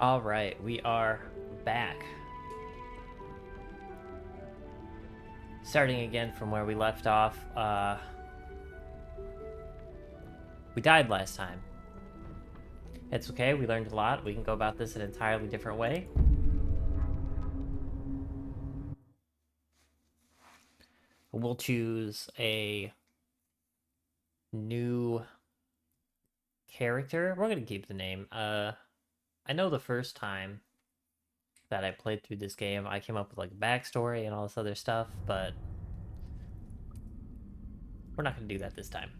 All right, we are back. Starting again from where we left off. We died last time. It's okay, we learned a lot. We can go about this an entirely different way. We'll choose a new character. We're gonna keep the name. I know the first time that I played through this game, I came up with like a backstory and all this other stuff, but we're not gonna do that this time.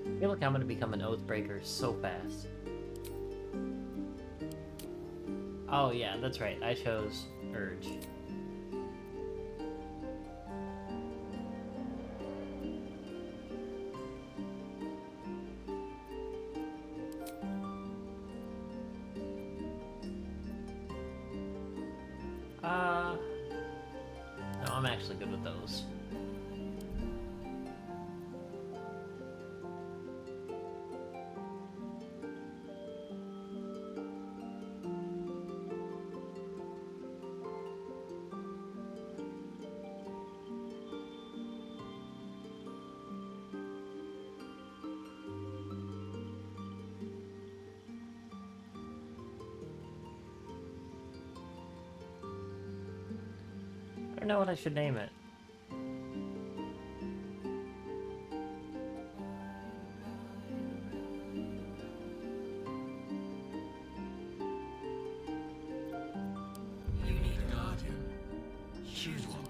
I feel like I'm gonna become an Oathbreaker so fast. Oh yeah, that's right. I chose Urge. No, I'm actually good with those. I don't know what I should name it. You need a guardian. Choose one.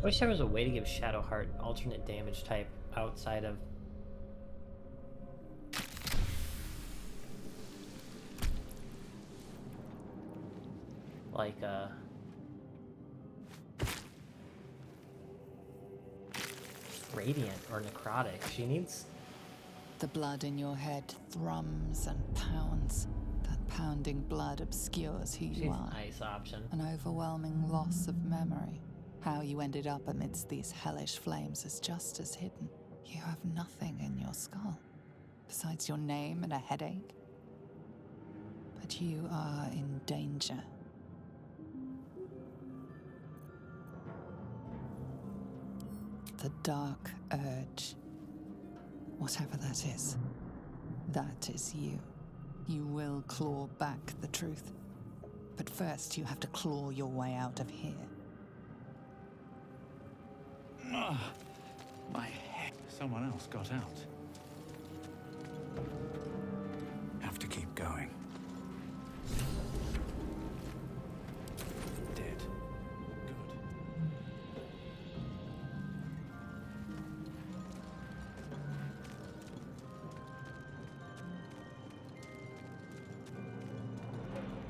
I wish there was a way to give Shadowheart an alternate damage type outside of... like, Radiant or Necrotic. She needs... The blood in your head thrums and pounds. That pounding blood obscures who She's you an are. ice option. An overwhelming loss of memory. How you ended up amidst these hellish flames is just as hidden. You have nothing in your skull, besides your name and a headache. But you are in danger. The dark urge. Whatever that is you. You will claw back the truth. But first you have to claw your way out of here. My head. Someone else got out. Have to keep going. Dead. Good.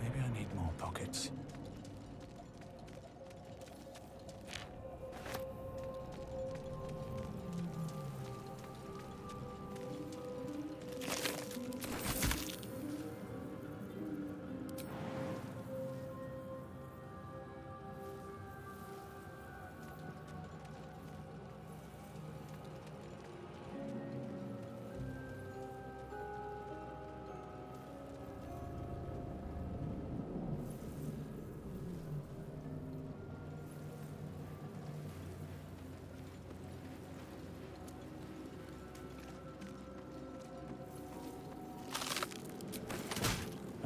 Maybe I need more pockets.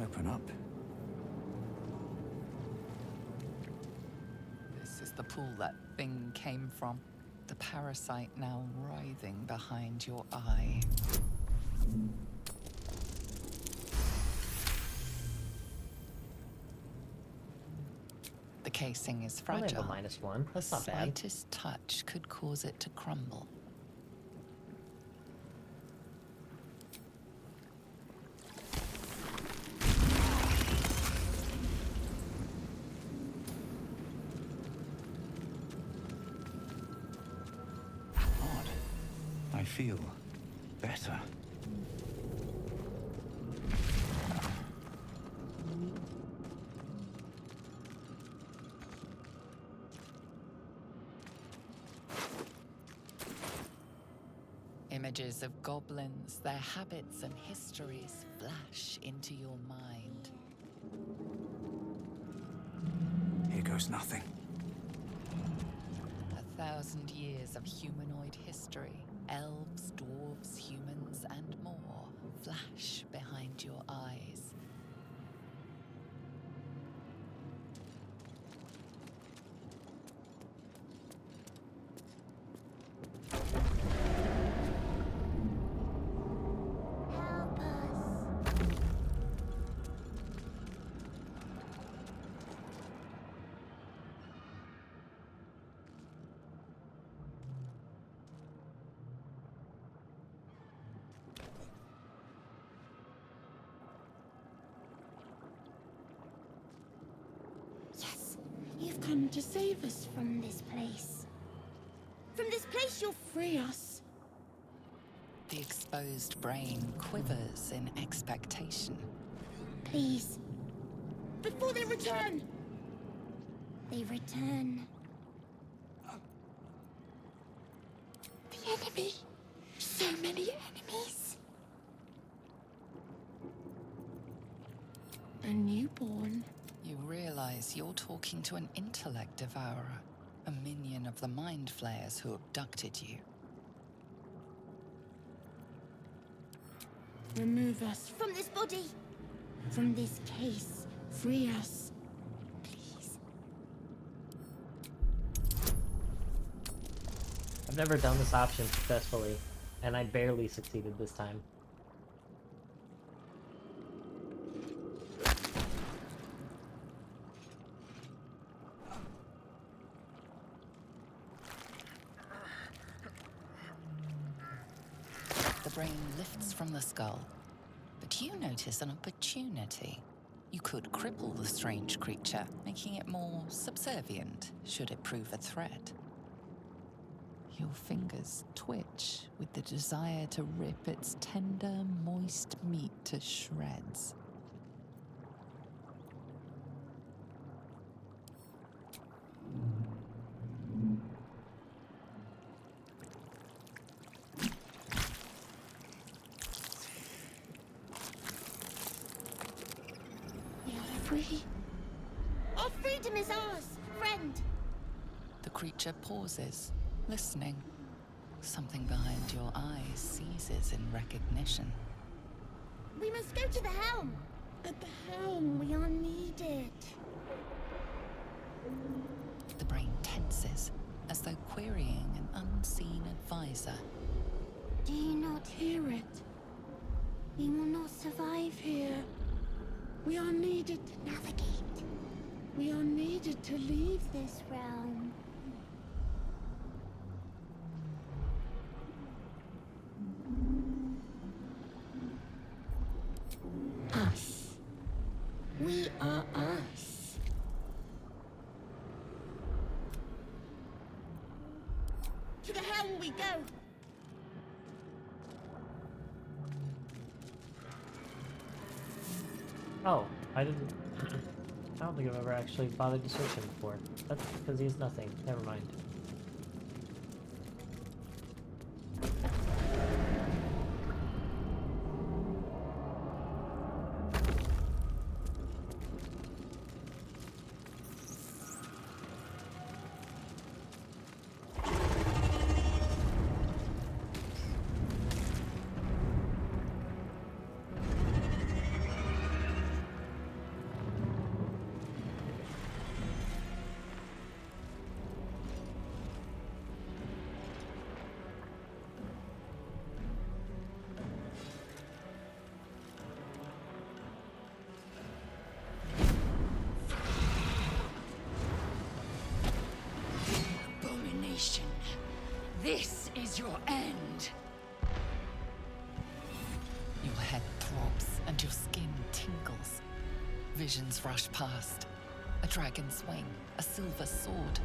Open up. This is the pool that thing came from. The parasite now writhing behind your eye. The casing is I only fragile. have a -1. That's The not bad. slightest touch could cause it to crumble. Odd. I feel better. Images of goblins, their habits and histories flash into your mind. Here goes nothing. 1,000 years of humanoid history. Elves, dwarves, humans, and more flash behind your eyes. Help us. Yes, you've come to save us from this place. From this place, you'll free us. The exposed brain quivers in expectation. Please. Before they return. They return. The enemy. So many enemies. A newborn. You realize you're talking to an intellect devourer, a minion of the mind flayers who abducted you. Remove us from this body. From this case. Free us. Please. I've never done this option successfully, and I barely succeeded this time. the brain lifts from the skull. But you notice an opportunity. You could cripple the strange creature, making it more subservient should it prove a threat. Your fingers twitch with the desire to rip its tender, moist meat to shreds. You're free. Our freedom is ours, friend. The creature pauses, listening. Something behind your eyes seizes in recognition. We must go to the helm. At the helm, we are needed. The brain tenses, as though querying an unseen advisor. Do you not hear it? We will not survive here. We are needed to navigate. We are needed to leave this realm. Us. We are us. To the helm we go. Oh, I didn't. I don't think I've ever actually bothered to search him before. That's because he's nothing. Never mind. Abomination. This is your end. Your head throbs and your skin tingles. Visions rush past. A dragon's wing, a silver sword,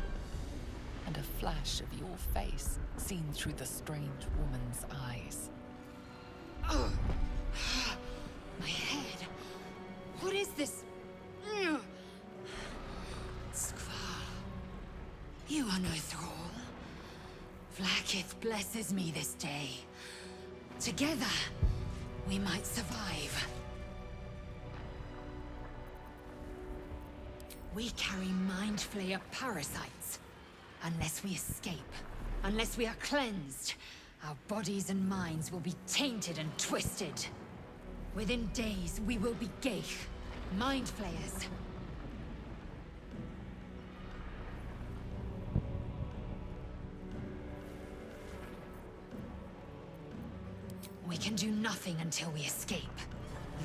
and a flash of your face seen through the strange woman's eyes. Oh. My head. What is this? Skvar. You are no thrall. Vlaakith blesses me this day. Together, we might survive. We carry mind flayer parasites. Unless we escape, unless we are cleansed, our bodies and minds will be tainted and twisted. Within days, we will be Geich, mind flayers. We can do nothing until we escape.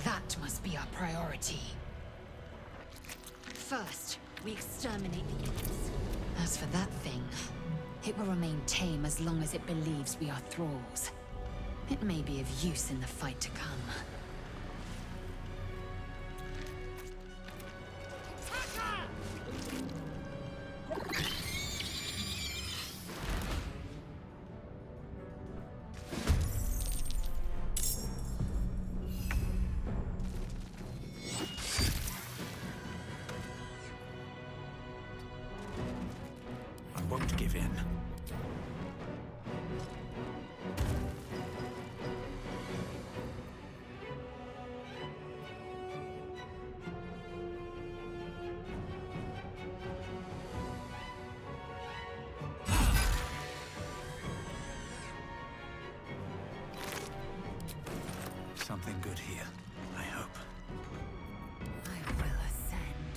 That must be our priority. First, we exterminate the imps. As for that thing, it will remain tame as long as it believes we are thralls. It may be of use in the fight to come. I won't give in. Something good here, I hope. I will ascend.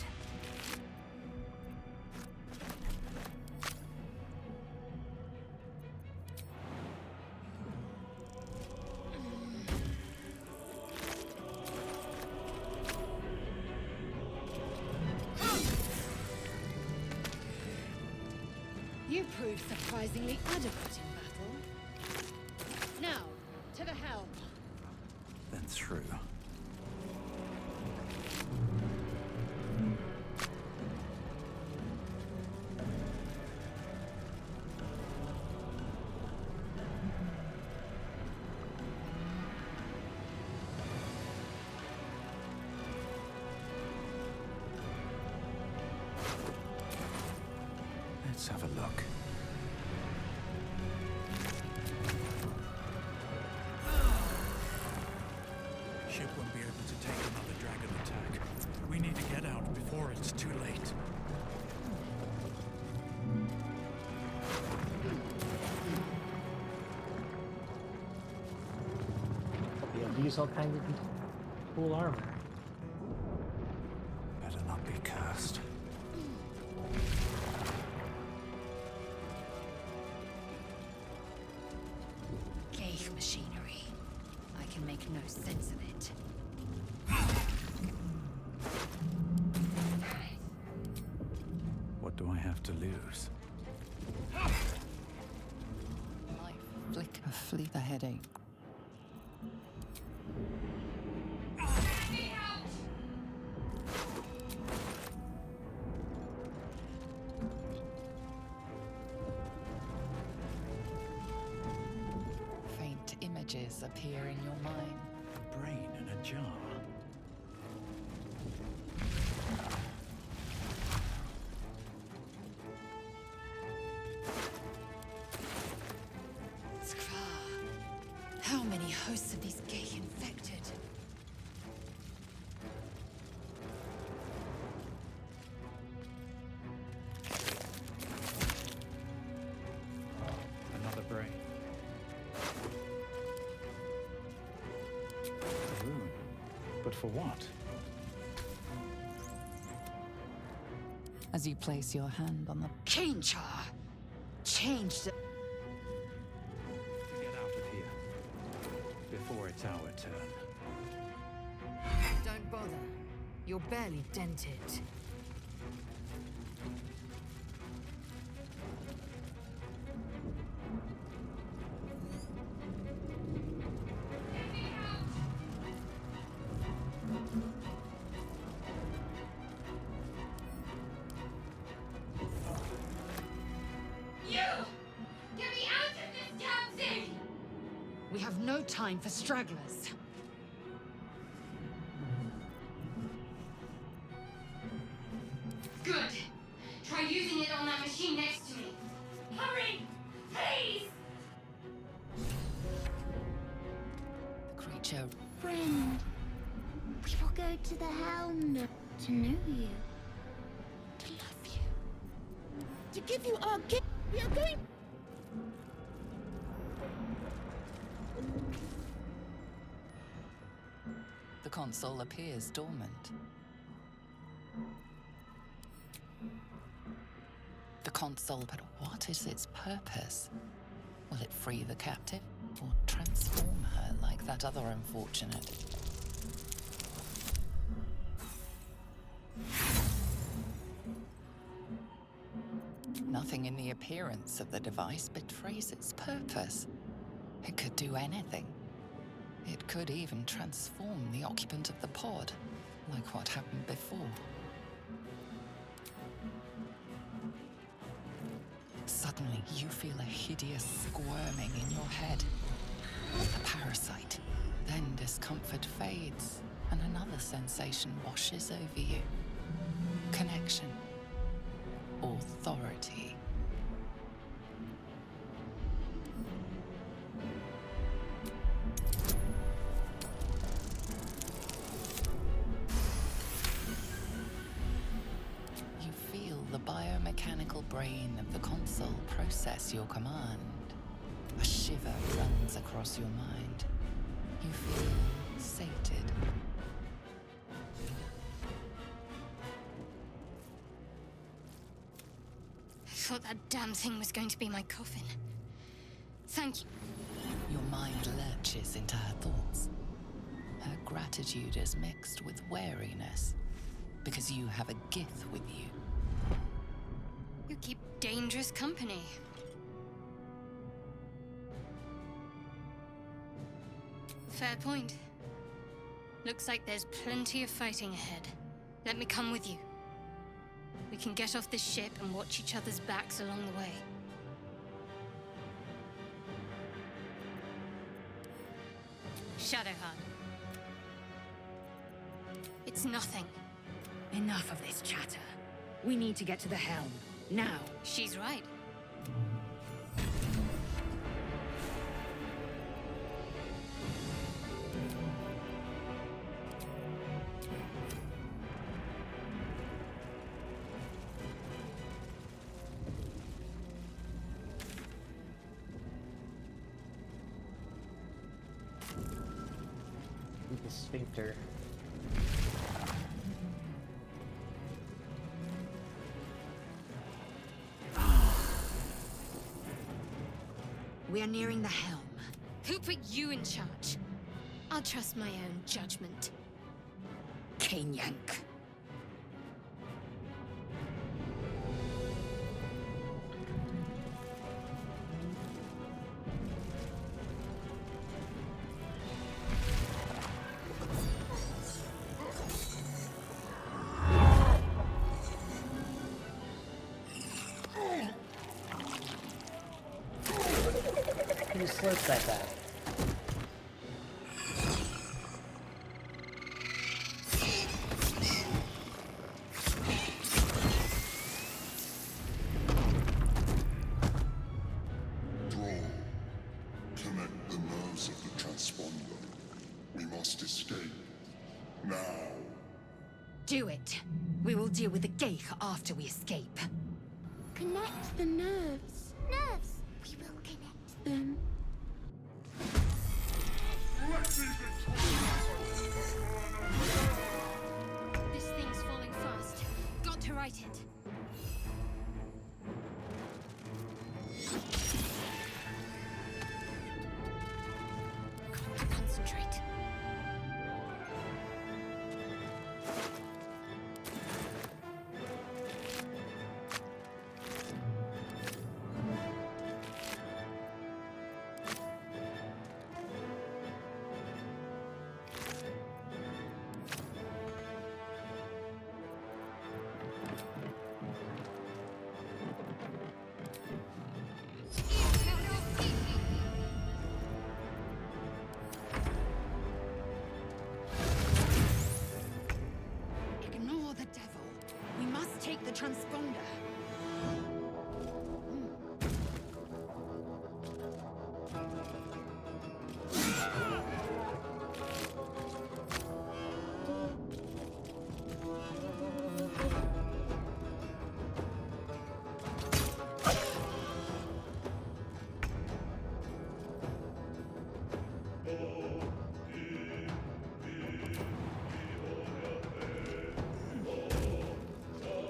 You proved surprisingly adequate in battle. Now, to the helm. Then through. Let's have a look. Ship won't be able to take another dragon attack. We need to get out before it's too late. Yeah, use all kinds of cool armor. Better not be cursed. Ghaik machinery. I can make no sense of it. What do I have to lose? Life flicker, fleet the headache. Faint images appear in your mind. A brain in a jar. Skra. How many hosts of these Ghaik infected? Another brain. A rune. But for what? As you place your hand on the Kinchar! Changed the... To get out of here. Before it's our turn. Don't bother. You're barely dented. You! Get me out of this damn thing! We have no time for stragglers. Good. Try using it on that machine next to me. Hurry! Please! the creature. Friend, we will go to the helm now to know you. To love you. To give you our gift. We are going... The console appears dormant. The console, but what is its purpose? Will it free the captive or transform her like that other unfortunate? Nothing in the appearance of the device betrays its purpose. It could do anything. It could even transform the occupant of the pod, like what happened before. Suddenly, you feel a hideous squirming in your head. A parasite. Then discomfort fades, and another sensation washes over you. Connection. Authority. You feel the biomechanical brain of the console process your command. A shiver runs across your mind. You feel sated. I thought that damn thing was going to be my coffin. Thank you. Your mind lurches into her thoughts. Her gratitude is mixed with wariness, because you have a Gith with you. You keep dangerous company. Fair point. Looks like there's plenty of fighting ahead. Let me come with you. We can get off this ship and watch each other's backs along the way. Shadowheart. It's nothing. Enough of this chatter. We need to get to the helm. Now. She's right. The sphincter. We are nearing the helm. Who put you in charge? I'll trust my own judgment. Cane Yank. Who slurps like that? Connect the nerves of the transponder. We must escape. Now. Do it. We will deal with the Geich after we escape. Connect the nerves. Nerves! We will connect them. This thing's falling fast. Got to right it. Got to concentrate. Ignore the devil. We must take the transponder.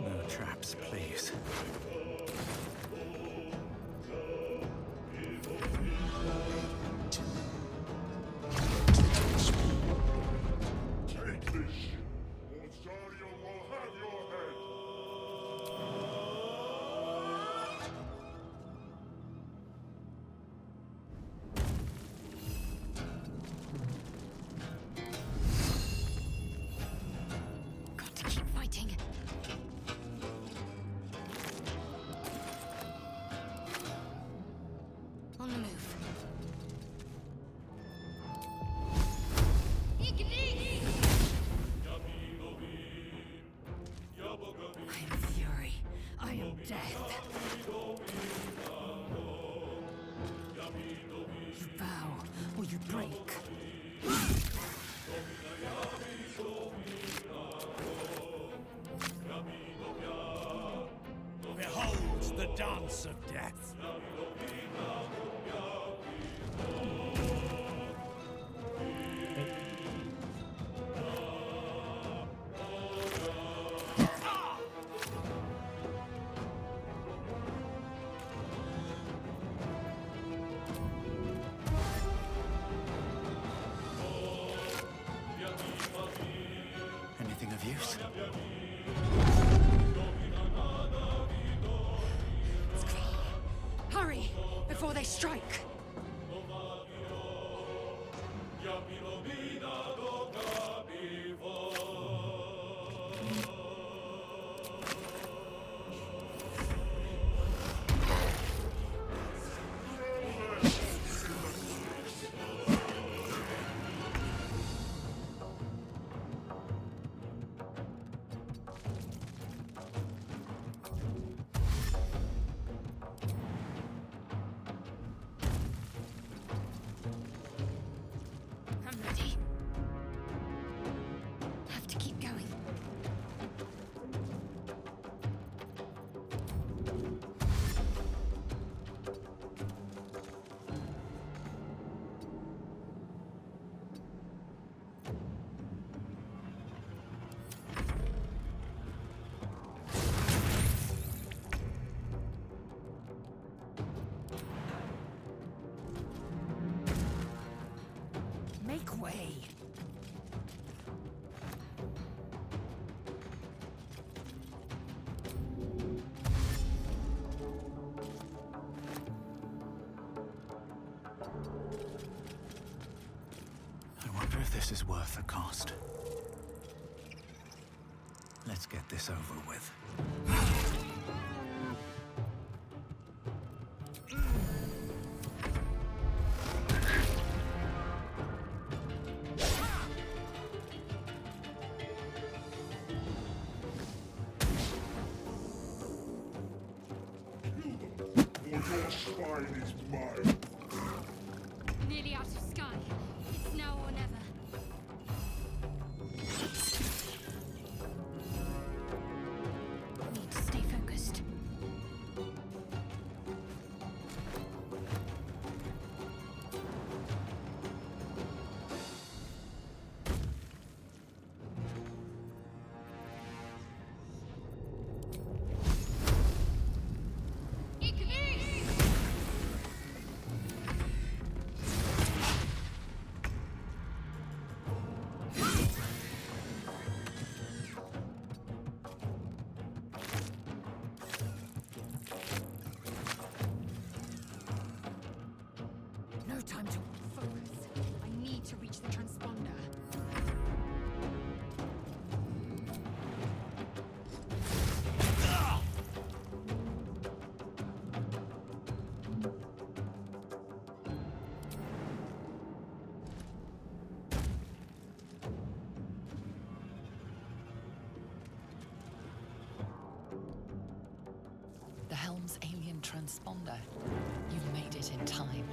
No traps, please. Take this ship, or Zariel will have your head. Got to keep fighting. On the move. I am fury. I am death. You bow or you break. Behold the dance of death. Anything of use? Hurry, before they strike. this is worth the cost. Let's get this over with. Or your spine is mine. Nearly out of sky. It's now or never. Need to stay focused. No time to focus. I need to reach the transponder. The Helm's alien transponder. You've made it in time.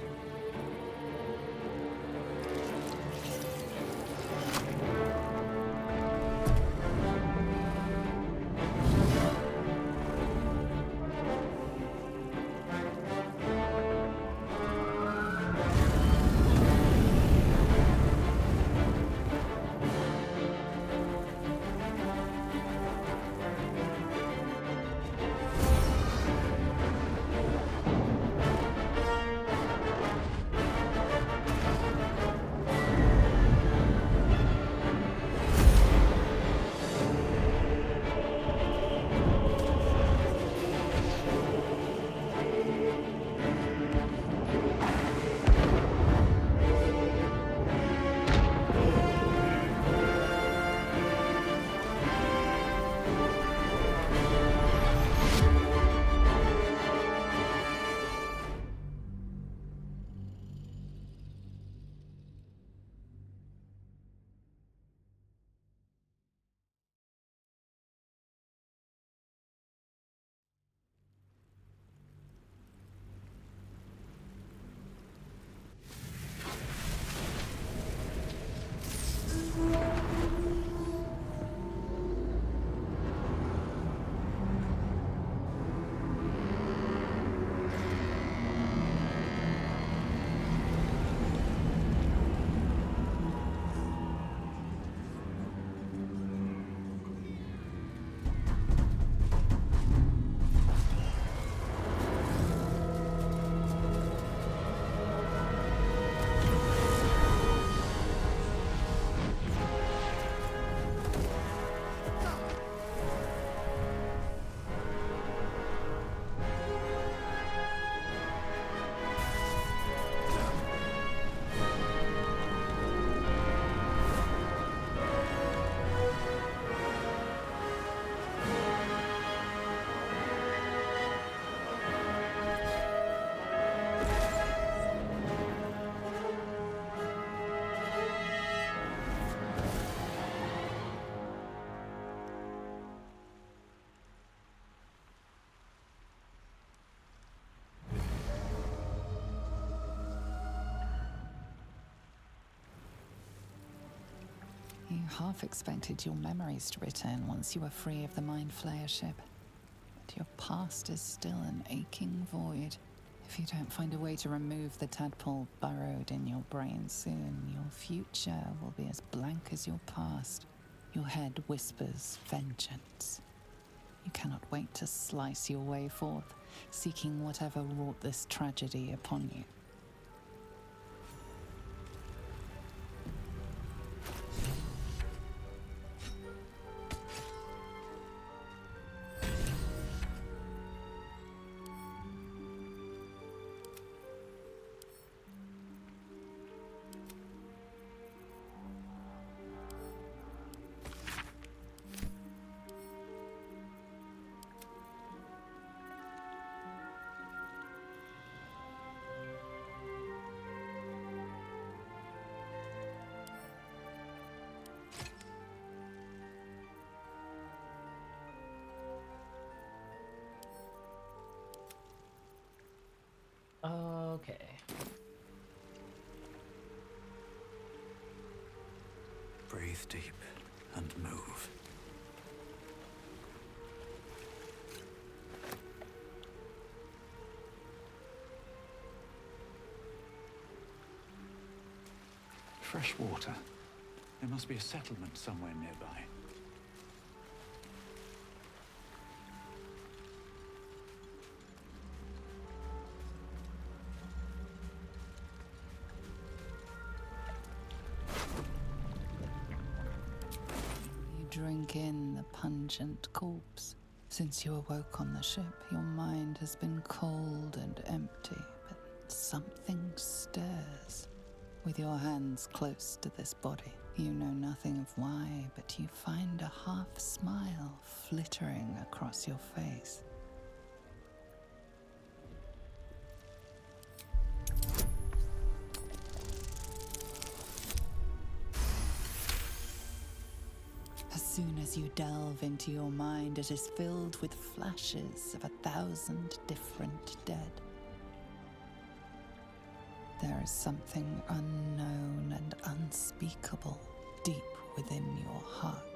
You half expected your memories to return once you were free of the Mind Flayer ship. But your past is still an aching void. If you don't find a way to remove the tadpole burrowed in your brain soon, your future will be as blank as your past. Your head whispers vengeance. You cannot wait to slice your way forth, seeking whatever wrought this tragedy upon you. Breathe deep and move. Fresh water. There must be a settlement somewhere nearby. You drink in the pungent corpse. Since you awoke on the ship, your mind has been cold and empty, but something stirs. With your hands close to this body, you know nothing of why, but you find a half smile flittering across your face. As soon as you delve into your mind, it is filled with flashes of 1,000 different dead. There is something unknown and unspeakable deep within your heart.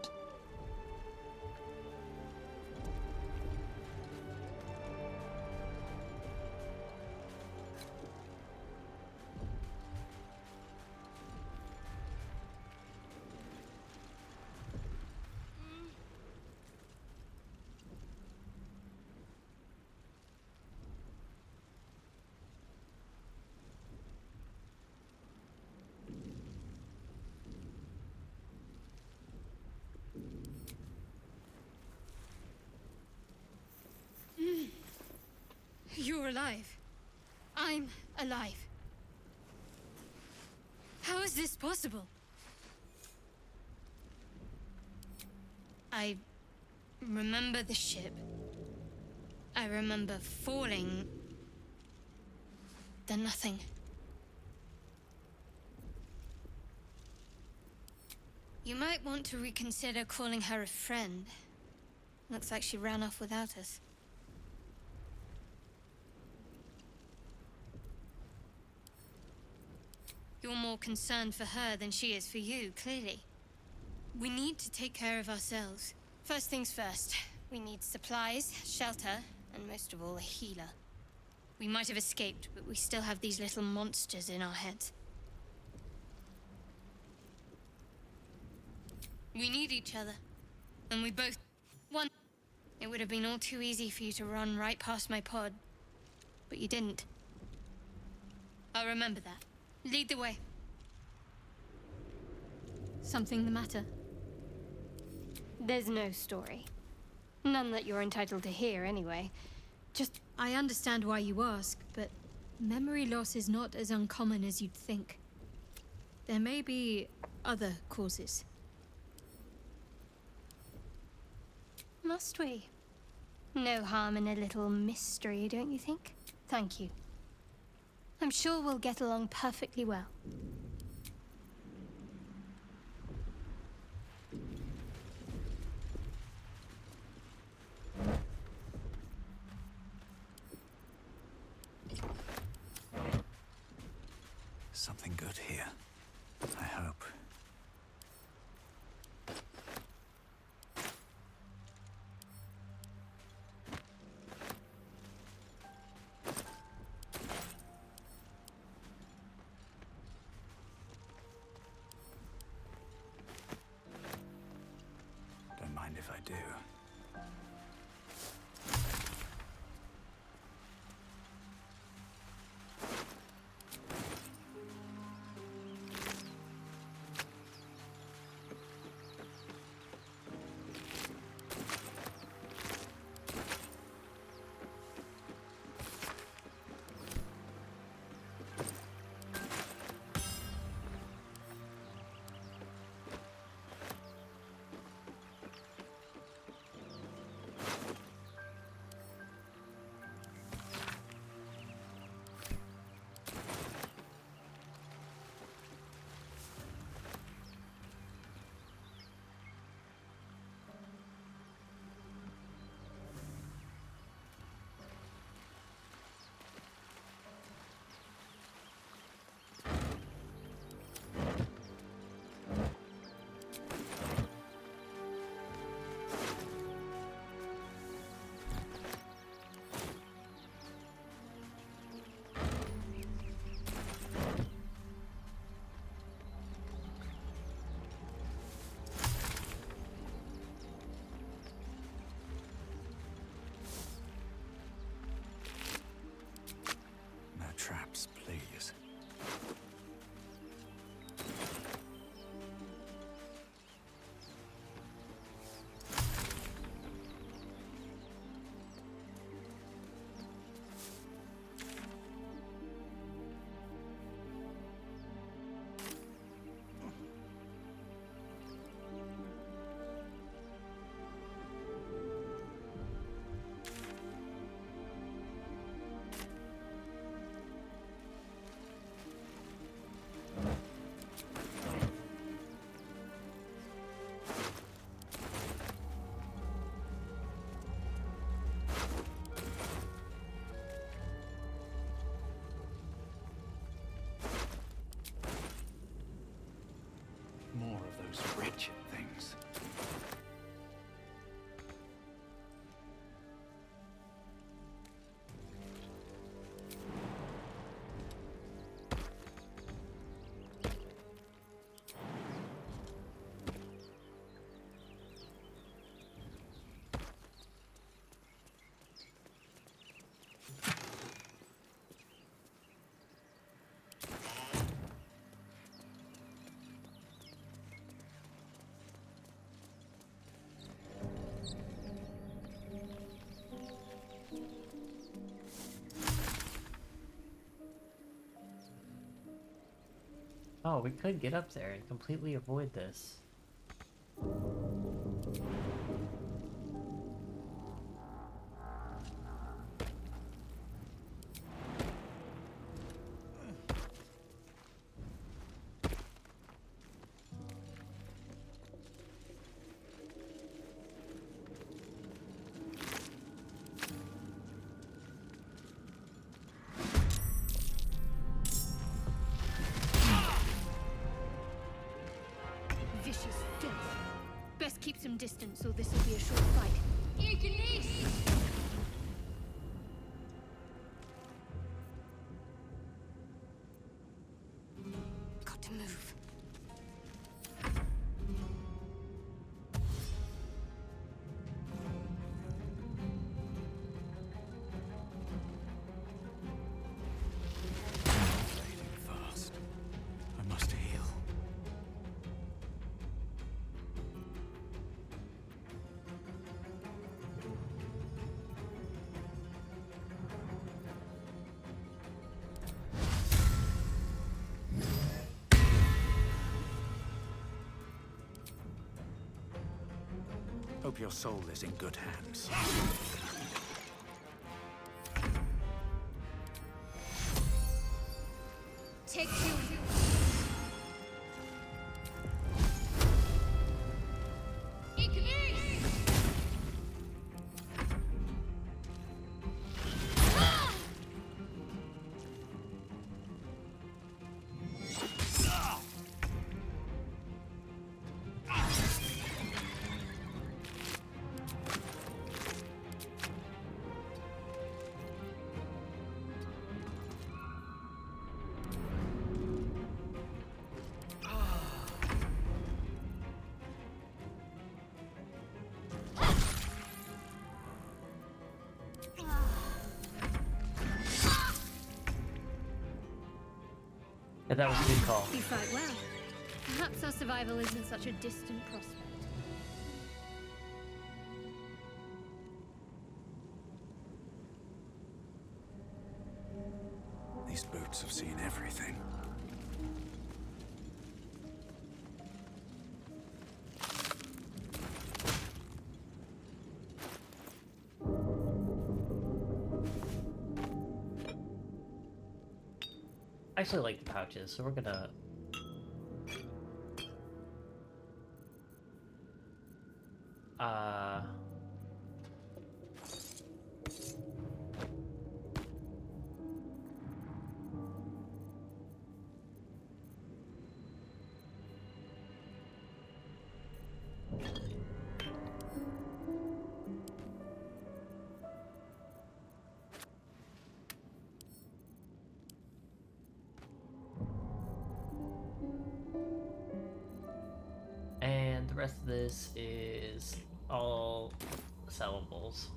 You're alive. I'm alive. How is this possible? I remember the ship. I remember falling. Then nothing. You might want to reconsider calling her a friend. Looks like she ran off without us. You're more concerned for her than she is for you, clearly. We need to take care of ourselves. First things first, we need supplies, shelter, and most of all, a healer. We might have escaped, but we still have these little monsters in our heads. We need each other, and we both want. It would have been all too easy for you to run right past my pod, but you didn't. I'll remember that. Lead the way. Something the matter? There's no story. None that you're entitled to hear, anyway. Just, I understand why you ask, but memory loss is not as uncommon as you'd think. There may be other causes. Must we? No harm in a little mystery, don't you think? Thank you. I'm sure we'll get along perfectly well. Something good here. I hope. Don't mind if I do. Oh, we could get up there and completely avoid this. Vicious filth. Best keep some distance, or this will be a short fight. Got to move. Fading fast. I must heal. Hope your soul is in good hands. Take two. Yeah, that was a good call. You fight well. Perhaps our survival isn't such a distant prospect. These boots have seen everything. I actually like the pouches, so we're gonna... Uh... And the rest of this is all sellables.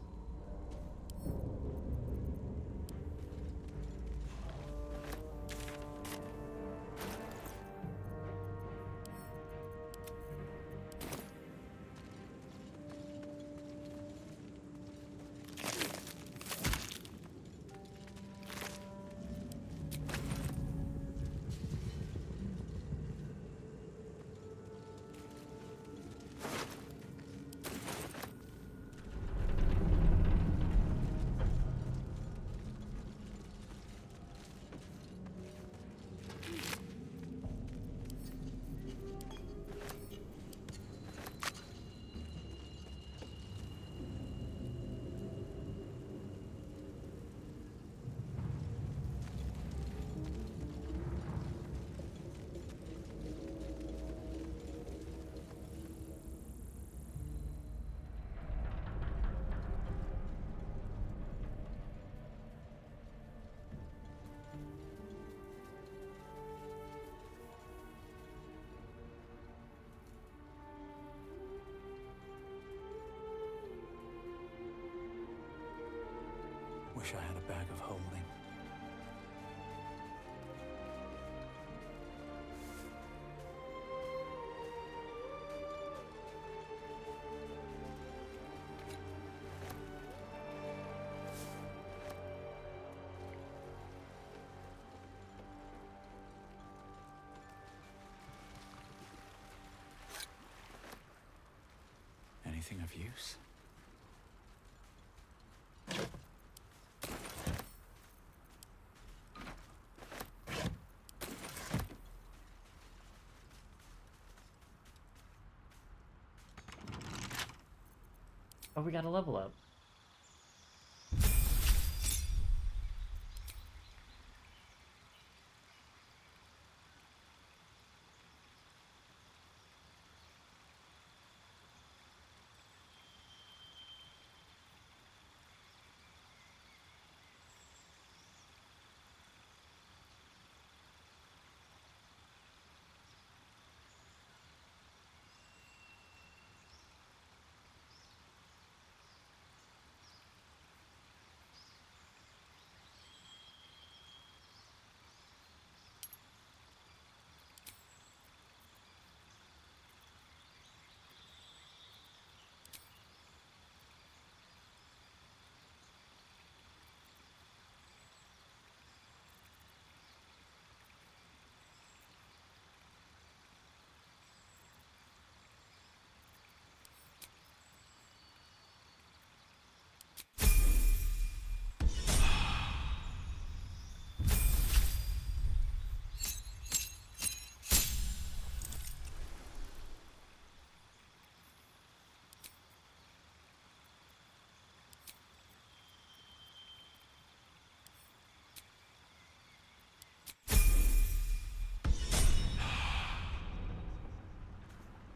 Wish I had a bag of holding. anything of use? Oh, we got a level up.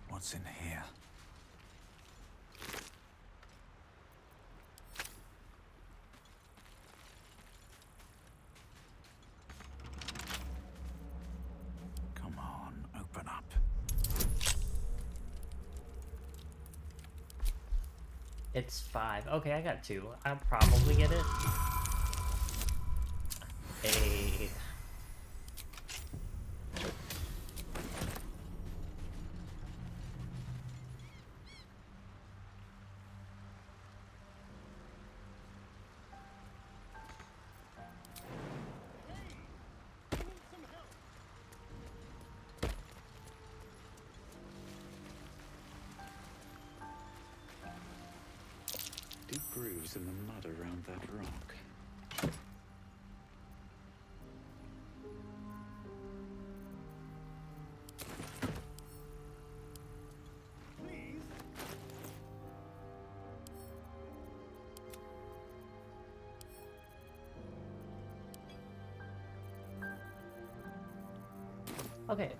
What's in here? Come on, open up. It's 5. Okay, I got 2. I'll probably get it. Hey. Deep grooves in the mud around that rock. Okay.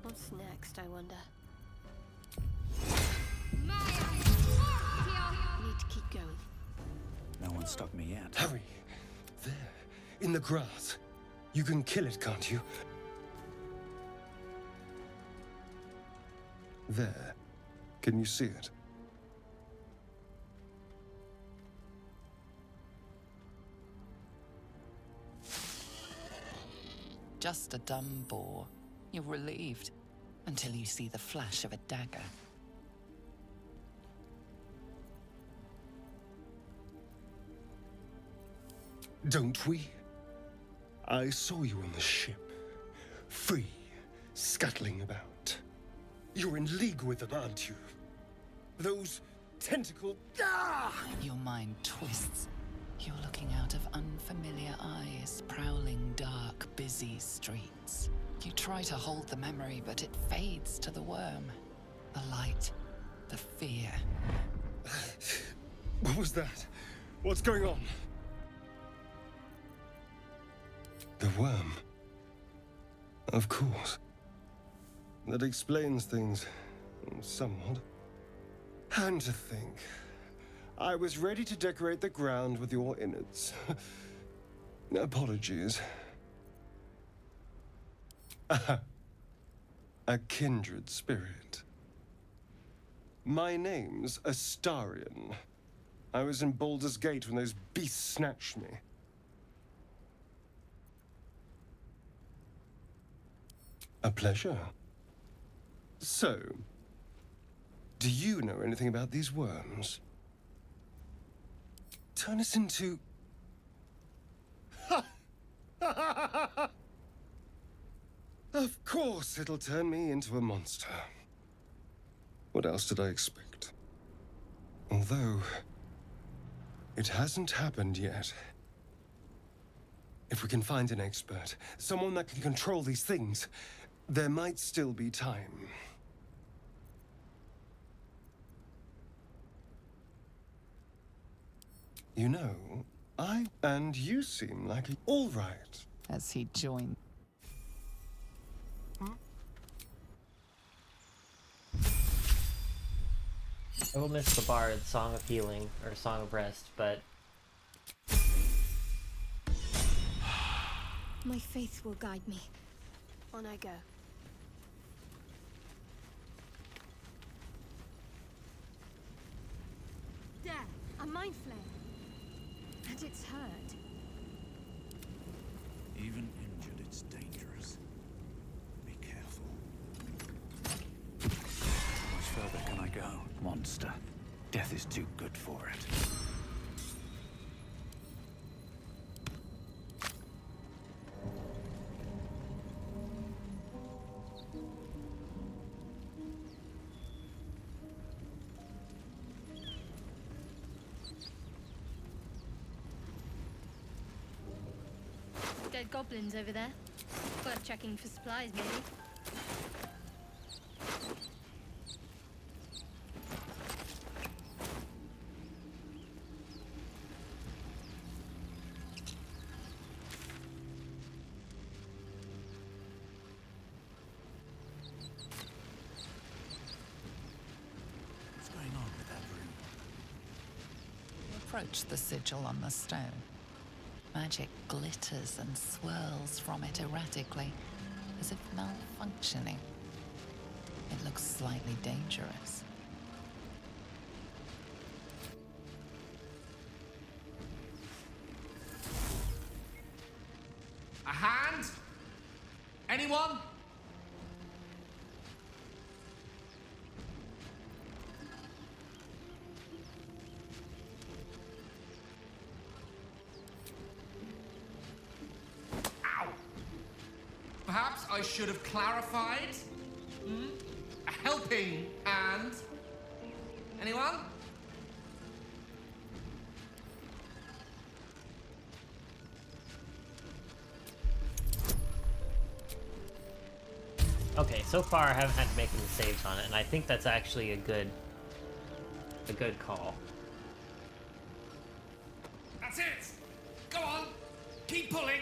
What's next, I wonder? Need to keep going. No one stopped me yet. Hurry! There, in the grass. You can kill it, can't you? There. Can you see it? Just a dumb boar. You're relieved until you see the flash of a dagger. Don't we? I saw you on the ship. Free, scuttling about. You're in league with them, aren't you? Those tentacle... Ah! Your mind twists. You're looking out of unfamiliar eyes, prowling dark, busy streets. You try to hold the memory, but it fades to the worm. The light, the fear. What was that? What's going on? The worm. Of course. That explains things somewhat. And to think, I was ready to decorate the ground with your innards. Apologies. A kindred spirit. My name's Astarion. I was in Baldur's Gate when those beasts snatched me. A pleasure. So, do you know anything about these worms? Turn us into... Of course it'll turn me into a monster. What else did I expect? Although, it hasn't happened yet. If we can find an expert, someone that can control these things, there might still be time. You know, and you seem like all right. As he joined. I will miss the bard, Song of Healing, or Song of Rest, but... My faith will guide me. On I go. There! A mind flare! And it's hurt. Even injured, it's dangerous. Be careful. How much further can I go? Monster. Death is too good for it. Dead goblins over there. Worth checking for supplies, maybe. What's going on with that room? Approach the sigil on the stone. Magic glitters and swirls from it erratically, as if malfunctioning. It looks slightly dangerous. A hand? Anyone? Ow! Perhaps I should have clarified? A helping hand? Anyone? Okay, so far I haven't had to make any saves on it, and I think that's actually a good call. That's it! Go on! Keep pulling!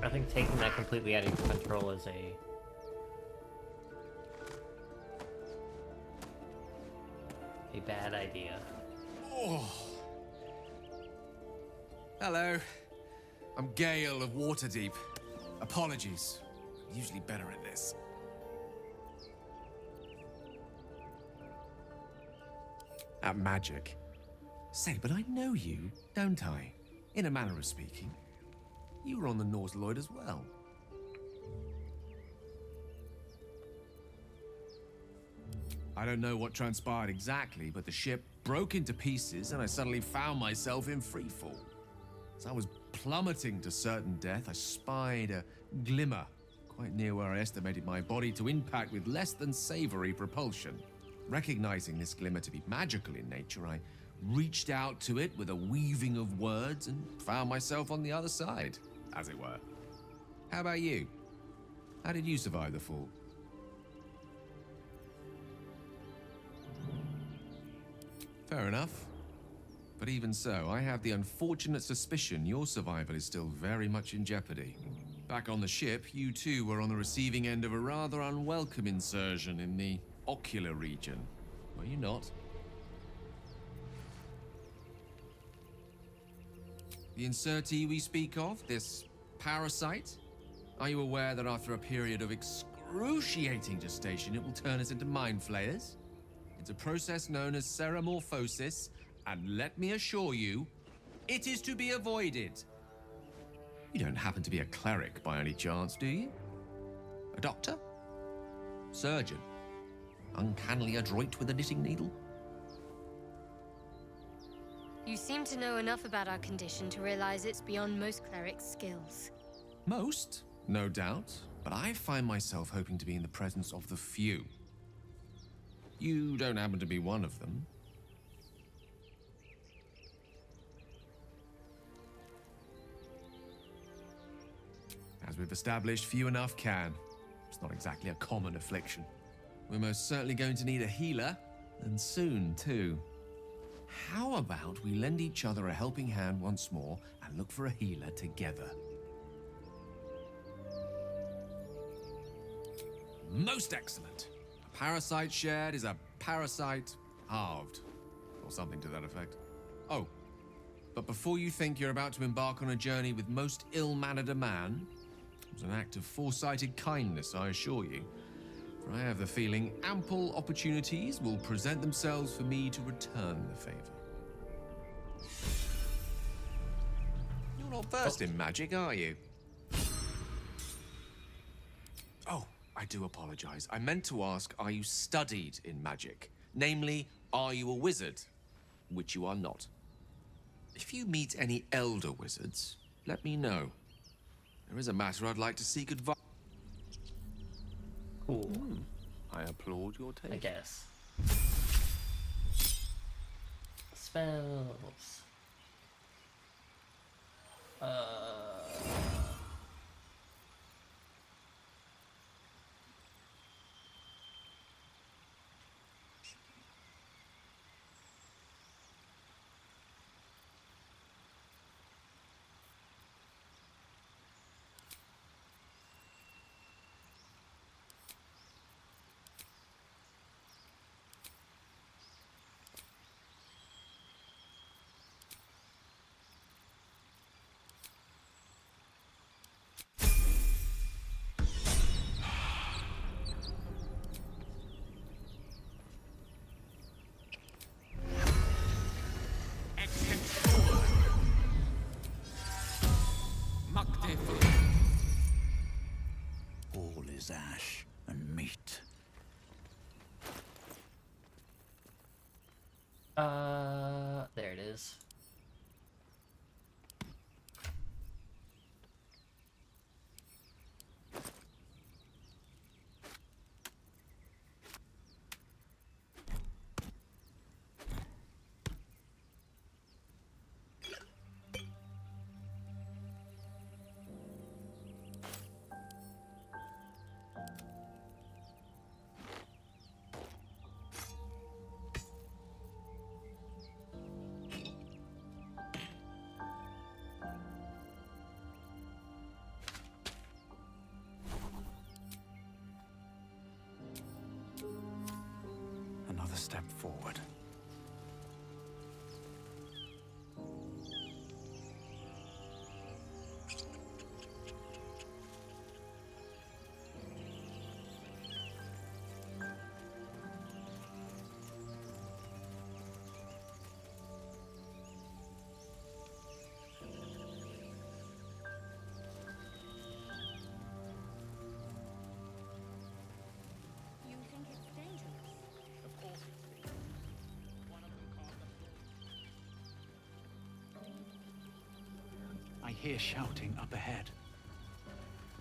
I think taking that completely out of your control is a bad idea. Oh. Hello. I'm Gale of Waterdeep. Apologies. I'm usually better at this. At magic. Say, but I know you, don't I? In a manner of speaking. You were on the Norse Lloyd as well. I don't know what transpired exactly, but the ship broke into pieces and I suddenly found myself in freefall. As I was plummeting to certain death, I spied a glimmer quite near where I estimated my body to impact with less than savory propulsion. Recognizing this glimmer to be magical in nature, I reached out to it with a weaving of words and found myself on the other side, as it were. How about you? How did you survive the fall? Fair enough. But even so, I have the unfortunate suspicion your survival is still very much in jeopardy. Back on the ship, you too were on the receiving end of a rather unwelcome insertion in the ocular region. Were you not? The insertee we speak of, this parasite? Are you aware that after a period of excruciating gestation, it will turn us into mind flayers? It's a process known as ceramorphosis, and let me assure you, it is to be avoided. You don't happen to be a cleric by any chance, do you? A doctor? Surgeon? Uncannily adroit with a knitting needle? You seem to know enough about our condition to realize it's beyond most clerics' skills. Most, no doubt, but I find myself hoping to be in the presence of the few. You don't happen to be one of them. As we've established, few enough can. It's not exactly a common affliction. We're most certainly going to need a healer, and soon, too. How about we lend each other a helping hand once more and look for a healer together? Most excellent. A parasite shared is a parasite halved, or something to that effect. Oh, but before you think you're about to embark on a journey with most ill-mannered a man, it was an act of foresighted kindness, I assure you. For I have the feeling ample opportunities will present themselves for me to return the favor. You're not versed in magic, are you? Oh, I do apologize. I meant to ask, are you studied in magic? Namely, are you a wizard? Which you are not. If you meet any elder wizards, let me know. There is a matter I'd like to seek advice. Cool. I applaud your taste. I guess. Spells. All is ash and meat. There it is. Another step forward. You think it's dangerous? Of course it's one of them carved I hear shouting up ahead.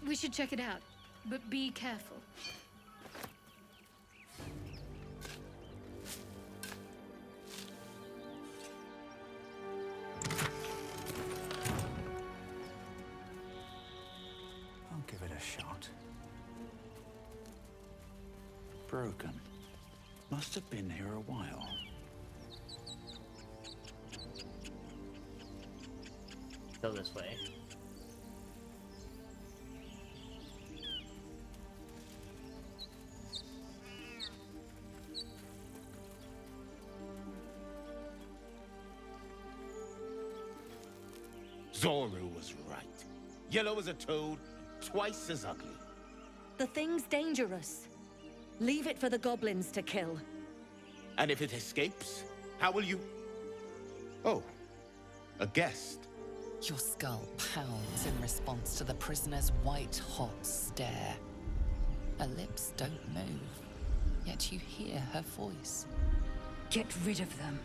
We should check it out, but be careful. I'll give it a shot. Broken. Must have been here a while. Go this way. Zoru was right. Yellow as a toad, twice as ugly. The thing's dangerous. Leave it for the goblins to kill. And if it escapes, how will you... Oh, a guest. Your skull pounds in response to the prisoner's white-hot stare. Her lips don't move, yet you hear her voice. Get rid of them.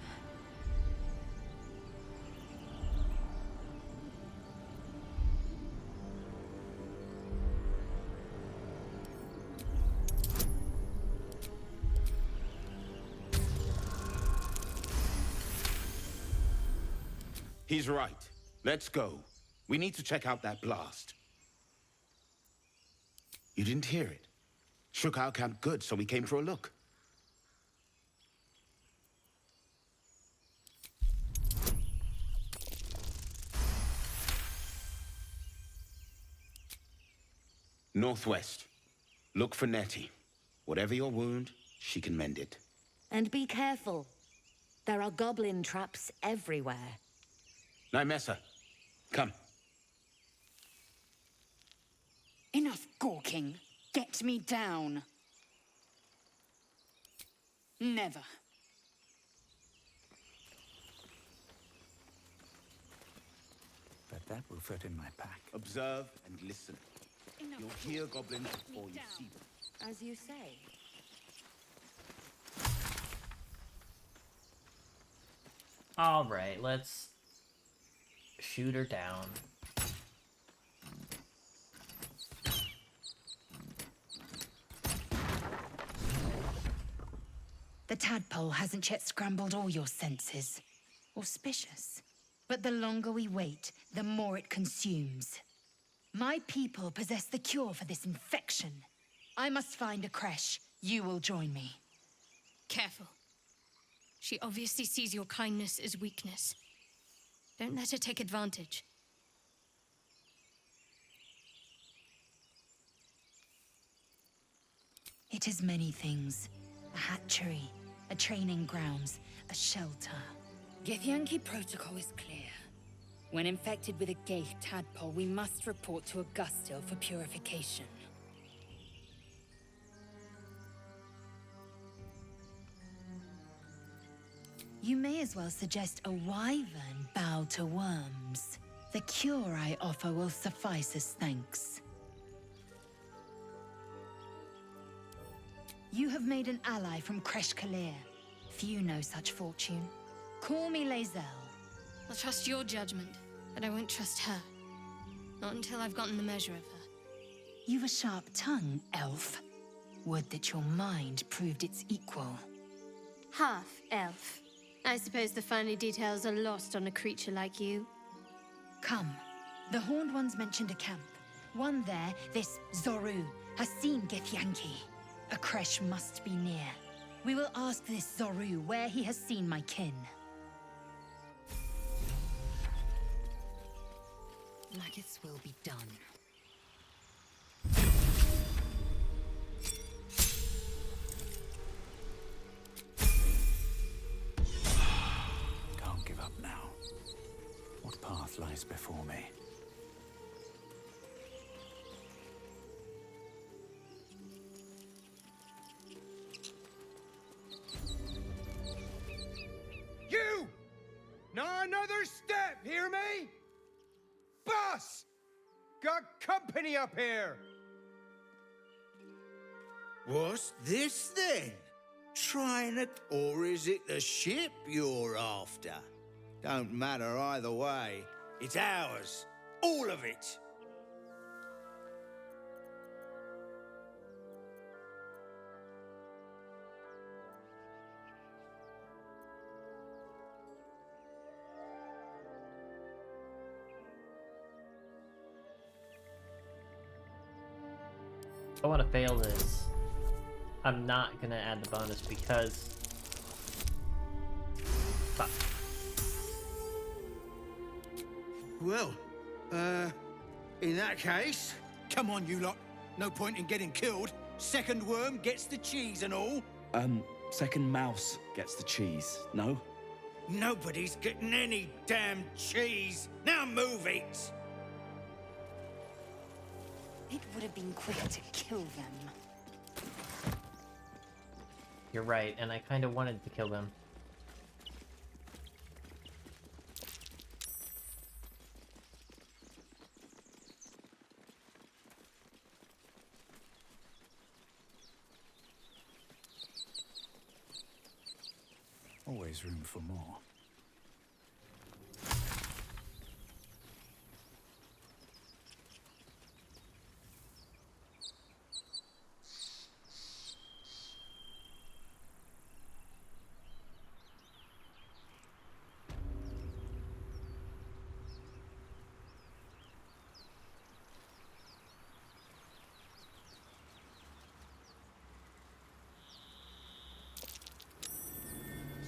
He's right. Let's go. We need to check out that blast. You didn't hear it? Shook our camp good, so we came for a look. Northwest. Look for Nettie. Whatever your wound, she can mend it. And be careful. There are goblin traps everywhere. Nymessa, come. Enough gawking. Get me down. Never. Bet that will fit in my pack. Observe and listen. You'll hear goblins before you see them. As you say. Alright, let's shoot her down. The tadpole hasn't yet scrambled all your senses. Auspicious. But the longer we wait, the more it consumes. My people possess the cure for this infection. I must find a creche. You will join me. Careful. She obviously sees your kindness as weakness. Don't let her take advantage. It is many things. A hatchery, a training grounds, a shelter. Githyanki protocol is clear. When infected with a Gaith tadpole, we must report to Augustil for purification. You may as well suggest a wyvern bow to worms. The cure I offer will suffice as thanks. You have made an ally from Kresh Kalir. Few know such fortune. Call me Lae'zel. I'll trust your judgment, but I won't trust her. Not until I've gotten the measure of her. You've a sharp tongue, elf. Would that your mind proved its equal. Half-elf. I suppose the finer details are lost on a creature like you. Come. The Horned Ones mentioned a camp. One there, this Zoru, has seen Githyanki. A creche must be near. We will ask this Zoru where he has seen my kin. Maggots will be done. Can't give up now. What path lies before me? You! Not another step, hear me? Boss! Got company up here! What's this then? Trying it, or is it the ship you're after? Don't matter either way. It's ours. All of it. I want to fail this. I'm not gonna add the bonus because... Fuck. Well, in that case... Come on, you lot. No point in getting killed. Second worm gets the cheese and all. Second mouse gets the cheese, no? Nobody's getting any damn cheese. Now move it! It would have been quicker to kill them. You're right, and I kind of wanted to kill them. Always room for more.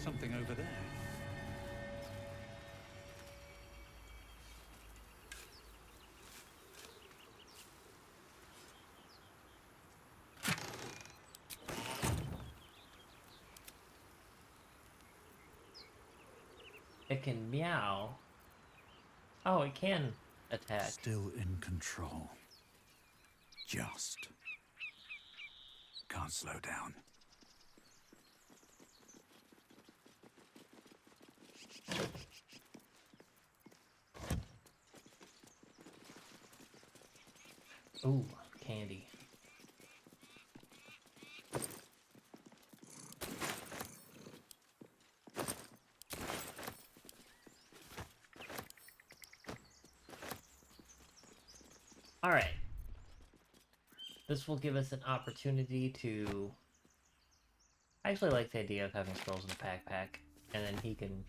Something over there. It can meow. Oh, it can attack. Still in control. Just. Can't slow down. Ooh, candy. All right. This will give us an opportunity to... I actually like the idea of having scrolls in the backpack, and then he can...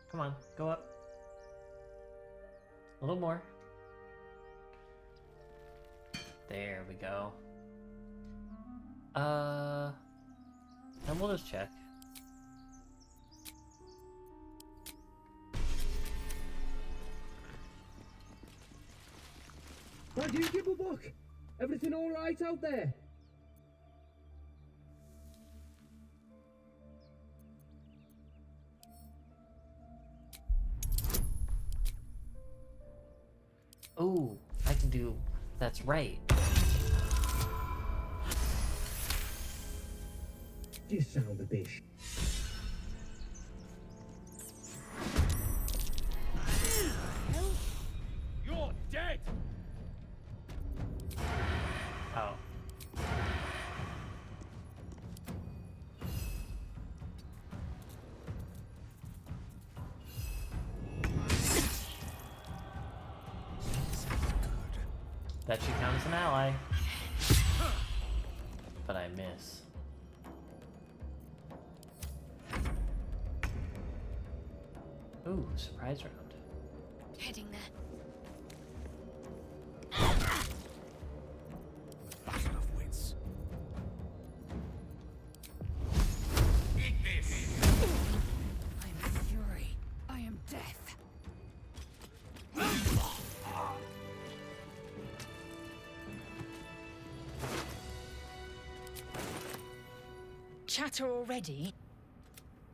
Come on, go up. A little more. There we go. And we'll just check. Why do you give a book? Everything all right out there? Ooh, I can do... That's right. You sound a bit... You're dead! Oh. That should count as an ally. But I miss. Ooh, surprise round. Heading there. Battle of wits. Eat this! I am fury. I am death. Chatter already?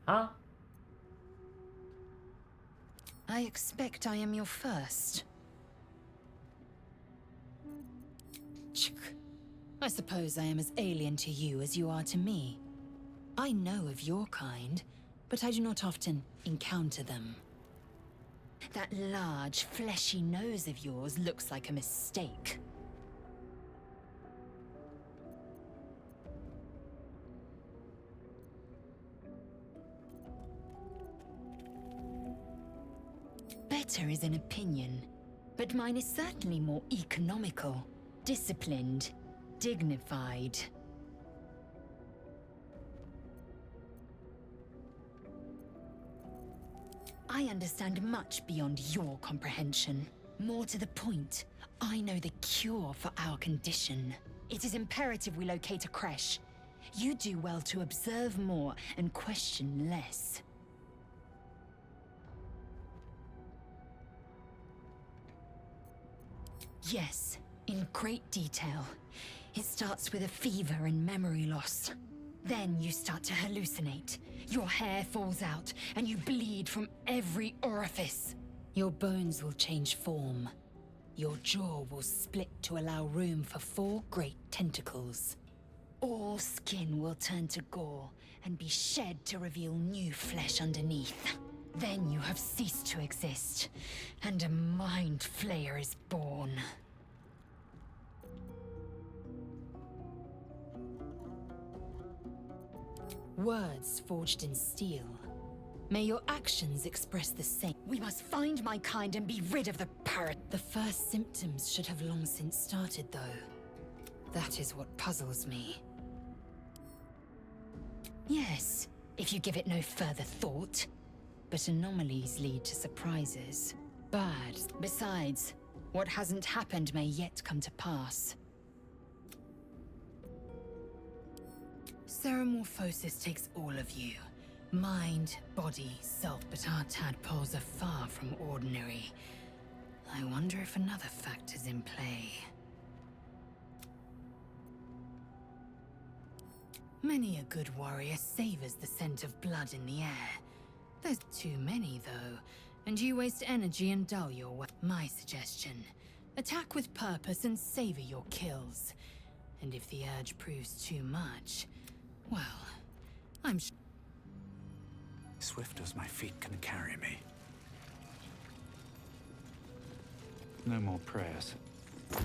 Huh? I expect I am your first. I suppose I am as alien to you as you are to me. I know of your kind, but I do not often encounter them. That large, fleshy nose of yours looks like a mistake. Better is an opinion, but mine is certainly more economical, disciplined, dignified. I understand much beyond your comprehension. More to the point, I know the cure for our condition. It is imperative we locate a creche. You do well to observe more and question less. Yes, in great detail. It starts with a fever and memory loss. Then you start to hallucinate. Your hair falls out, and you bleed from every orifice. Your bones will change form. Your jaw will split to allow room for 4 great tentacles. All skin will turn to gore and be shed to reveal new flesh underneath. Then you have ceased to exist, and a mind flayer is born. Words forged in steel. May your actions express the same. We must find my kind and be rid of the parrot. The first symptoms should have long since started, though. That is what puzzles me. Yes, if you give it no further thought. But anomalies lead to surprises. Bad. Besides, what hasn't happened may yet come to pass. Ceramorphosis takes all of you. Mind, body, self, but our tadpoles are far from ordinary. I wonder if another factor's in play. Many a good warrior savors the scent of blood in the air. There's too many, though, and you waste energy and dull your work. My suggestion, attack with purpose and savor your kills. And if the urge proves too much, well, I'm sure. Swift as my feet can carry me. No more prayers.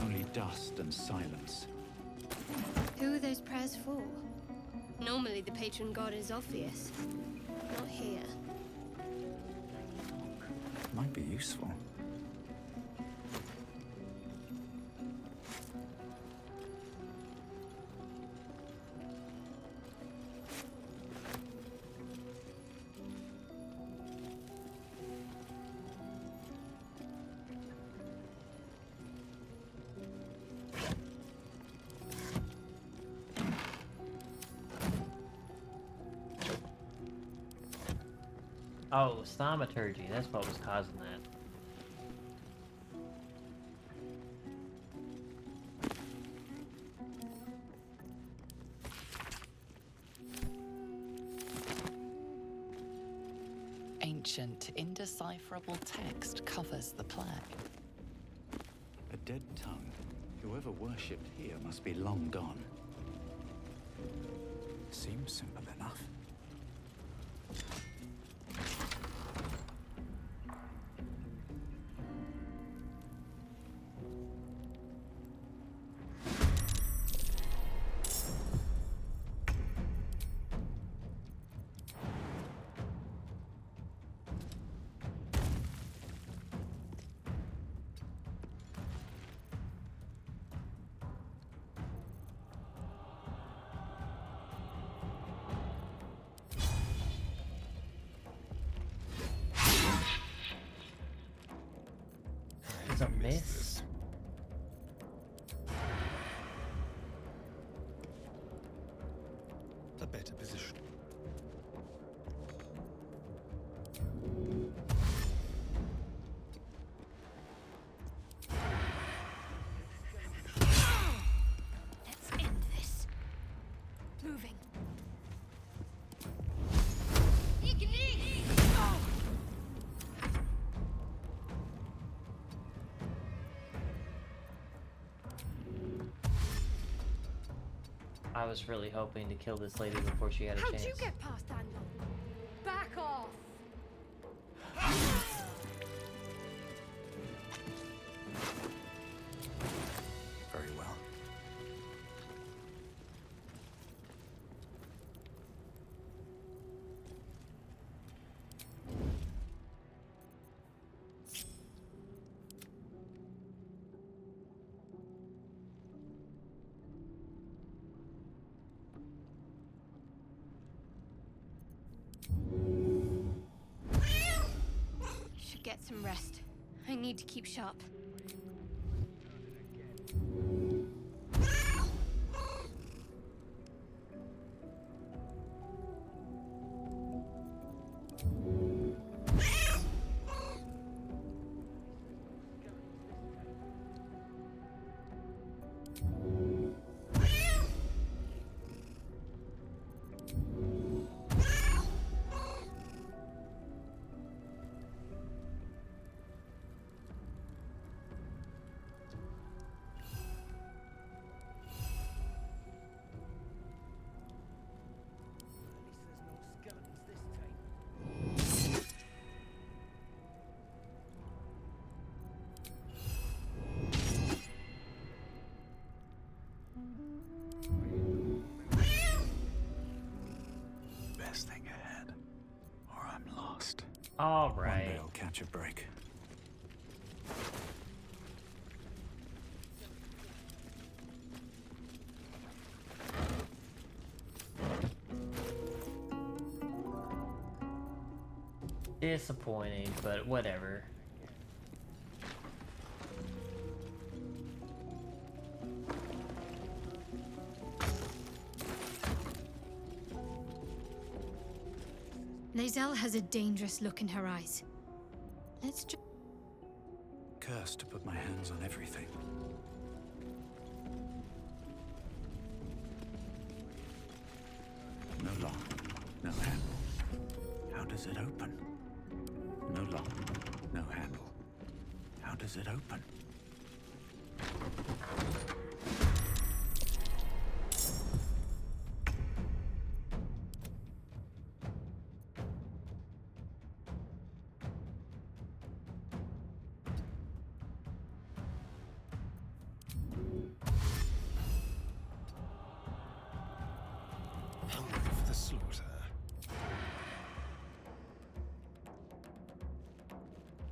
Only dust and silence. Who are those prayers for? Normally the patron god is obvious. Not here. Might be useful. Oh, thaumaturgy. That's what was causing that. Ancient, indecipherable text covers the plaque. A dead tongue. Whoever worshipped here must be long gone. Seems simple enough. It's a miss. A better position. Let's end this. Moving. I was really hoping to kill this lady before she had a chance. How'd you get past Andal? Back off! Very well. Should get some rest. I need to keep sharp. All One right. day I'll catch a break. Disappointing, but whatever. Lae'zel has a dangerous look in her eyes. Let's just... Cursed to put my hands on everything. No lock, no handle. How does it open? No lock, no handle. How does it open? Hungry for the slaughter.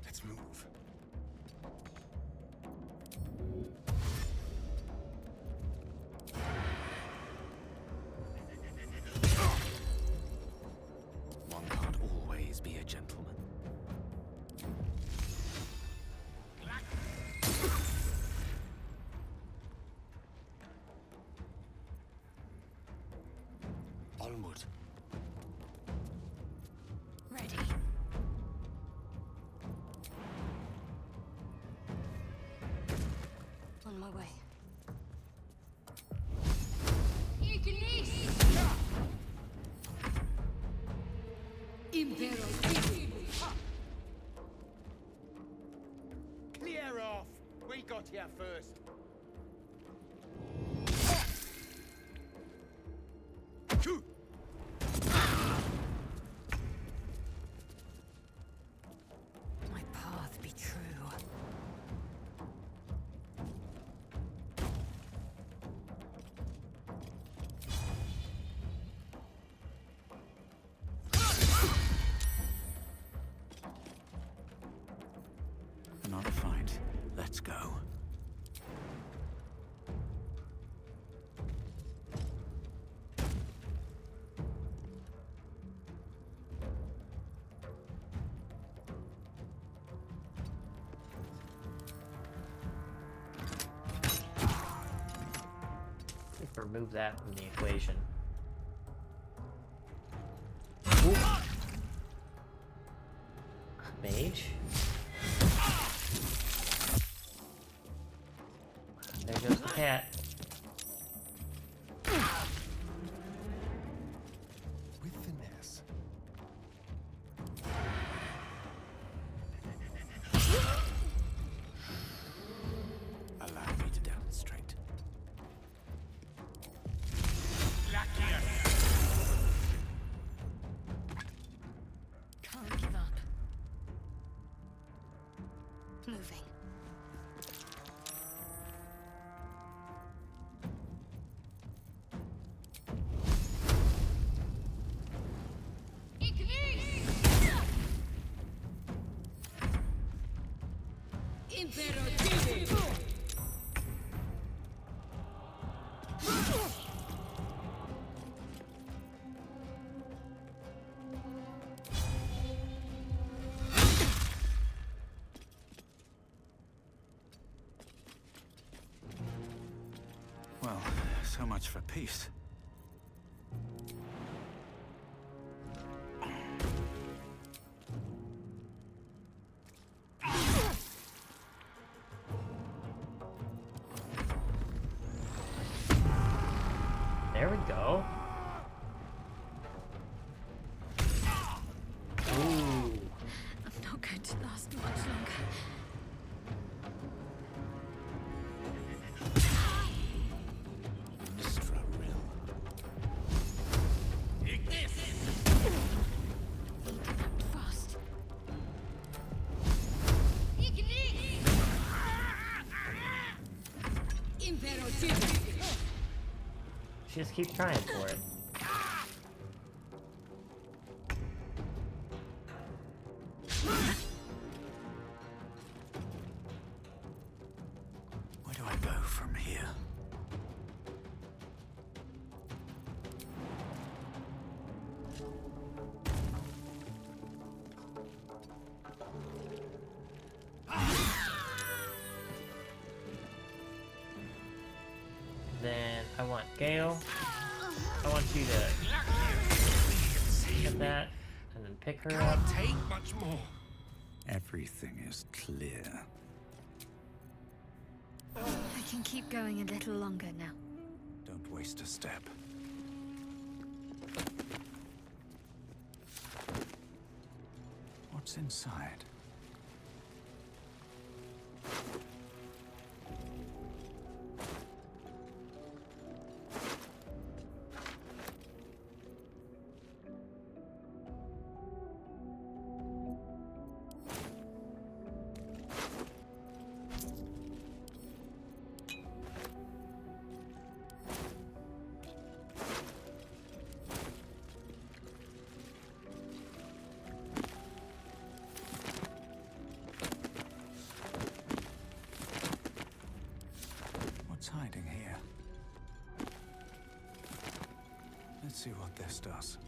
Let's move. One can't always be a gentleman. Onward. Ready. On my way. Clear off! We got here first. My path be true. Another find. Let's go. Let's remove that from the equation. Mage. There goes the cat. With finesse. Allow me to demonstrate. Can't give up. Moving. Well, so much for peace. There we go. Ooh. I'm not going to last much longer. Mistra Rill. Take this! Act fast. She just keeps trying for it. Where do I go from here? Then I want Gale. I want you to get that and then pick her up. Can't take much more. Everything is clear. I can keep going a little longer now. Don't waste a step. What's inside? What's hiding here? Let's see what this does.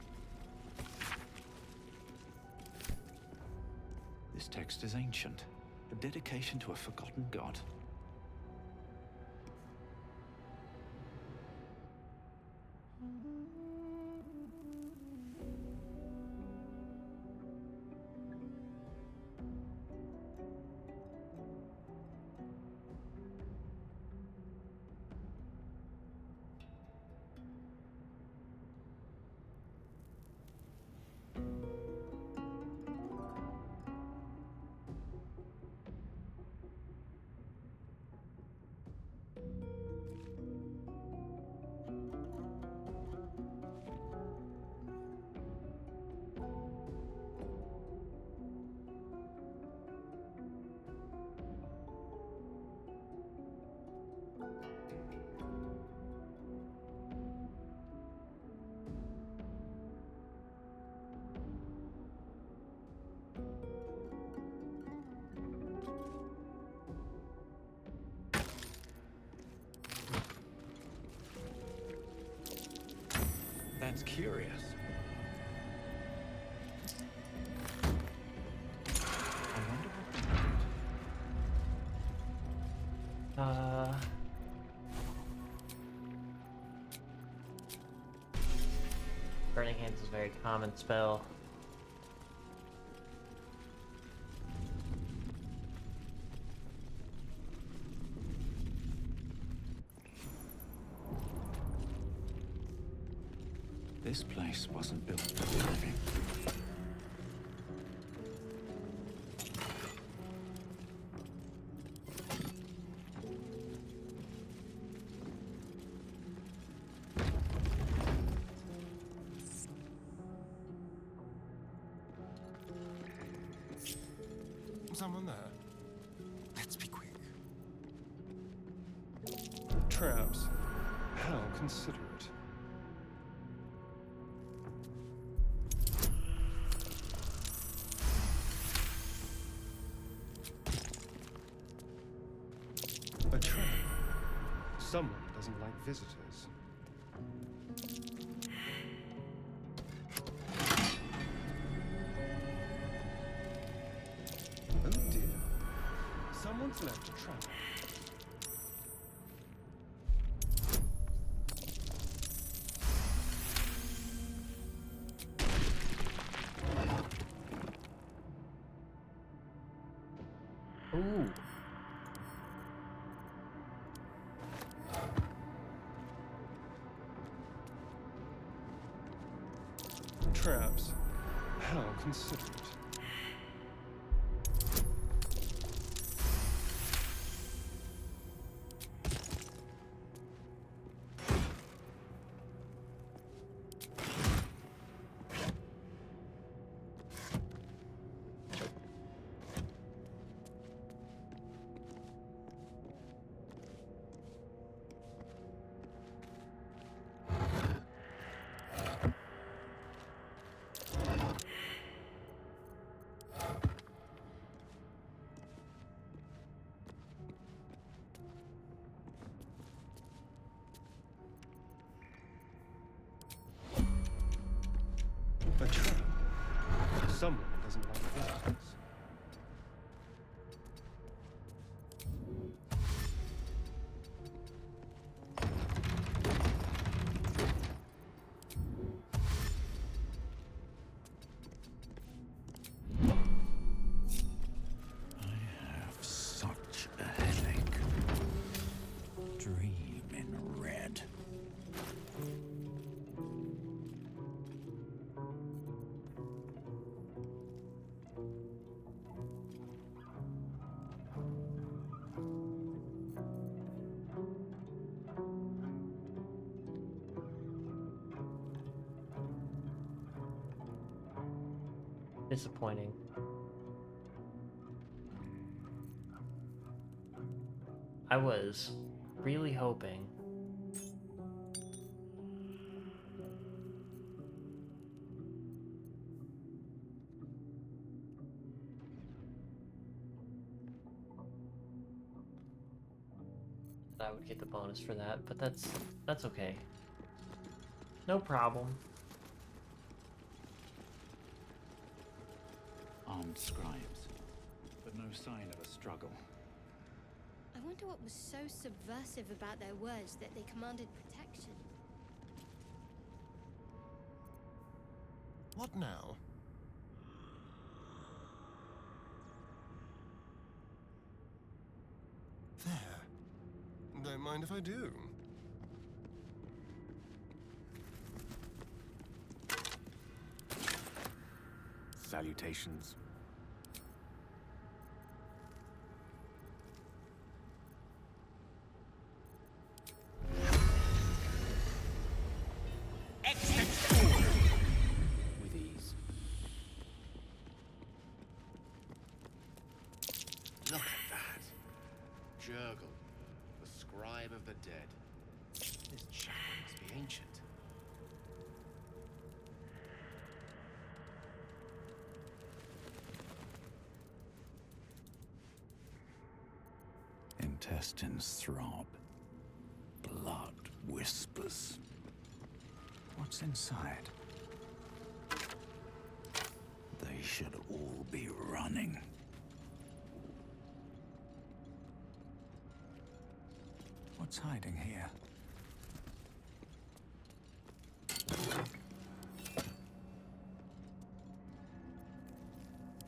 This text is ancient. A dedication to a forgotten god. That's curious. I wonder what they did. Burning Hands is a very common spell. This place wasn't built for living. Someone there? Let's be quick. Traps. How considerate. A trap. Someone doesn't like visitors. Oh dear. Someone's left a trap. Ooh. Traps. How considerate. A trap. Someone doesn't like visitors. Such a headache. Dream in red. Disappointing. I was really hoping that I would get the bonus for that, but that's okay. No problem. Armed scribes, but no sign of a struggle. I wonder what was so subversive about their words that they commanded protection. What now? There. Don't mind if I do. Salutations. With ease. Look at that. Jurgle, the scribe of the dead. This chapel must be ancient. Intestines throb. Blood whispers. What's inside? They should all be running. What's hiding here?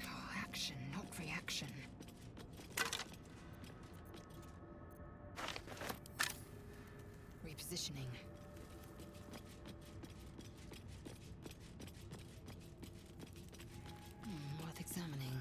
Oh, action, not reaction. Repositioning. Worth examining.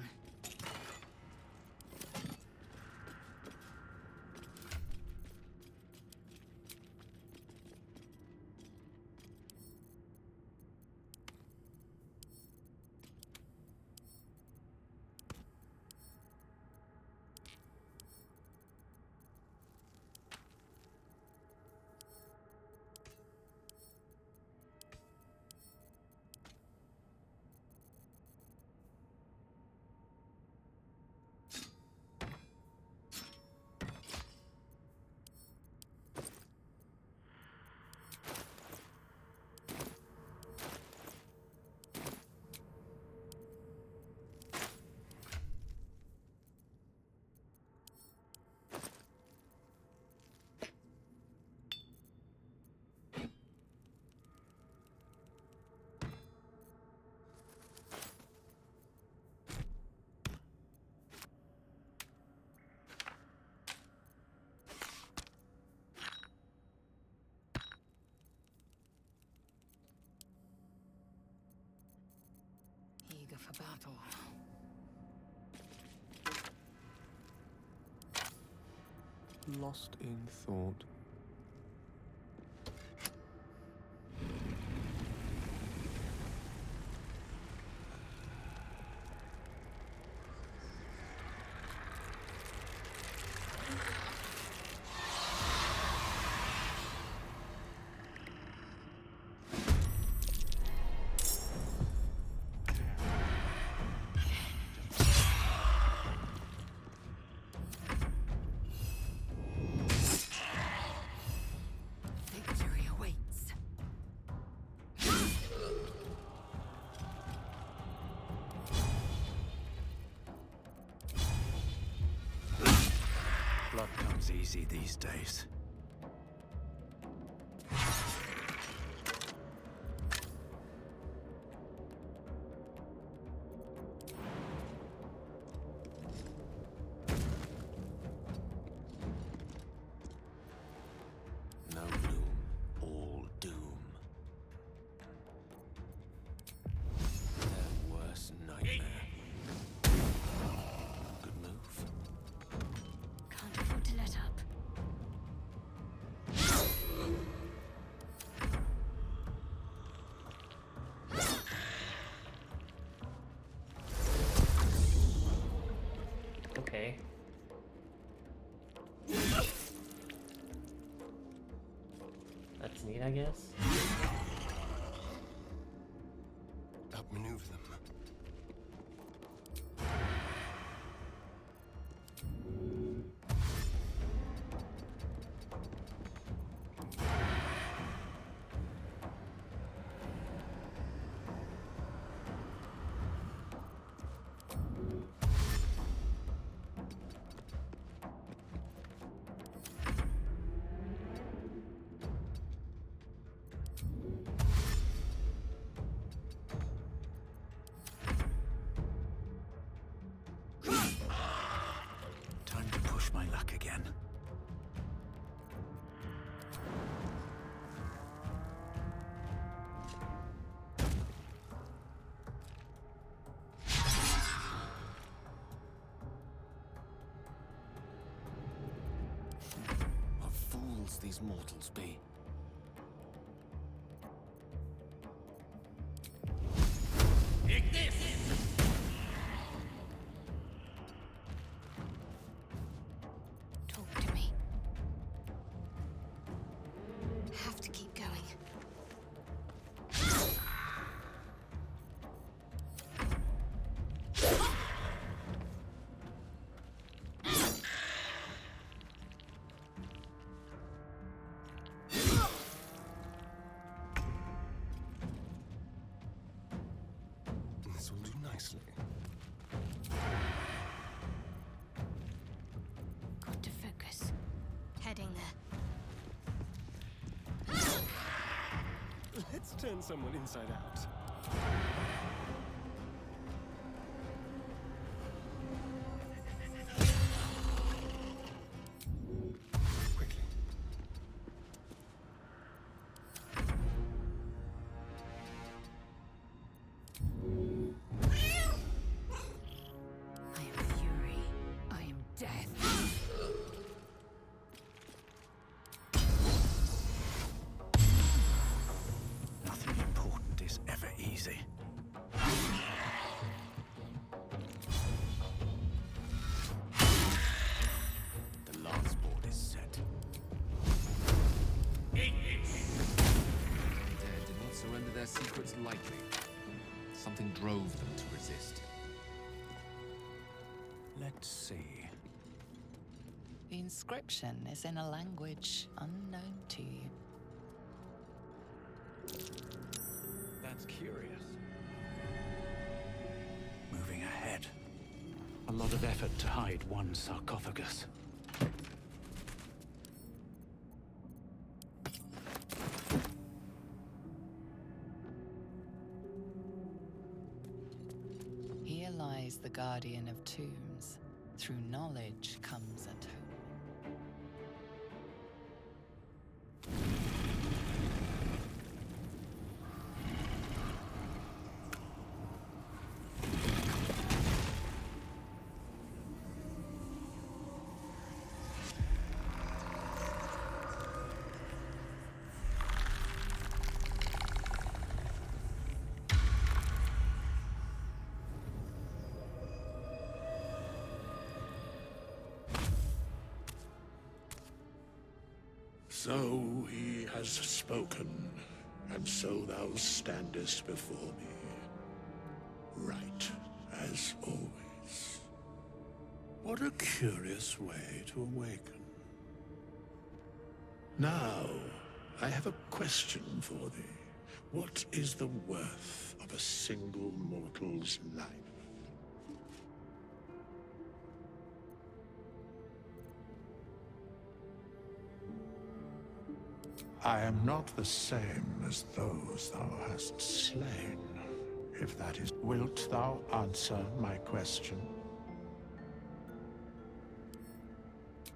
Eager for battle. Lost in thought. luck comes easy these days. No gloom, all doom. Their worst nightmare. Good move. Can't afford to let up. Okay. That's neat, I guess. Outmaneuver them. Time to push my luck again. What fools these mortals be. Take this! Talk to me. Have to keep going. This will do nicely. Got to focus. Heading there. Let's turn someone inside out. Quickly. I am fury. I am death. Nothing important is ever easy. The lance board is set. Take this! Dead did not surrender their secrets lightly. Something drove them to resist. Let's see. The inscription is in a language unknown to you. That's curious. Moving ahead. A lot of effort to hide one sarcophagus. Here lies the guardian of tombs. Through knowledge comes atonement. So he has spoken, and so thou standest before me. Right, as always. What a curious way to awaken. Now, I have a question for thee. What is the worth of a single mortal's life? I am not the same as those thou hast slain. If that is, wilt thou answer my question?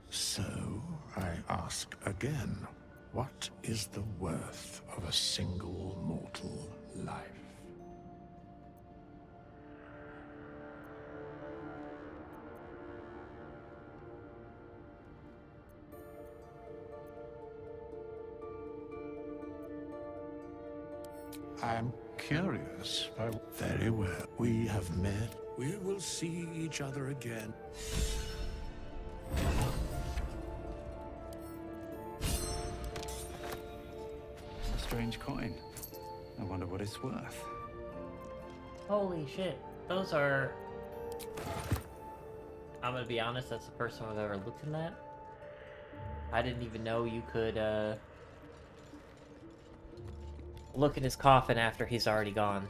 So, I ask again, what is the worth of a single mortal life? I am curious. Very well. We have met. We will see each other again. A strange coin. I wonder what it's worth. Holy shit. Those are... I'm gonna be honest, that's the first time I've ever looked in that. I didn't even know you could, look in his coffin after he's already gone.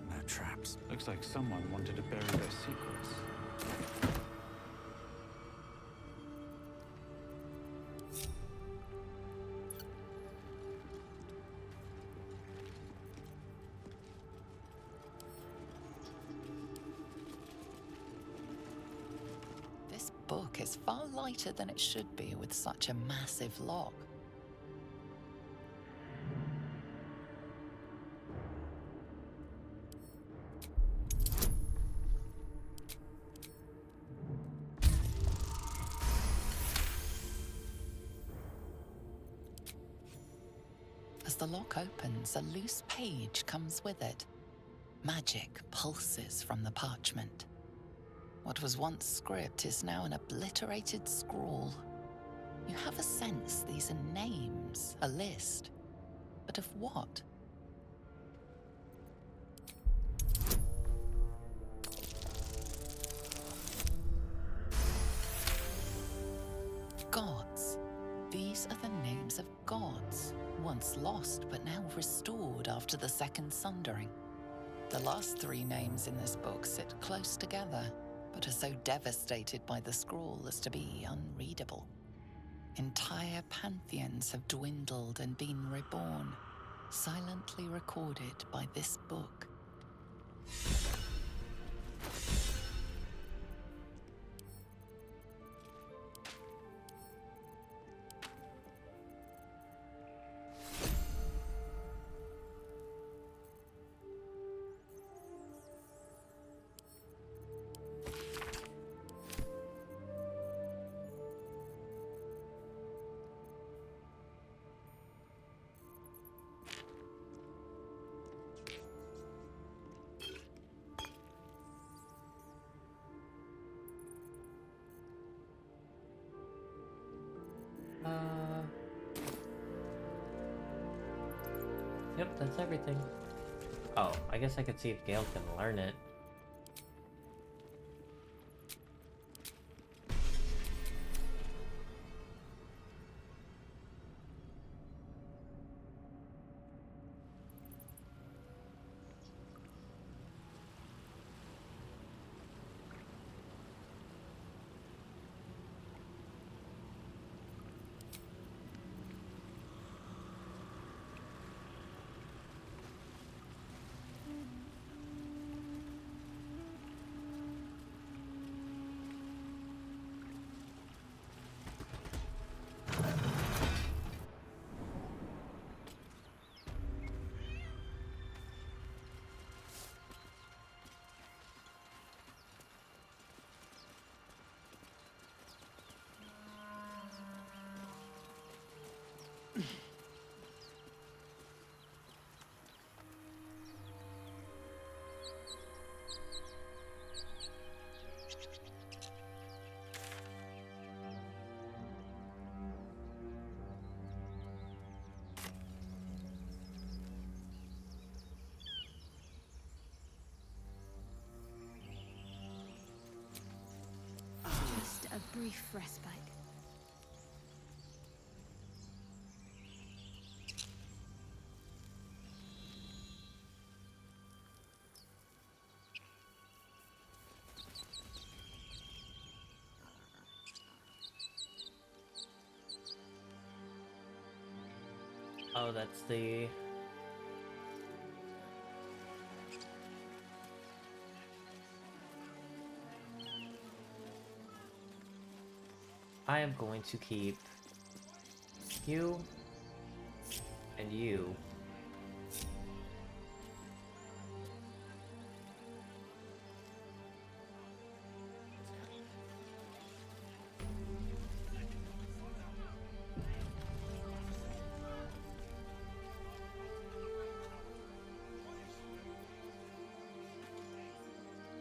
No traps. Looks like someone wanted to bury their secrets. This book is far lighter than it should be with such a massive lock. As the lock opens, a loose page comes with it. Magic pulses from the parchment. What was once script is now an obliterated scrawl. You have a sense these are names, a list. But of what? Gods. These are the names of gods, once lost but now restored after the Second Sundering. The last three names in this book sit close together, but are so devastated by the scroll as to be unreadable. Entire pantheons have dwindled and been reborn, silently recorded by this book. Yep, that's everything. Oh, I guess I could see if Gale can learn it. Just a brief respite. Oh, that's the... I am going to keep you and you.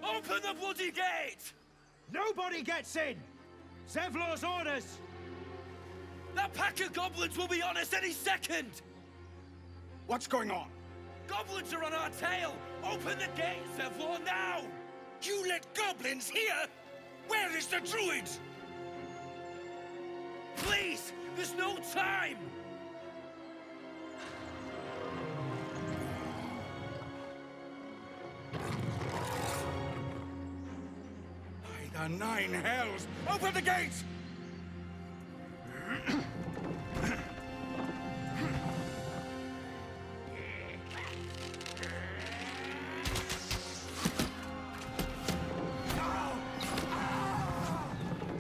Open the bloody gate! Nobody gets in! Zevlor's orders! That pack of goblins will be on us any second! What's going on? Goblins are on our tail! Open the gate, Zevlor, now! You let goblins here? Where is the druid? Please! There's no time! By the 9 hells! Open the gates!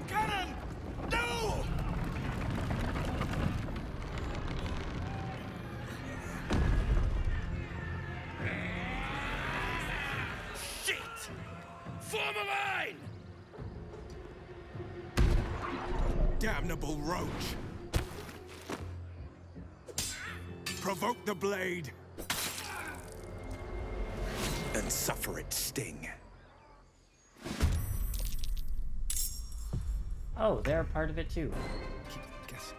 Cannon! No! Shit! Form a line! Damnable roach! Provoke the blade! And suffer its sting. Oh, they're a part of it too. Keep guessing.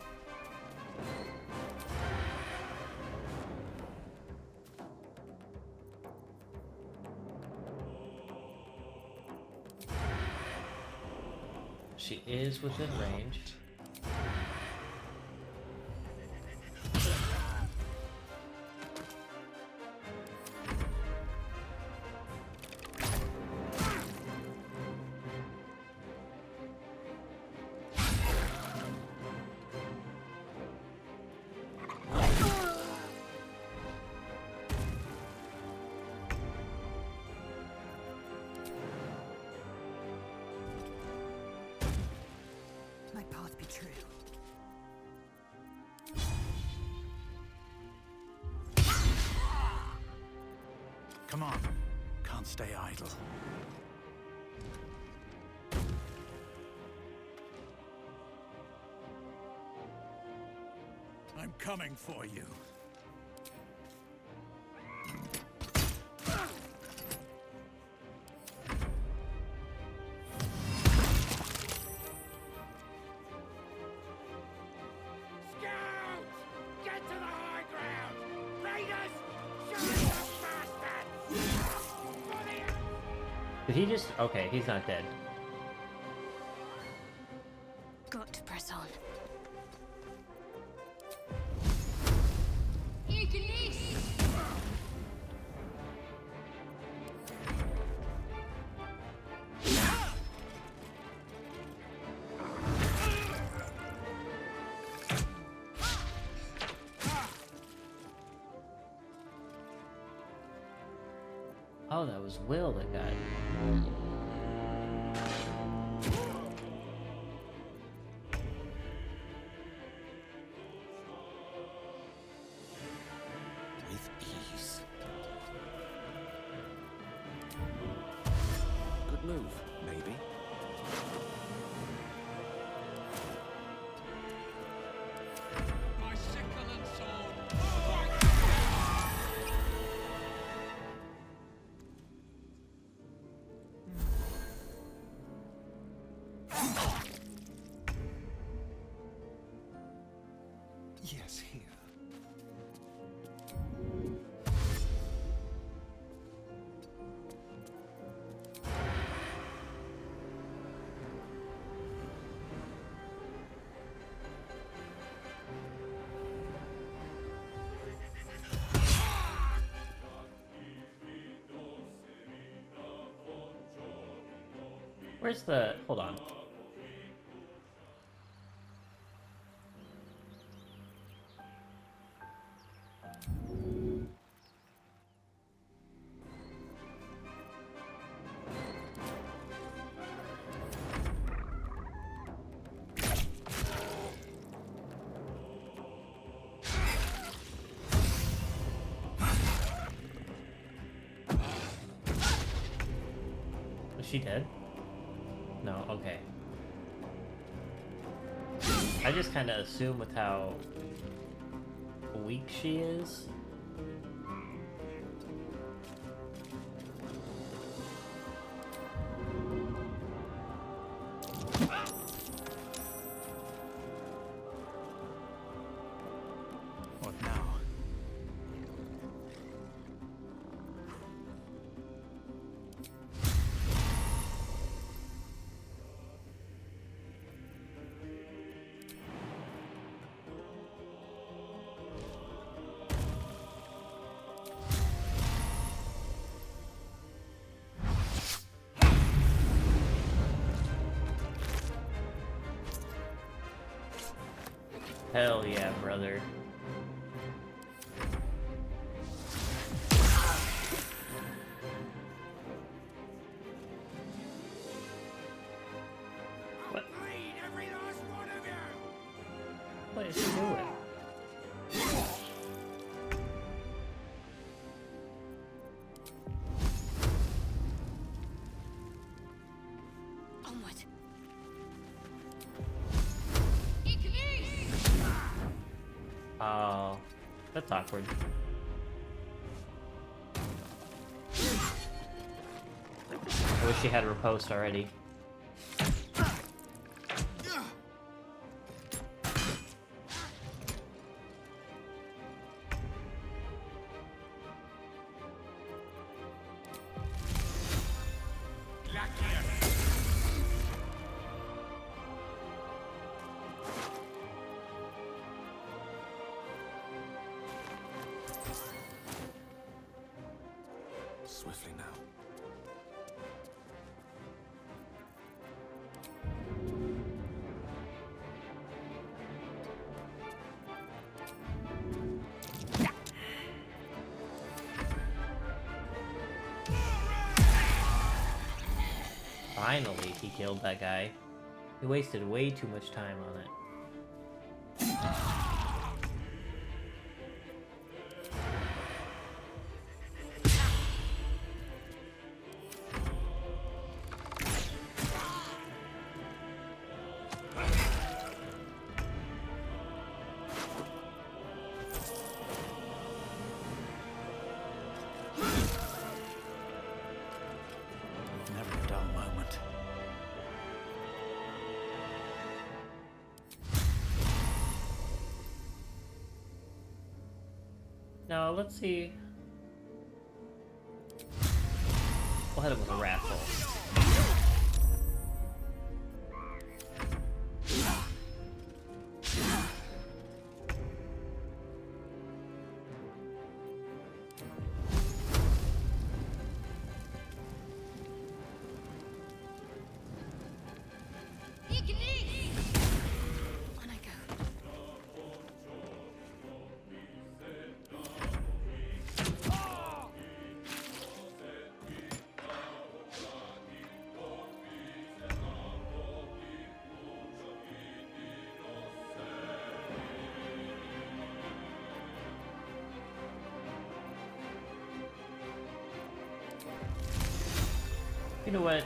She is within range. My path be true. Come on. Can't stay idle. I'm coming for you. Scouts! Get to the high ground! Raiders! Show us the bastards! Did he just... Okay, he's not dead. Got to press on. Oh, that was Will that got... With ease. Good move, maybe. My sickle and sword! Yes, here. Where's the... Hold on. she dead? No, okay. I just kind of assume with how weak she is. What now? Hell yeah, brother. What? What is she doing? Onward. Oh, that's awkward. I wish she had riposte already. Swiftly now. Finally, he killed that guy. He wasted way too much time on it. Never a dull moment. Now, let's see. We'll hit him with a raffle. On I go. You know what?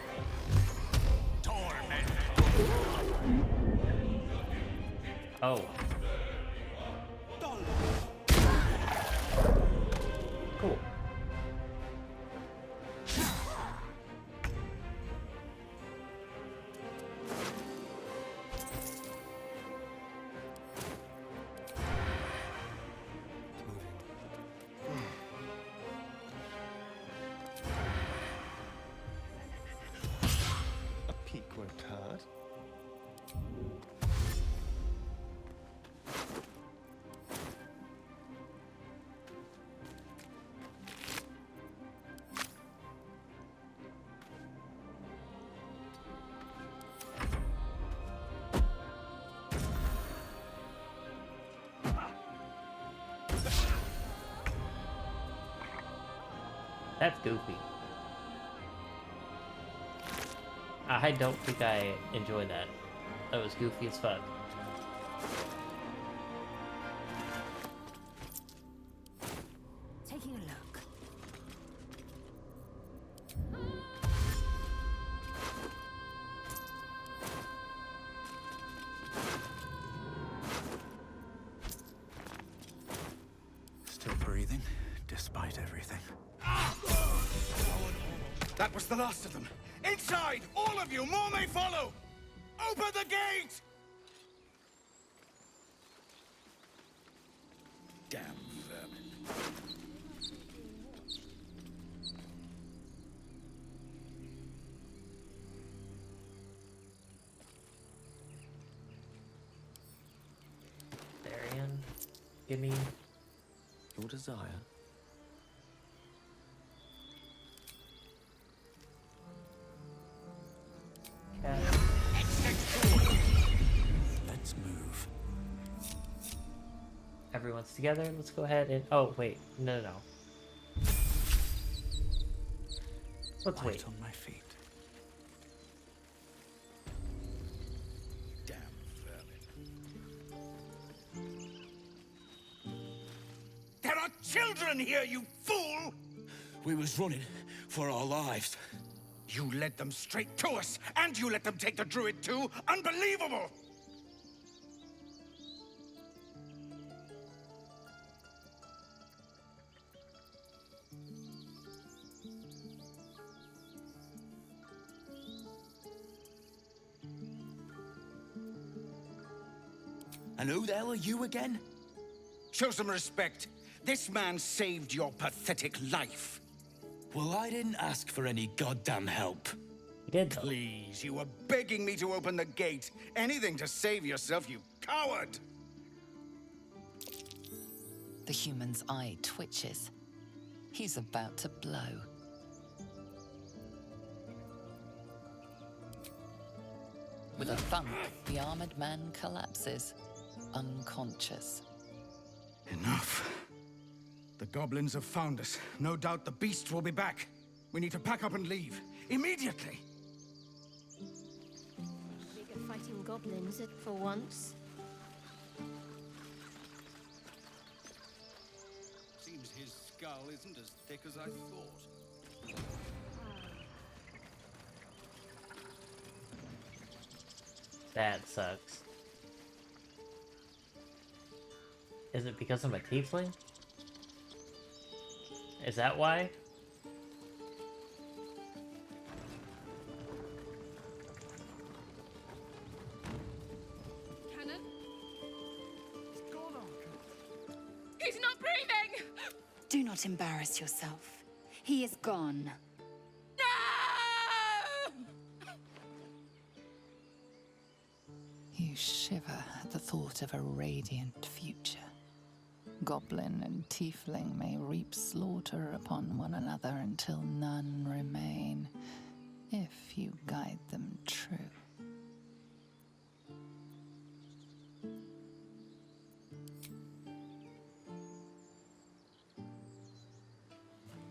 Oh. Cool. A peak worked hard. That's goofy. I don't think I enjoy that. That was goofy as fuck. Taking a look. everything. That was the last of them. Inside! All of you! More may follow! Open the gate! Damn vermin. Darian, give me your desire. Let's move. Everyone's together. Let's go ahead and... Oh, wait. No. Let's wait. On my feet. Damn vermin. There are children here, you fool! We was running for our lives. You led them straight to us, and you let them take the druid too? Unbelievable! And who the hell are you again? Show some respect. This man saved your pathetic life. Well, I didn't ask for any goddamn help. You did, though. Please, you were begging me to open the gate. Anything to save yourself, you coward! The human's eye twitches. He's about to blow. With a thump, the armored man collapses, unconscious. Enough. The goblins have found us. No doubt the beast will be back. We need to pack up and leave. Immediately! Bigger fighting goblins for once. Seems his skull isn't as thick as I thought. That sucks. Is it because I'm a tiefling? Is that why? Cannon? What's going on? He's not breathing! Do not embarrass yourself. He is gone. You shiver at the thought of a radiant future. Goblin and tiefling may reap slaughter upon one another until none remain, if you guide them true.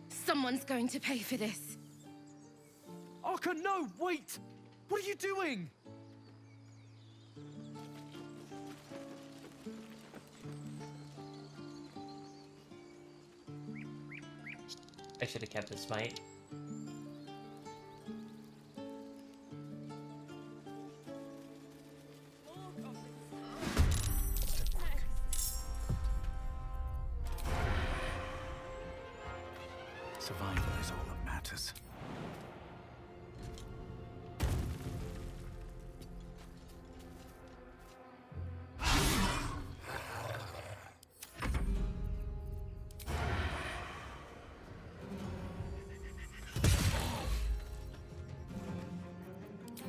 Someone's going to pay for this. Arka, no, wait! What are you doing? I should have kept the smite. Survival is all that matters.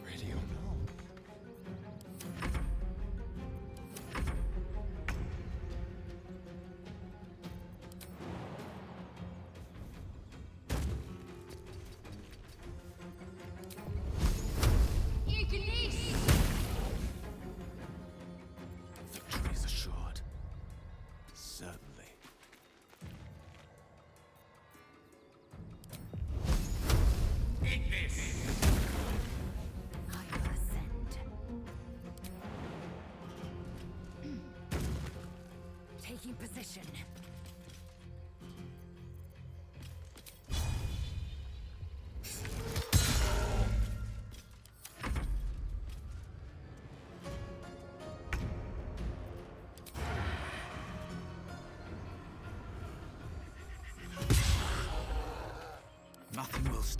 Ready or not? Victory is assured. Certainly. Eat this! I will ascend. Taking position.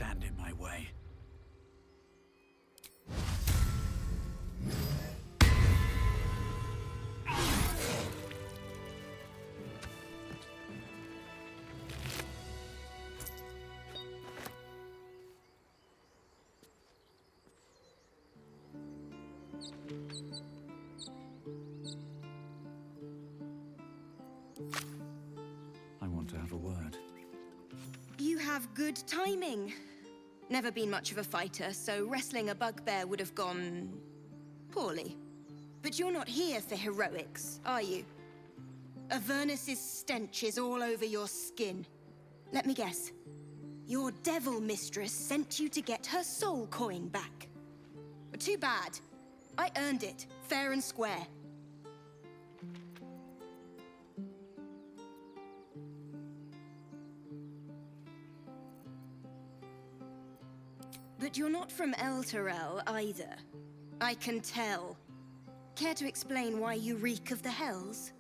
stand in my way. I want to have a word. You have good timing. Never been much of a fighter, so wrestling a bugbear would have gone poorly. But you're not here for heroics, are you? Avernus's stench is all over your skin. Let me guess. Your devil mistress sent you to get her soul coin back. But too bad. I earned it, fair and square. But you're not from Elturel either. I can tell. Care to explain why you reek of the Hells?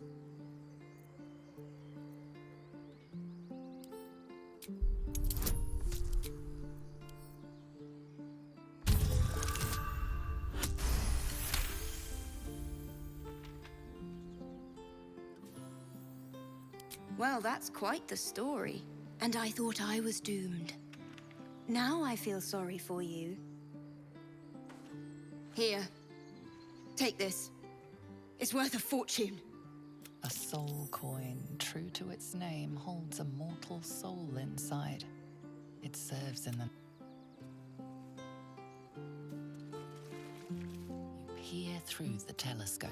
Well, that's quite the story. And I thought I was doomed. Now I feel sorry for you. Here. Take this. It's worth a fortune. A soul coin, true to its name, holds a mortal soul inside. It serves in the... You peer through the telescope.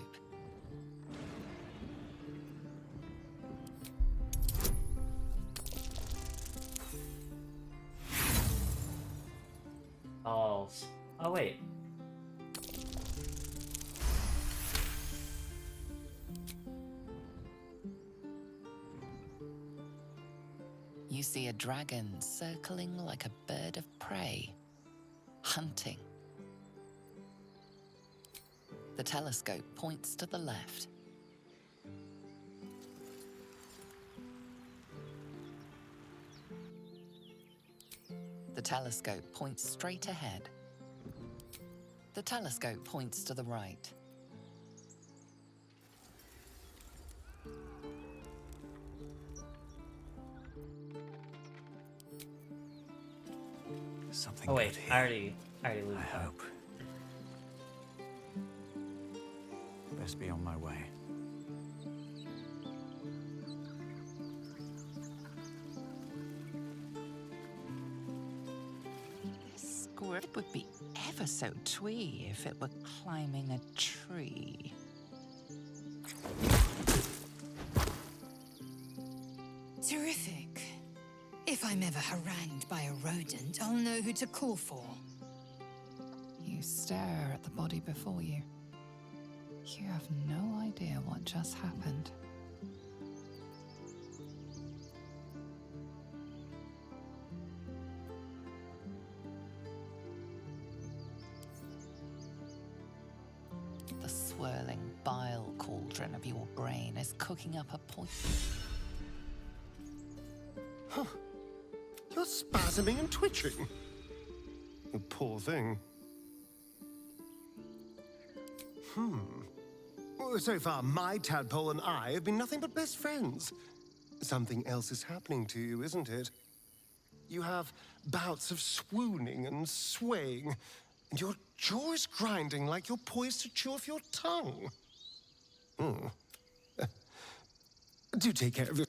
Balls. Oh, wait. You see a dragon circling like a bird of prey, hunting. The telescope points to the left. The telescope points straight ahead. The telescope points to the right. Something Oh wait, good here. I already lose. I hope. Best be on my way. This squirrel would be ever so twee if it were climbing a tree. Terrific. If I'm ever harangued by a rodent, I'll know who to call for. You stare at the body before you. You have no idea what just happened. The swirling bile cauldron of your brain is cooking up a poison. Huh. You're spasming and twitching. You poor thing. Well, so far, my tadpole and I have been nothing but best friends. Something else is happening to you, isn't it? You have bouts of swooning and swaying, and your jaw is grinding like you're poised to chew off your tongue. Do take care of your...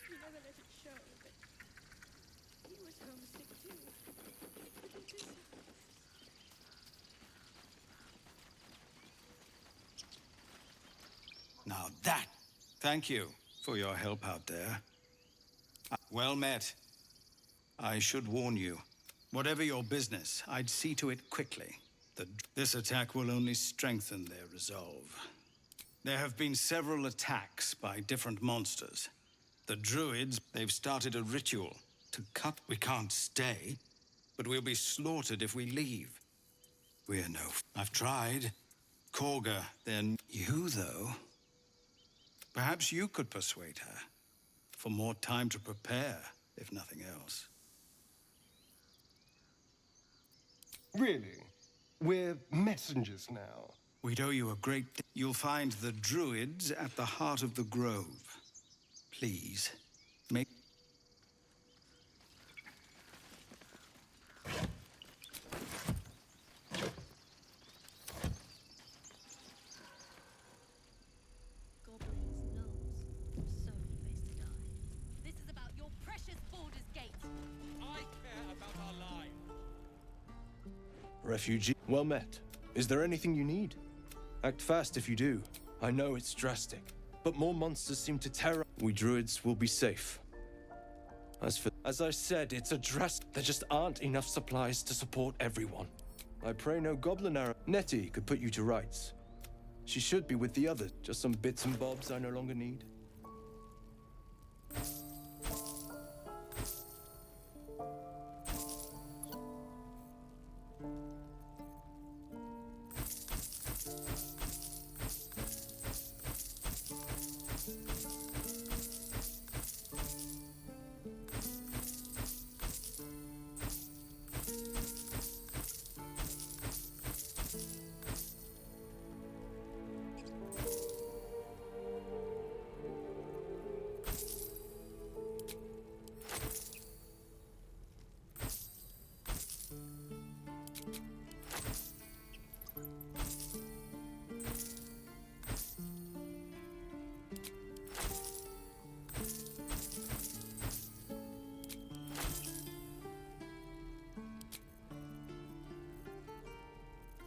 You never let it show, but he was homesick too. Now that, thank you for your help out there. Well met. I should warn you, whatever your business, I'd see to it quickly. This attack will only strengthen their resolve. There have been several attacks by different monsters. The druids, they've started a ritual to cut. We can't stay, but we'll be slaughtered if we leave. We're no... I've tried. Korga, then you, though. Perhaps you could persuade her. For more time to prepare, if nothing else. Really? We're messengers now. We'd owe you a great... You'll find the druids at the heart of the grove. Please, make... This is about your precious Baldur's Gate. I care about our lives. Refugee, well met. Is there anything you need? Act fast if you do. I know it's drastic, but more monsters seem to terror. We druids will be safe. As I said, it's a drastic. There just aren't enough supplies to support everyone. I pray no goblin arrow. Nettie could put you to rights. She should be with the others. Just some bits and bobs I no longer need.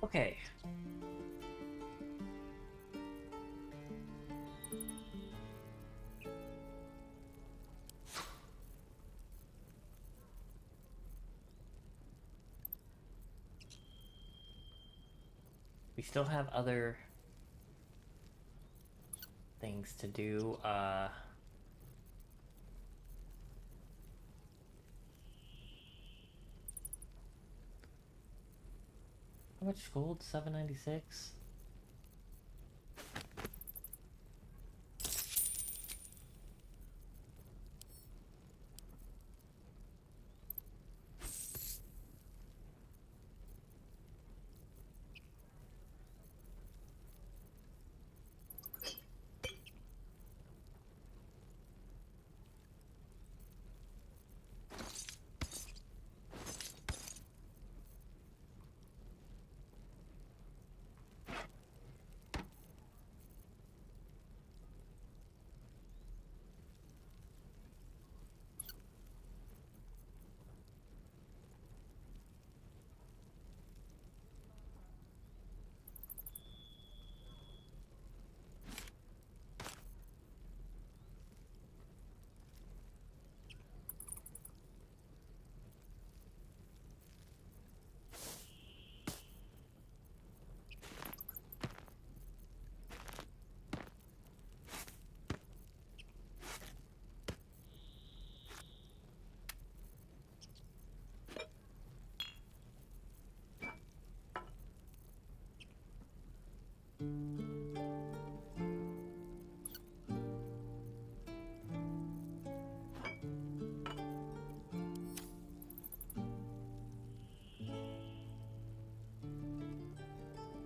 Okay. We still have other things to do. How much gold? 796?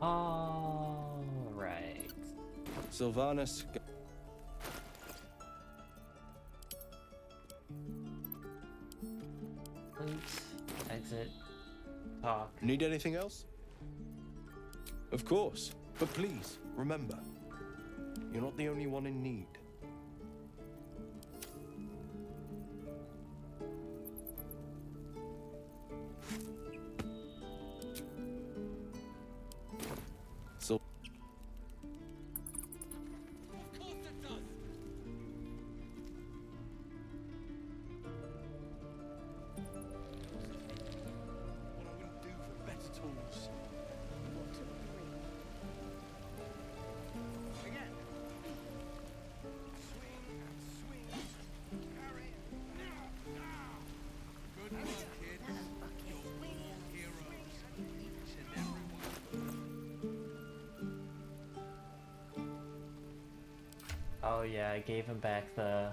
All right. Sylvanas. Loot, exit, talk. Need anything else? Of course, but please, remember, you're not the only one in need. So... Oh yeah, I gave him back the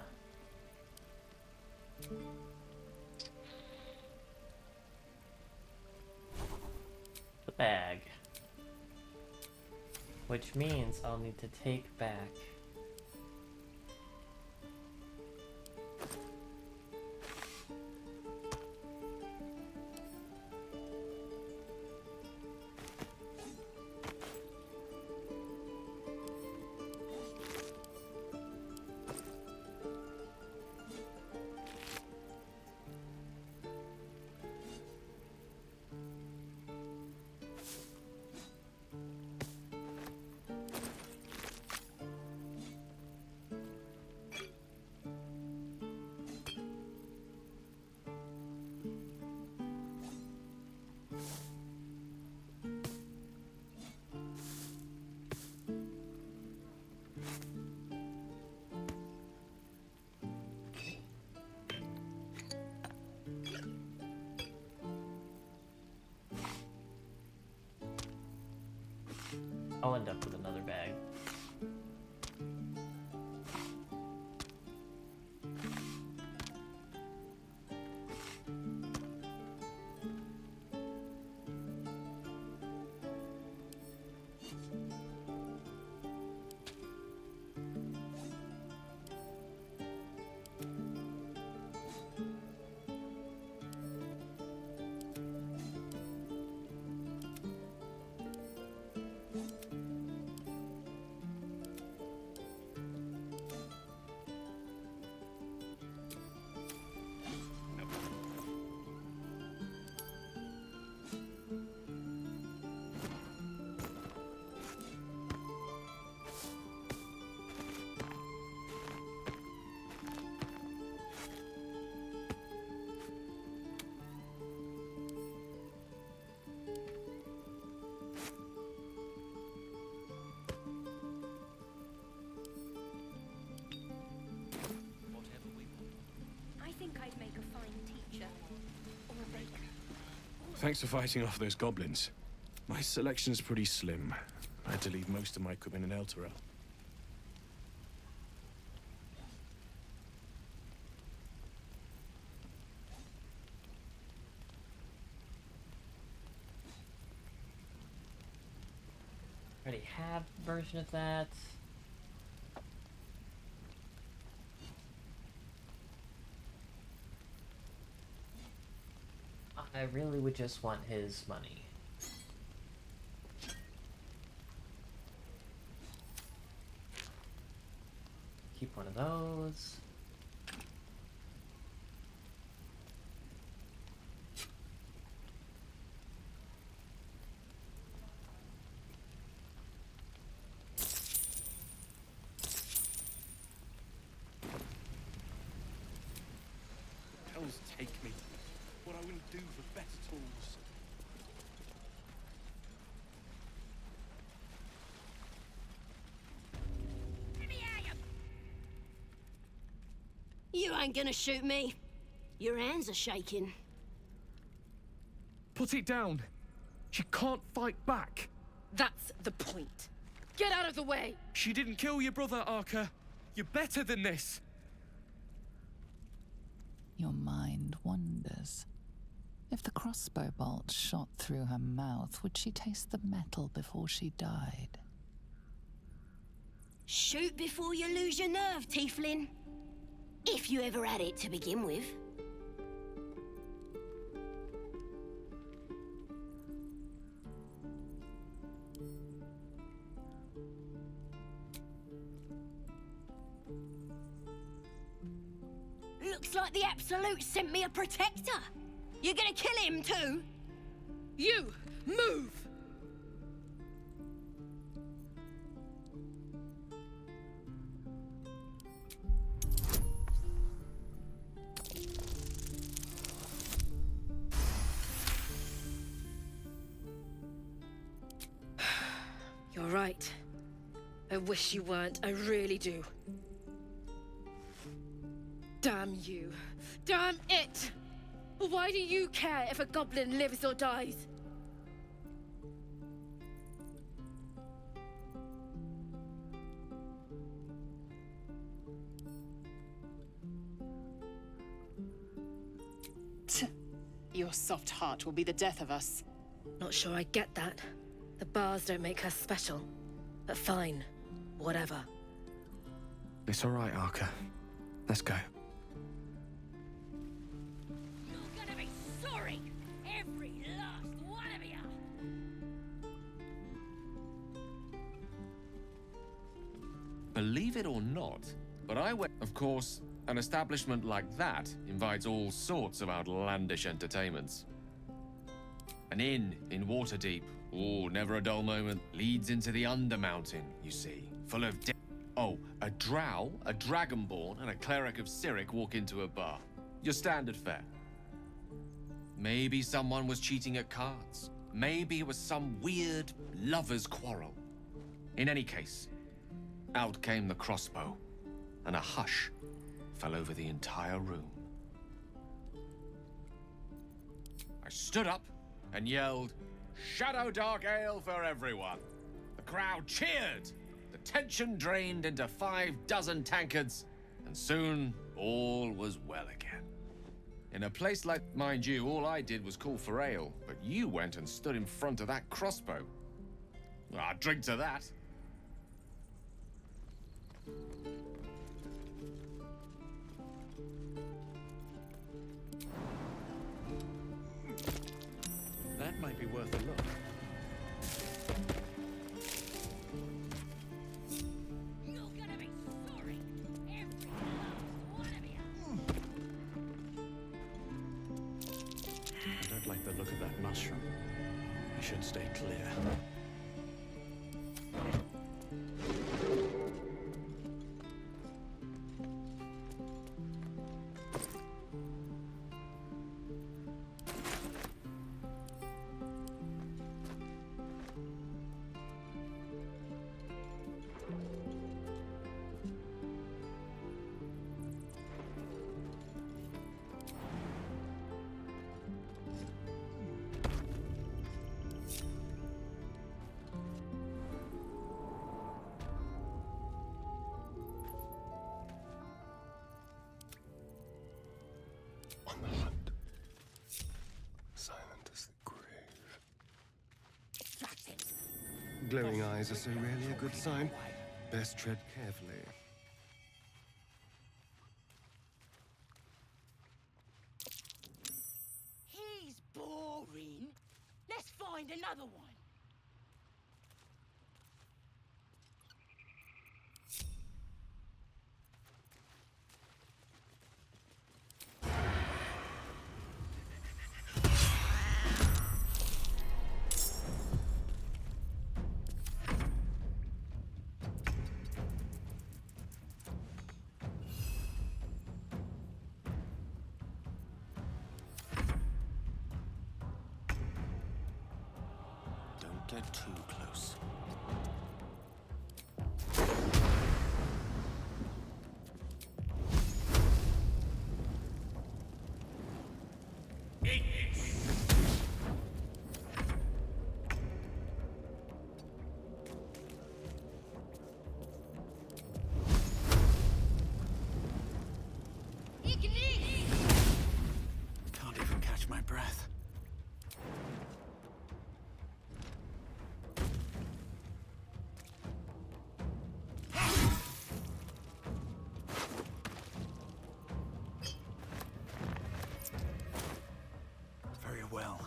bag. Which means I'll need to take back I'll end up with another bag. I think I'd make a fine teacher. Or a baker. Thanks for fighting off those goblins. My selection's pretty slim. I had to leave most of my equipment in Elturel. Already have a version of that. I really would just want his money. Keep one of those. Hell's take me. What I wouldn't do for better tools. You ain't gonna shoot me. Your hands are shaking. Put it down. She can't fight back. That's the point. Get out of the way! She didn't kill your brother, Arca. You're better than this. Your mind wanders. If the crossbow bolt shot through her mouth, would she taste the metal before she died? Shoot before you lose your nerve, Tieflin. If you ever had it to begin with. Looks like the Absolute sent me a protector. You're gonna kill him too? You! Move! You're right. I wish you weren't. I really do. Damn you. Damn it! Why do you care if a goblin lives or dies? Your soft heart will be the death of us. Not sure I get that. The bars don't make her special. But fine. Whatever. It's all right, Arca. Let's go. You're gonna be sorry! Every last one of you! Believe it or not, but I went. Of course, an establishment like that invites all sorts of outlandish entertainments. An inn in Waterdeep, oh, never a dull moment, leads into the Undermountain, you see, full of oh, a drow, a dragonborn, and a cleric of Cyric walk into a bar. Your standard fare. Maybe someone was cheating at cards. Maybe it was some weird lover's quarrel. In any case, out came the crossbow, and a hush fell over the entire room. I stood up and yelled, "Shadow Dark Ale for everyone!" The crowd cheered. The tension drained into 6 tankards, and soon all was well again. In a place like, mind you, all I did was call for ale, but you went and stood in front of that crossbow. I'd drink to that. That might be worth a look. I don't like the look of that mushroom. I should stay clear. On the hunt. Silent as the grave. Glowing eyes are so rarely a good sign. Best tread carefully. He's boring. Let's find another one. Don't get too close. Can't even catch my breath. Very well.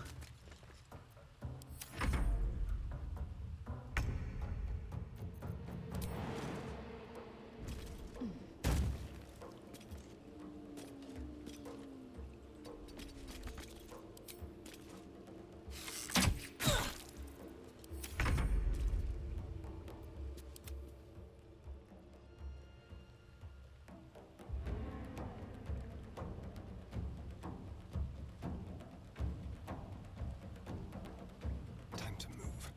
Time to move.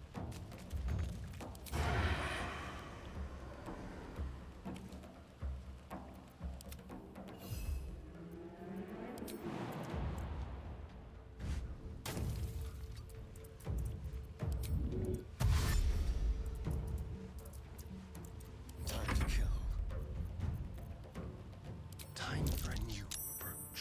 Time to kill. Time for a new approach.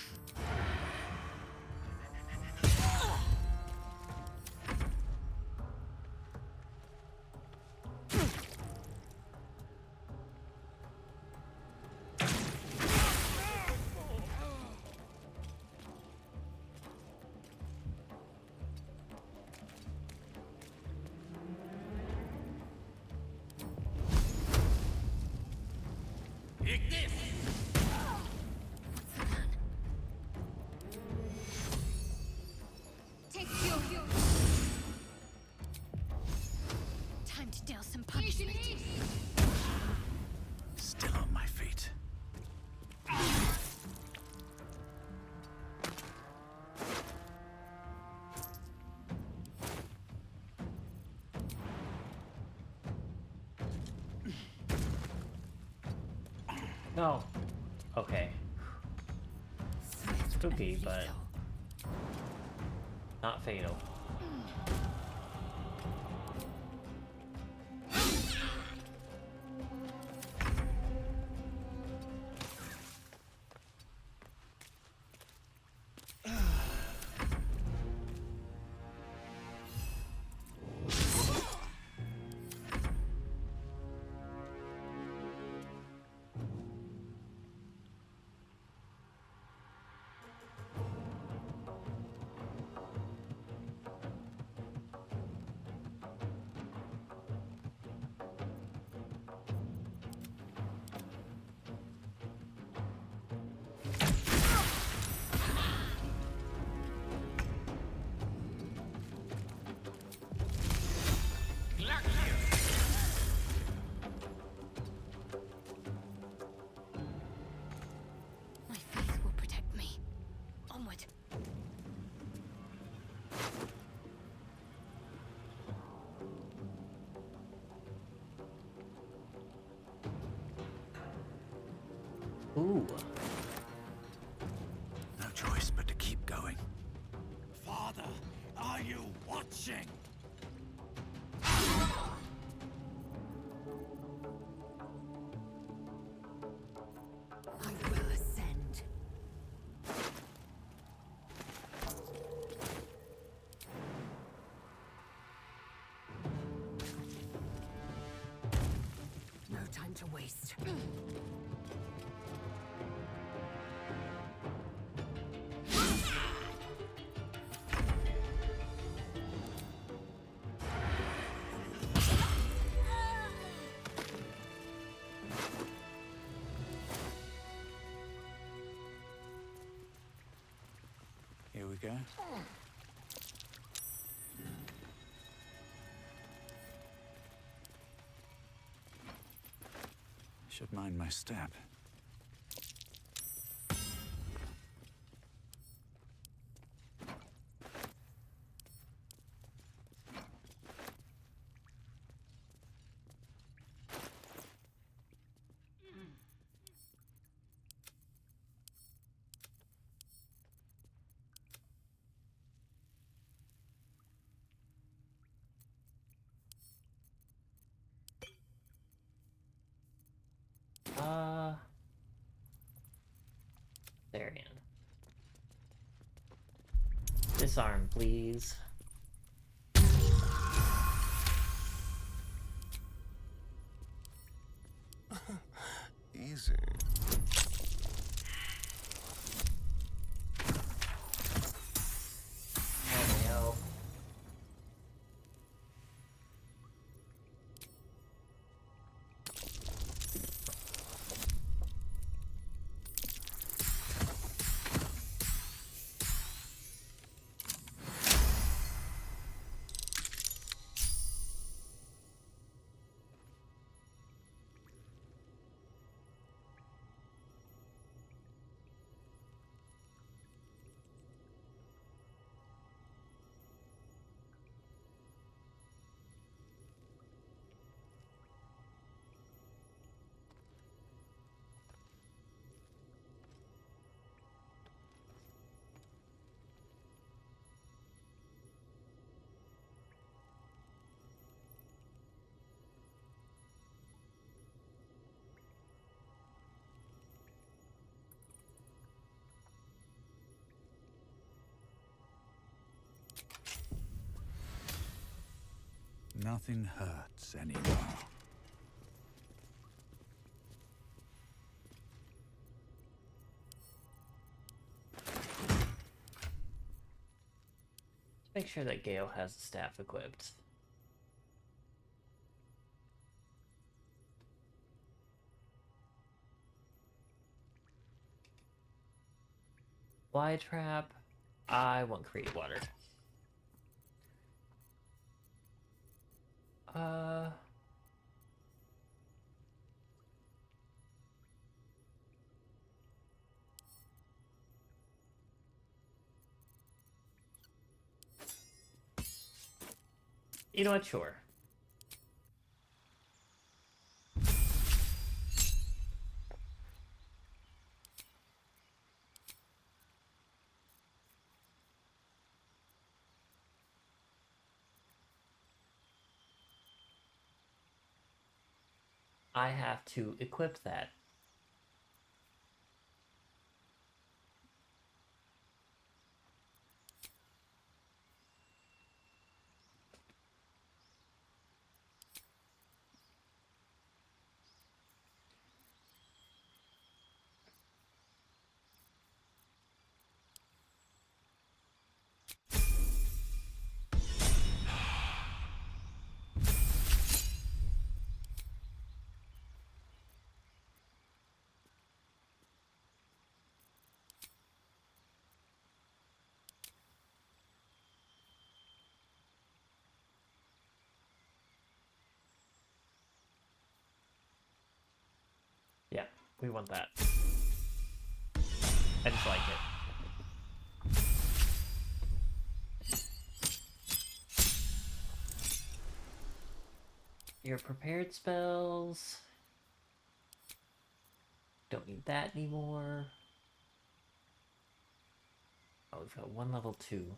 No. Okay. Spooky, but not fatal. My faith will protect me. Onward. Ooh. No choice but to keep going. Father, are you watching? I will ascend. No time to waste. Here we go. Should mind my step. Therian. Disarm, please. Easy. Oh, Nothing hurts anymore. make sure that Gale has the staff equipped. Fly trap. I want create water. You know what? Sure. I have to equip that. Yeah, we want that. I just like it. Your prepared spells. Don't need that anymore. Oh, we've got one level 2.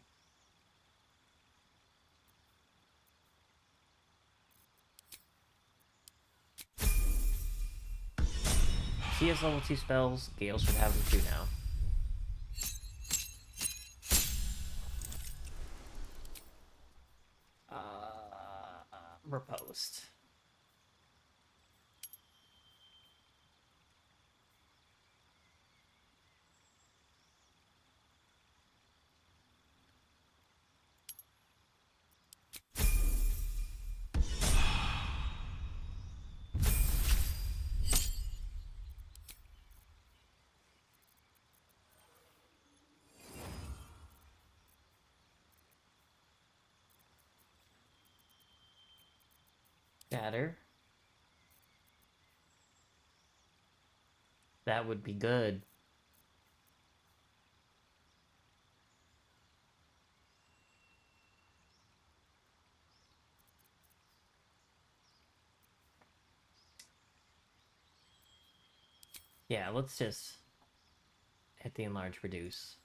He has level 2 spells. Gale should have them too now. Riposte. Shatter. That would be good. Yeah, let's just hit the enlarge reduce.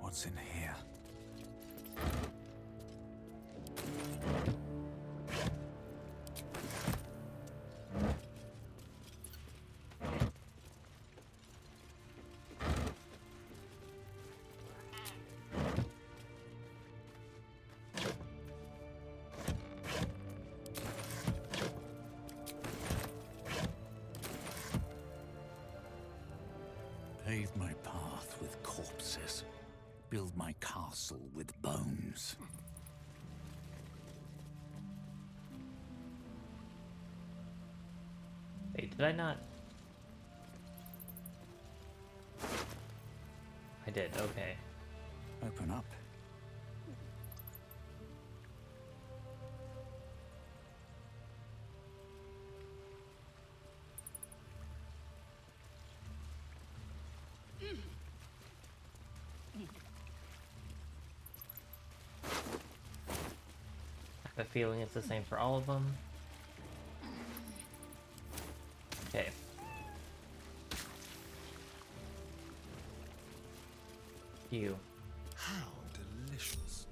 What's in here? Pave my path with corpses. Build my castle with bones. Wait, did I not? I did, okay. Open up. I have a feeling it's the same for all of them. Okay. You. How delicious.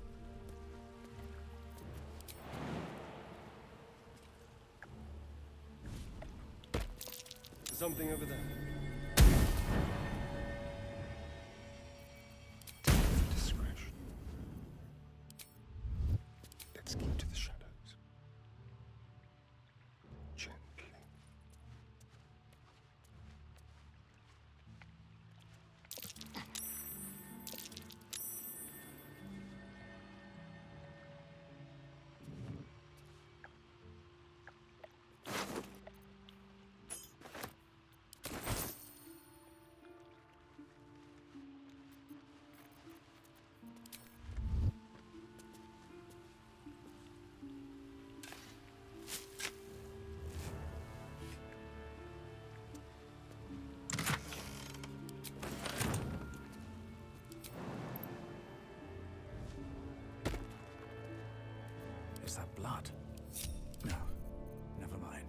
Something over there. Discretion. Let's keep to the shadows. Gently. Was that blood? No, never mind.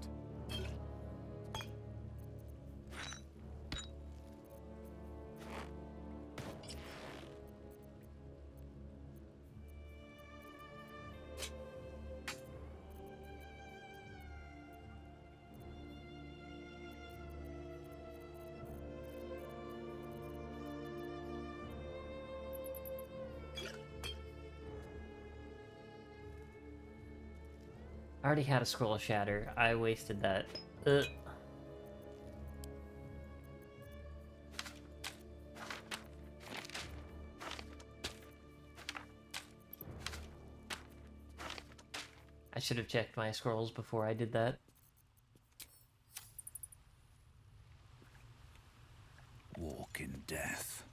I already had a scroll shatter. I wasted that. I should have checked my scrolls before I did that. Walk in death.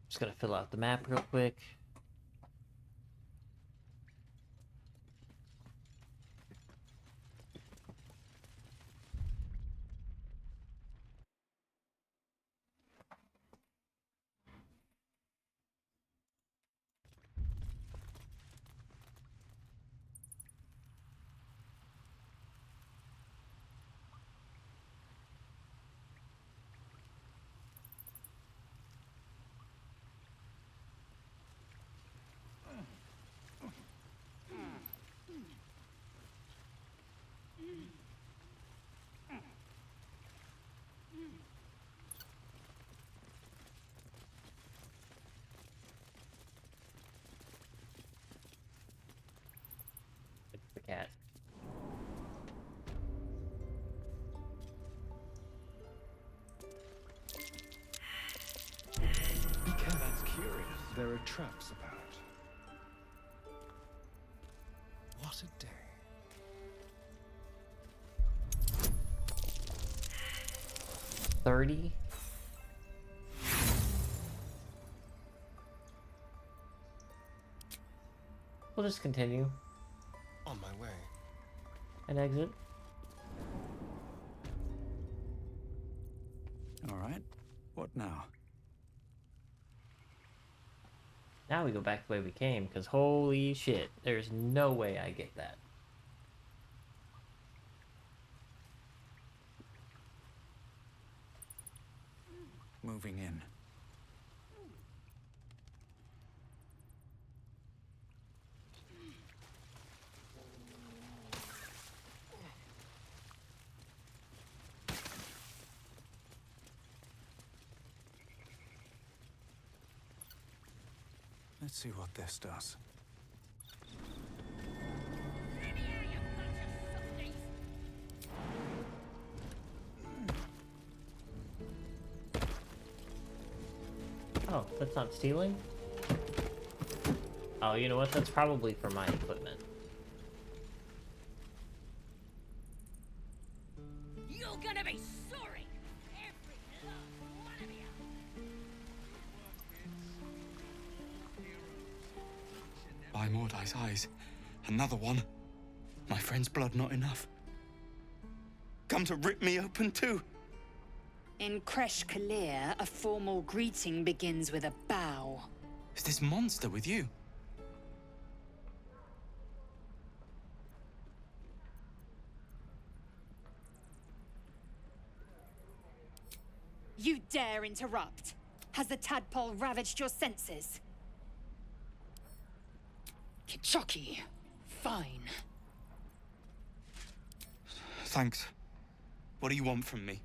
Just gotta fill out the map real quick. The cat. Be careful. That's curious. There are traps about. What a day. $30. We'll just continue. On my way. And exit. All right. What now? Now we go back the way we came, because holy shit, there's no way I get that. Moving in. Let's see what this does. Oh, that's not stealing? Oh, you know what? That's probably for my equipment. You're gonna be sorry! Every last one of you! By Mordai's eyes. Another one. My friend's blood not enough. Come to rip me open too. In Kresh Kalir, a formal greeting begins with a bow. Is this monster with you? You dare interrupt? Has the tadpole ravaged your senses? Kichoki, fine. Thanks. What do you want from me?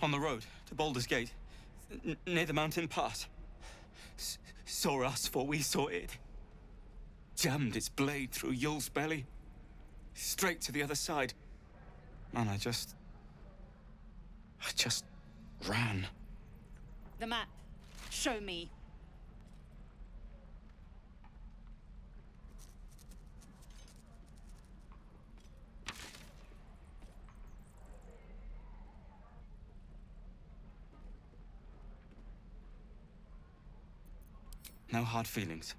On the road to Baldur's Gate, near the mountain pass. Saw us for we saw it. Jammed its blade through Yul's belly. Straight to the other side. And I just ran. The map. Show me. No hard feelings.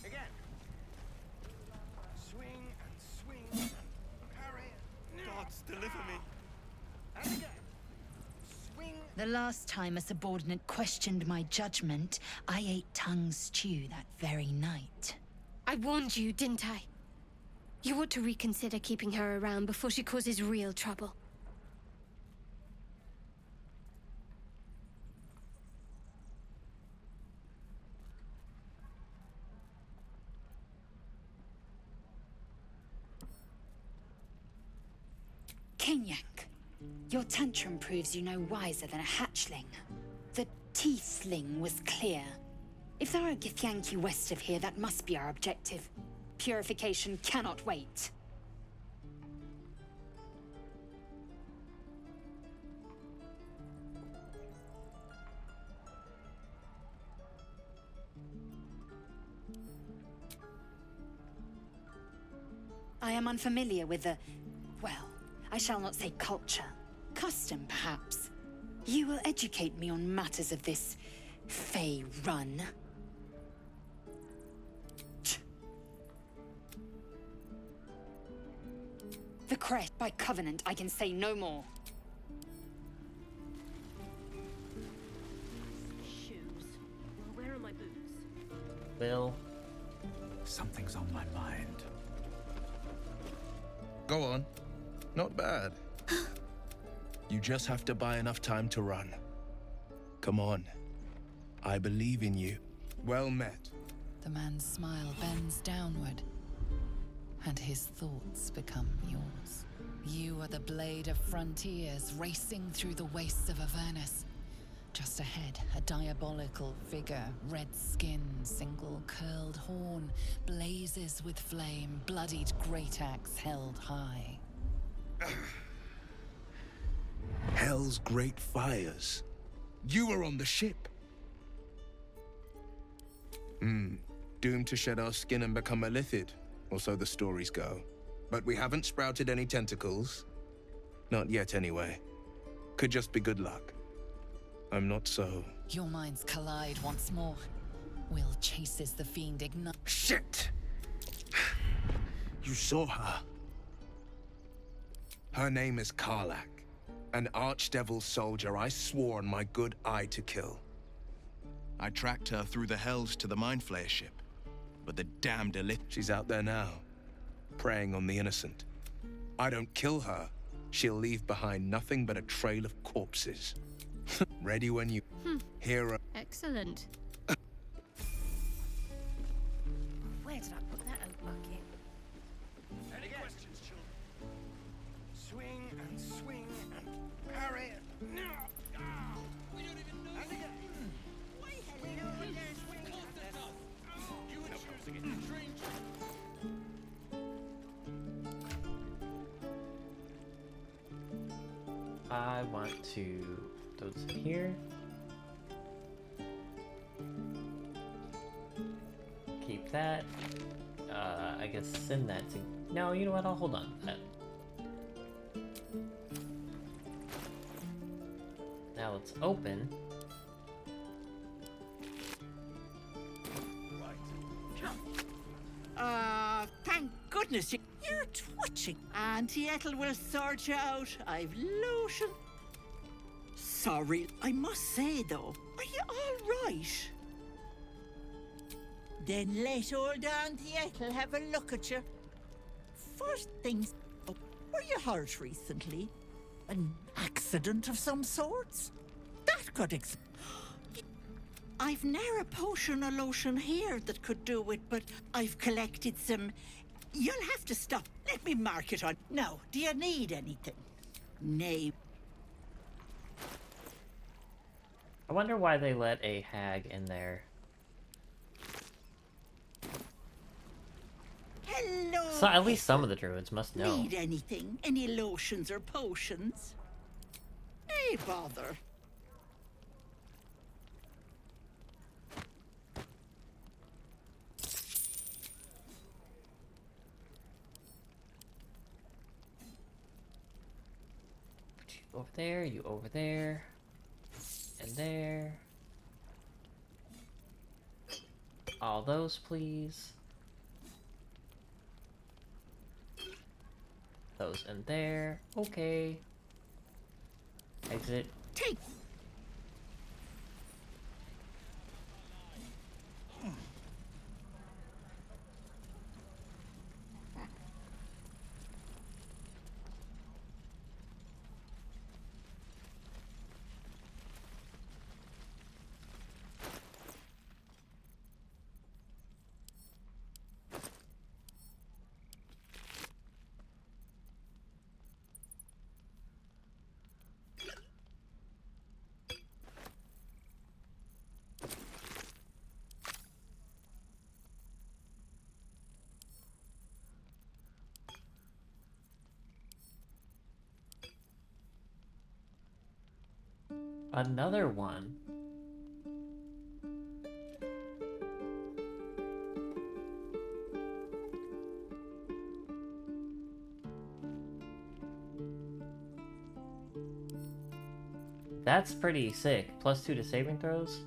Again. Swing and swing and parry. Gods, deliver The last time a subordinate questioned my judgment, I ate tongue stew that very night. I warned you, didn't I? You ought to reconsider keeping her around before she causes real trouble. Kinyak, your tantrum proves you no wiser than a hatchling. The teethling was clear. If there are Githyanki west of here, that must be our objective. Purification cannot wait. I am unfamiliar with the... well, I shall not say culture. Custom, perhaps. You will educate me on matters of this... Fey run. The crest, by covenant, I can say no more. Shoes. Well, where are my boots? Bill. Something's on my mind. Go on. Not bad. You just have to buy enough time to run. Come on. I believe in you. Well met. The man's smile bends downward, and his thoughts become yours. You are the blade of frontiers racing through the wastes of Avernus. Just ahead, a diabolical figure, red skin, single curled horn, blazes with flame, bloodied great axe held high. Hell's great fires. You were on the ship. Doomed to shed our skin and become a lithid, or so the stories go. But we haven't sprouted any tentacles. Not yet, anyway. Could just be good luck. I'm not so... Your minds collide once more. Will chases the fiend ignite. Shit! You saw her. Her name is Karlak. An archdevil soldier I swore on my good eye to kill. I tracked her through the hells to the Mind Flayer ship. But the damned elite... She's out there now, preying on the innocent. I don't kill her, she'll leave behind nothing but a trail of corpses. Ready when you... Hear her... Excellent. Where did I put that old bucket? Any questions, children? Swing and swing and parry. No! We don't even know. And again. Why hello there, swing. You were choosing it in train. I want to throw this in here. Keep that. I guess send that to... No, you know what? I'll hold on to that. Now it's open. Thank goodness you're twitching. Auntie Ethel will sort you out. I've lotion. Sorry, I must say though, are you all right? Then let old Auntie Ethel have a look at you. First things, were you hurt recently? An accident of some sorts? That could I've ne'er a potion or lotion here that could do it, but I've collected some. You'll have to stop. Let me mark it on. Now, do you need anything? Nay. I wonder why they let a hag in there. Hello. So at least some of the druids must know. Need anything? Any lotions or potions? Hey, bother. Over there, you over there, and there. All those, please. Those in there. Okay. Exit. Take. another one. That's pretty sick. +2 to saving throws.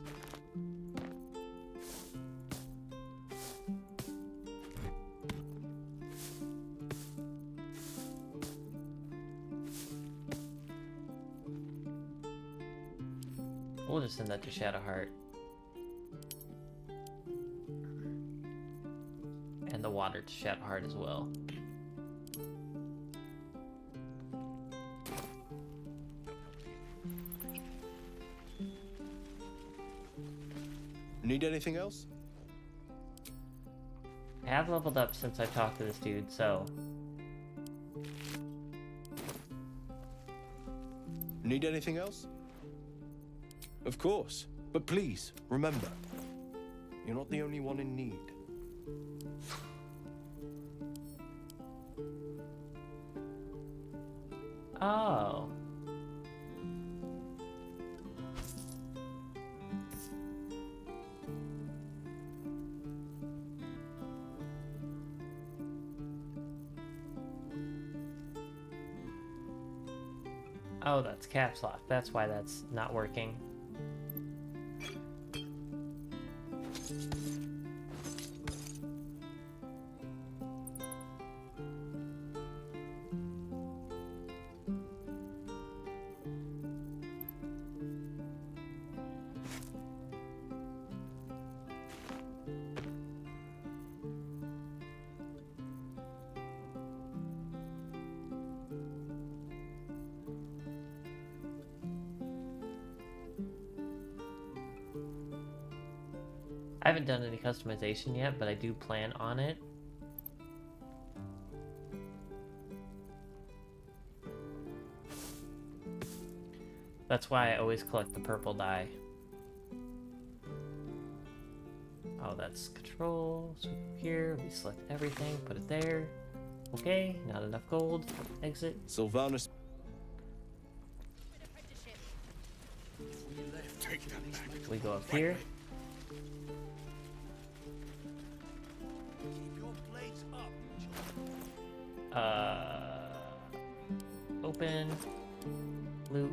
We'll just send that to Shadowheart. And the water to Shadowheart as well. Need anything else? I have leveled up since I talked to this dude, so... Need anything else? Of course, but please, remember, you're not the only one in need. Oh. Oh, that's caps lock. That's why that's not working. I haven't done any customization yet, but I do plan on it. That's why I always collect the purple dye. Oh, that's control. So here, we select everything, put it there. Okay, not enough gold. Exit. Sylvanus. We go up here. Open, loot.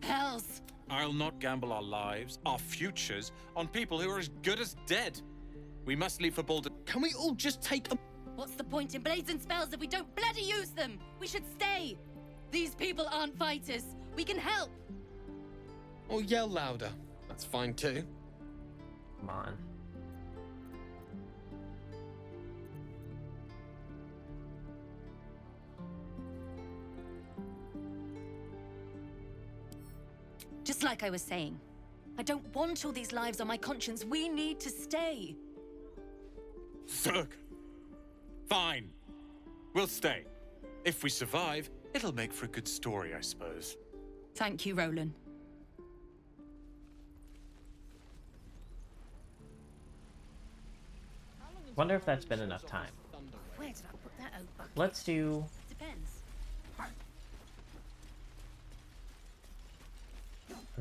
Hells! I'll not gamble our lives, our futures, on people who are as good as dead. We must leave for Baldur. Can we all just take a... What's the point in blades and spells if we don't bloody use them? We should stay! These people aren't fighters. We can help! Or yell louder. That's fine too. Come on. Just like I was saying, I don't want all these lives on my conscience. We need to stay. Zerg! Fine. We'll stay. If we survive, it'll make for a good story, I suppose. Thank you, Roland. Wonder if that's been enough time. Where did I put that oak? Let's do... Depends. I'm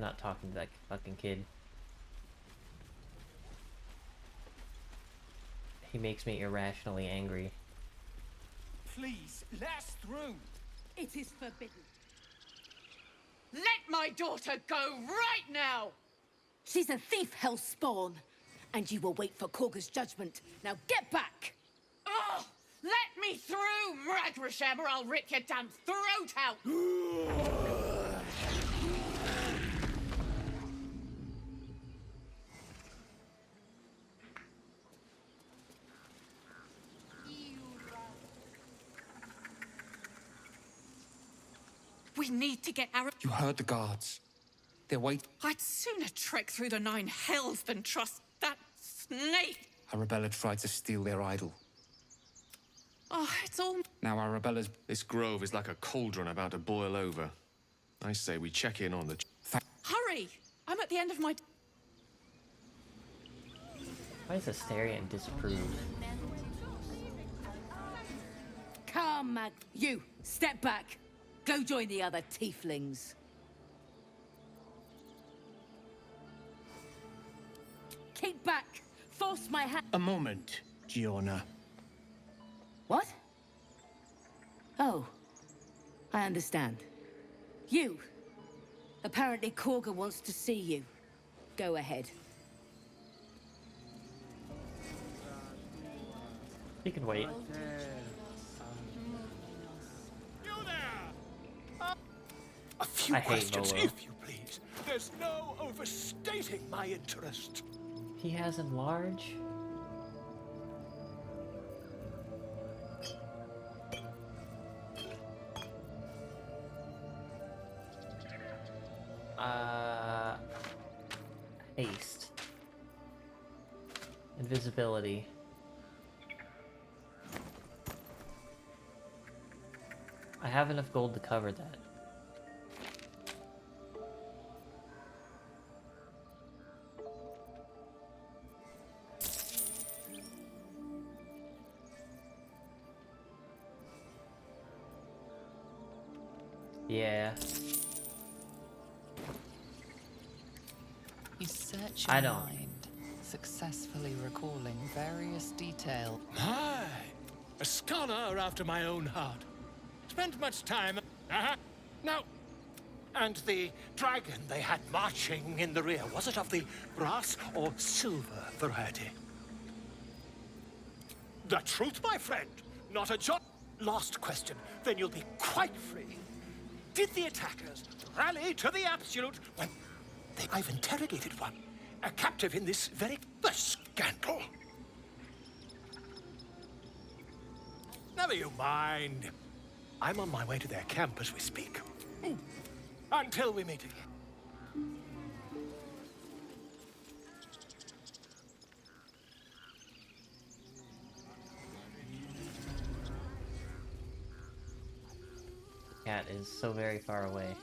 not talking to that fucking kid. He makes me irrationally angry. Please, let us through. It is forbidden. Let my daughter go right now! She's a thief, hellspawn. And you will wait for Korga's judgment. Now get back! Oh, let me through, Mragrasham, or I'll rip your damn throat out! We need to get our... You heard the guards. They're waiting. I'd sooner trek through the 9 hells than trust that snake! Arabella tried to steal their idol. Oh, it's all... Now Arabella's... This grove is like a cauldron about to boil over. I say we check in on the... Hurry! I'm at the end of my... Why is Asterion disproved? Come, Mag. You, step back. Go join the other tieflings. Keep back. Force my hand. A moment, Giona. What? Oh. I understand. You. Apparently Korga wants to see you. Go ahead. He can wait. A few I hate questions, Volo. if you please. There's no overstating my interest. He has enlarge. Haste. Invisibility. I have enough gold to cover that. Yeah. You search I your don't. mind, successfully recalling various details. My, a scholar after my own heart. Spent much time... No. And the dragon they had marching in the rear, was it of the brass or silver variety? The truth, my friend, not a jot. Last question, then you'll be quite free. Did the attackers rally to the absolute when... I've interrogated one, a captive in this very... The scandal! Never you mind. I'm on my way to their camp as we speak. Until we meet again. Cat is so very far away.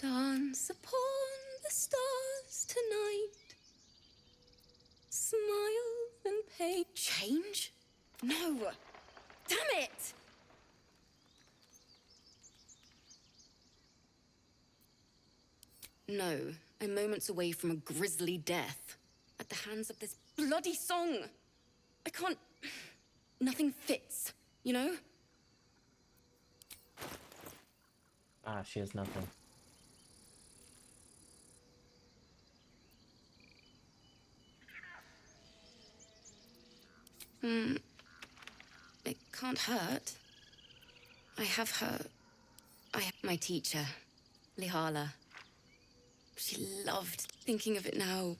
Dance upon the stars tonight. Smile and pay. Change? No! Damn it! No, I'm moments away from a grisly death. At the hands of this bloody song! I can't... Nothing fits, you know? Ah, she has nothing. It can't hurt. I have her. I have my teacher, Lihala. She loved thinking of it now.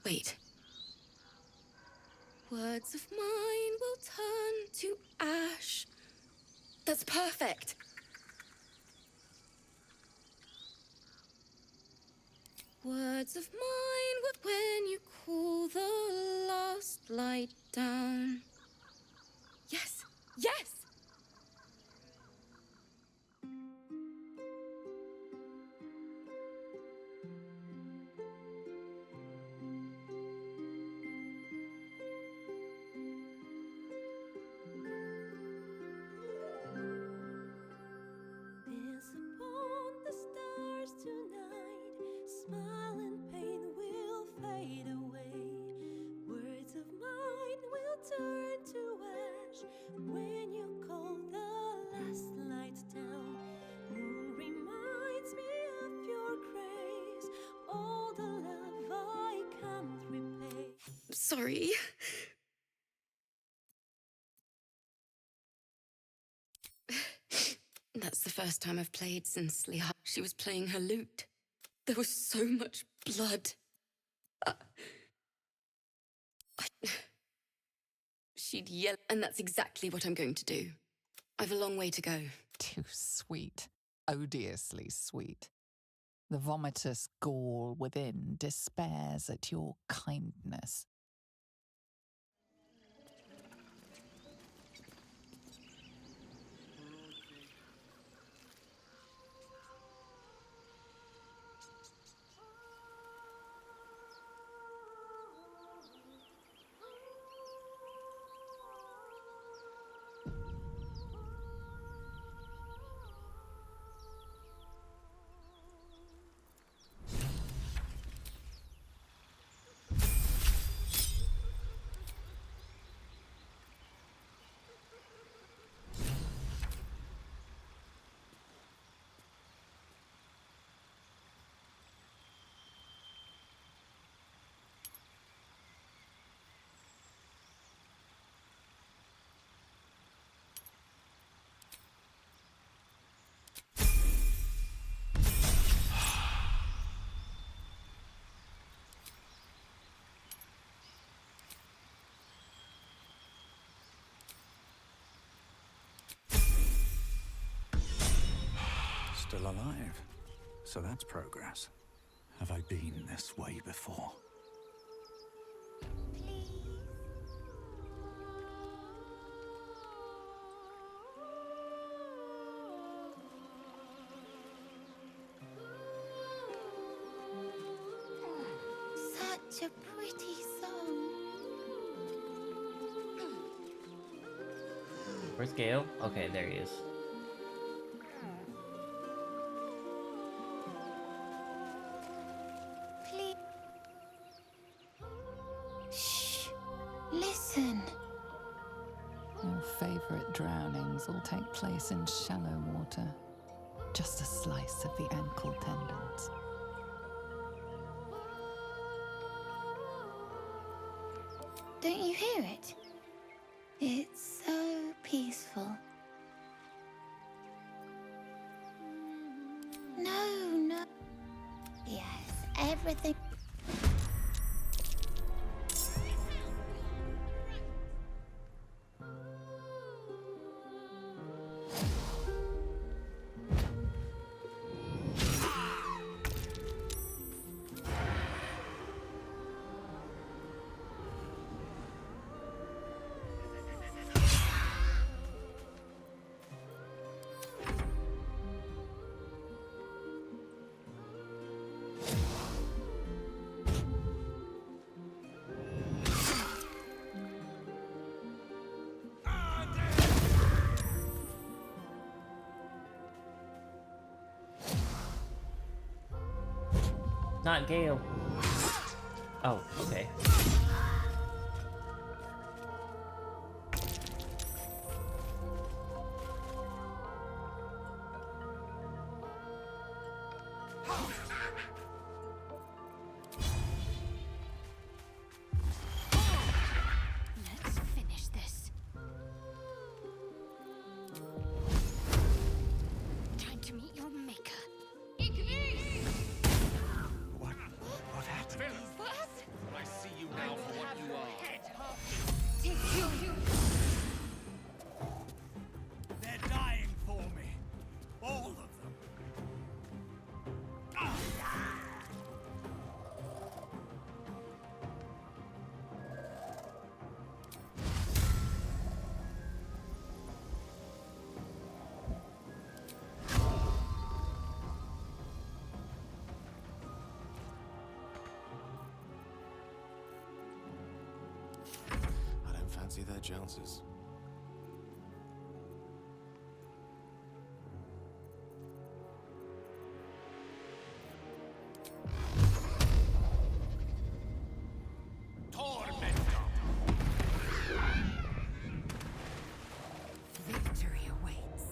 Wait. Words of mine will turn to ash. That's perfect. Words of mine when you cool the last light down. Yes! Yes! Dance upon the stars tonight. Smile and pain will fade away. Words of mine will turn to ash when you call the last light down. Moon reminds me of your grace. All the love I can't repay. Sorry. That's the first time I've played since she was playing her lute. There was so much blood. She'd yell, and that's exactly what I'm going to do. I've a long way to go. Too sweet. Odiously sweet. The vomitous gall within despairs at your kindness. Still alive. So that's progress. Have I been this way before? Such a pretty song. Where's Gale? Okay, there he is. Please. Shh. Listen. Your favorite drownings all take place in shallow water. Just a slice of the ankle tendons. Don't you hear it? It's so peaceful. No. Yes, everything. Not Gale. Oh, okay. Let's finish this. Time to meet your maker. What happened? I see you now for what you are. They're dying for me. All of them. I don't fancy their chances. Victory awaits.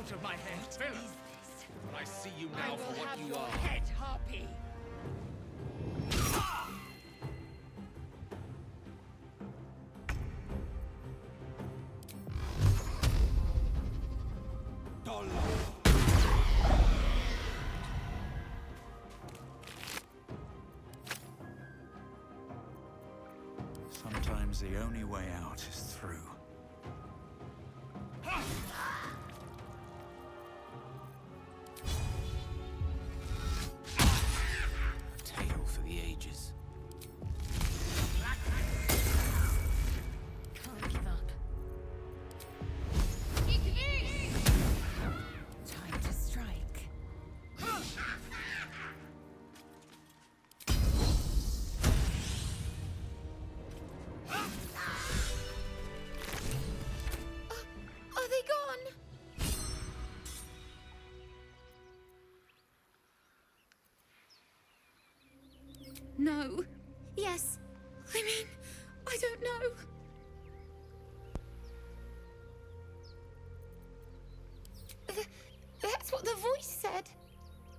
out of my head, villain! But I see you I now will for what have you your are. head, Harpy! Sometimes the only way out is through. A tale for the ages. Can't give up. Time to strike. Are they gone? No. Yes. I mean, I don't know. That's what the voice said.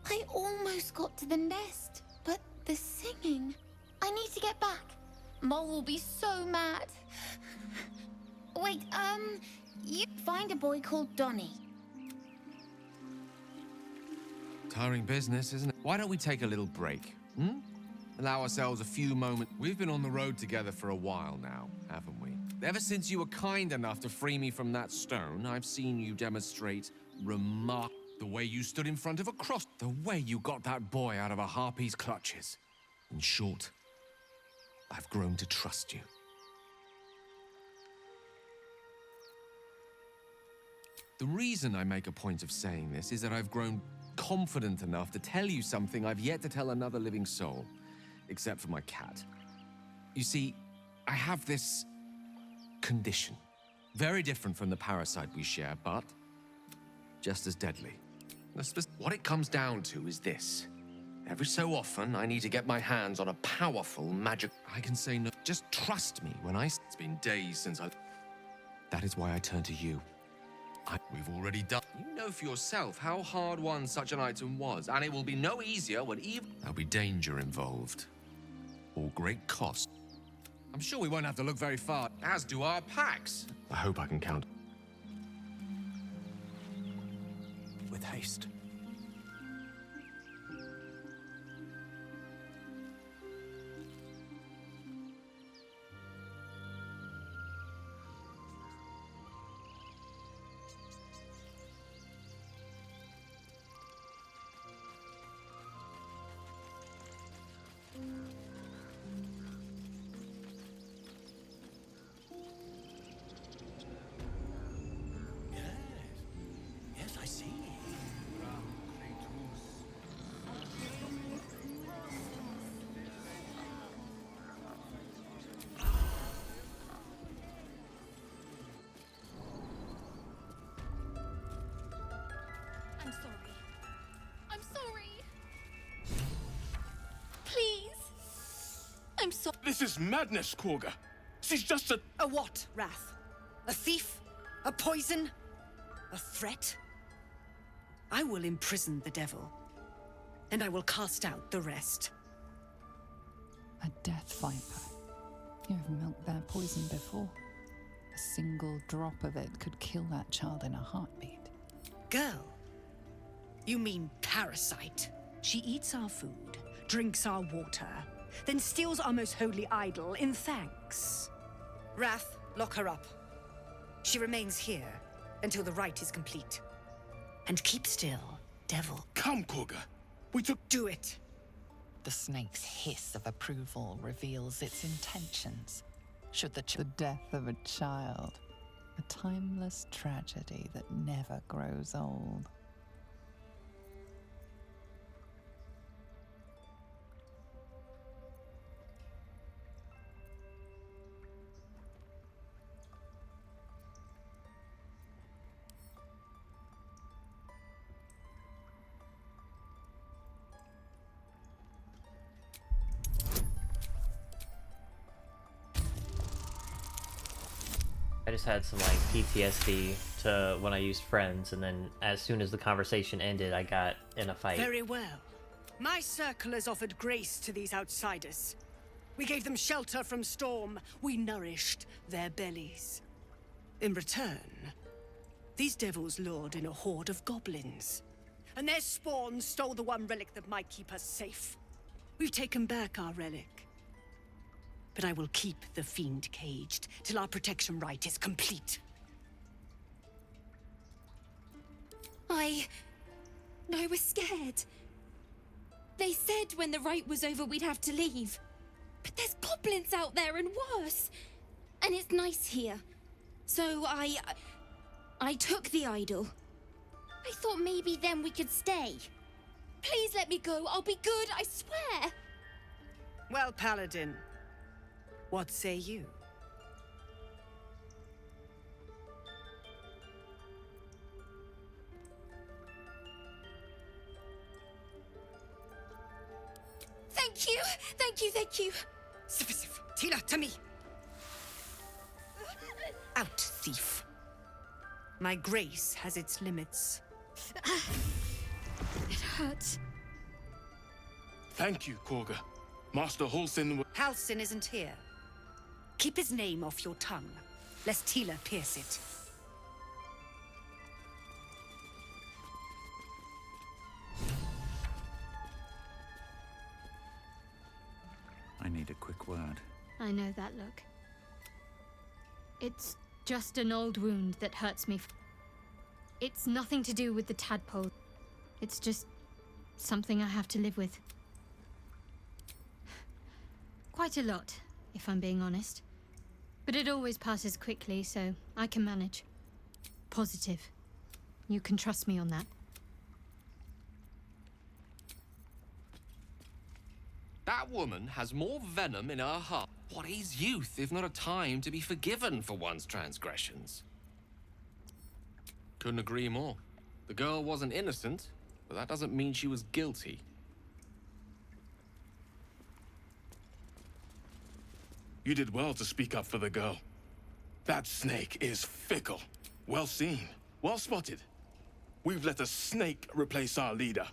I almost got to the nest, but the singing. I need to get back. Mole will be so mad. Wait, you find a boy called Donnie. Tiring business, isn't it? Why don't we take a little break? Allow ourselves a few moments. We've been on the road together for a while now, haven't we? Ever since you were kind enough to free me from that stone, I've seen you demonstrate the way you stood in front of a cross, the way you got that boy out of a harpy's clutches. In short, I've grown to trust you. The reason I make a point of saying this is that I've grown confident enough to tell you something I've yet to tell another living soul, except for my cat. You see, I have this condition. Very different from the parasite we share, but just as deadly. What it comes down to is this. Every so often, I need to get my hands on a powerful magic. I can say no. Just trust me when It's been days since I... That is why I turn to you. We've already done... You know for yourself how hard won such an item was, and it will be no easier when even... There'll be danger involved. Or great cost. I'm sure we won't have to look very far, as do our packs. I hope I can count. With haste. Yes, I see. I'm sorry. I'm sorry. Please. I'm sorry. This is madness, Korga. She's just a... A what, Wrath? A thief? A poison? A threat? I will imprison the devil, and I will cast out the rest. A death viper. You have milked their poison before. A single drop of it could kill that child in a heartbeat. Girl, you mean parasite. She eats our food, drinks our water, then steals our most holy idol in thanks. Wrath, lock her up. She remains here until the rite is complete. And keep still, devil. Come, Korga. We took... Do it. The snake's hiss of approval reveals its intentions. Should the death of a child, a timeless tragedy that never grows old. I just had some like PTSD to when I used friends, and then as soon as the conversation ended, I got in a fight. Very well. My circle has offered grace to these outsiders. We gave them shelter from storm. We nourished their bellies. In return, these devils lured in a horde of goblins. And their spawn stole the one relic that might keep us safe. We've taken back our relic. But I will keep the fiend caged till our protection rite is complete. I was scared. They said when the rite was over we'd have to leave. But there's goblins out there and worse. And it's nice here. So I took the idol. I thought maybe then we could stay. Please let me go. I'll be good, I swear. Well, Paladin, what say you? Thank you! Thank you, thank you! Sif, Tila, to me! Out, thief. My grace has its limits. It hurts. Thank you, Korga. Master Halsin. Halsin isn't here. Keep his name off your tongue, lest Tila pierce it. I need a quick word. I know that look. It's just an old wound that hurts me. It's nothing to do with the tadpole. It's just something I have to live with. Quite a lot, if I'm being honest. But it always passes quickly, so I can manage. Positive. You can trust me on that. That woman has more venom in her heart. What is youth if not a time to be forgiven for one's transgressions? Couldn't agree more. The girl wasn't innocent, but that doesn't mean she was guilty. You did well to speak up for the girl. That snake is fickle. Well seen. Well spotted. We've let a snake replace our leader.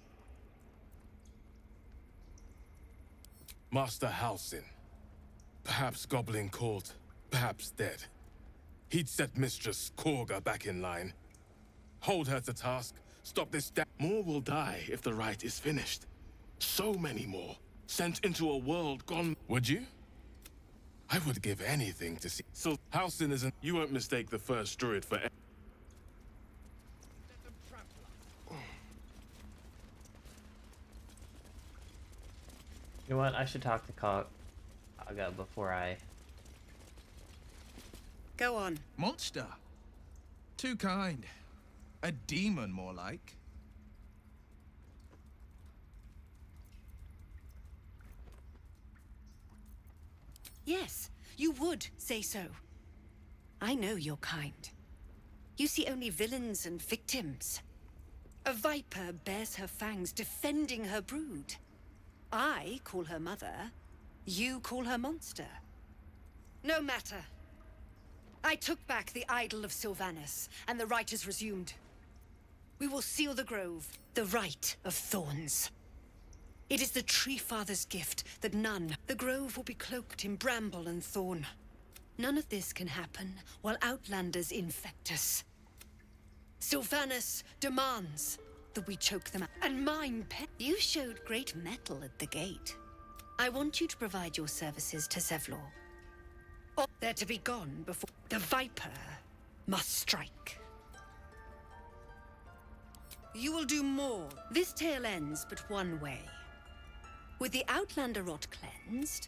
Master Halsin. Perhaps Goblin caught, perhaps dead. He'd set Mistress Korga back in line. Hold her to task, stop this More will die if the rite is finished. So many more, sent into a world gone... Would you? I would give anything to see... So, Halsin isn't... You won't mistake the first druid for... You know what? I should talk to Kaga before I... Go on. Monster. Too kind. A demon, more like. Yes, you would say so. I know your kind. You see only villains and victims. A viper bears her fangs defending her brood. I call her mother, you call her monster. No matter. I took back the idol of Sylvanus, and the rite is resumed. We will seal the grove, the rite of thorns. It is the Tree Father's gift that none... The grove will be cloaked in bramble and thorn. None of this can happen while Outlanders infect us. Sylvanus demands that we choke them out. And mine pet... You showed great mettle at the gate. I want you to provide your services to Zevlor. Or they're to be gone before... The Viper must strike. You will do more. This tale ends but one way. With the Outlander rot cleansed...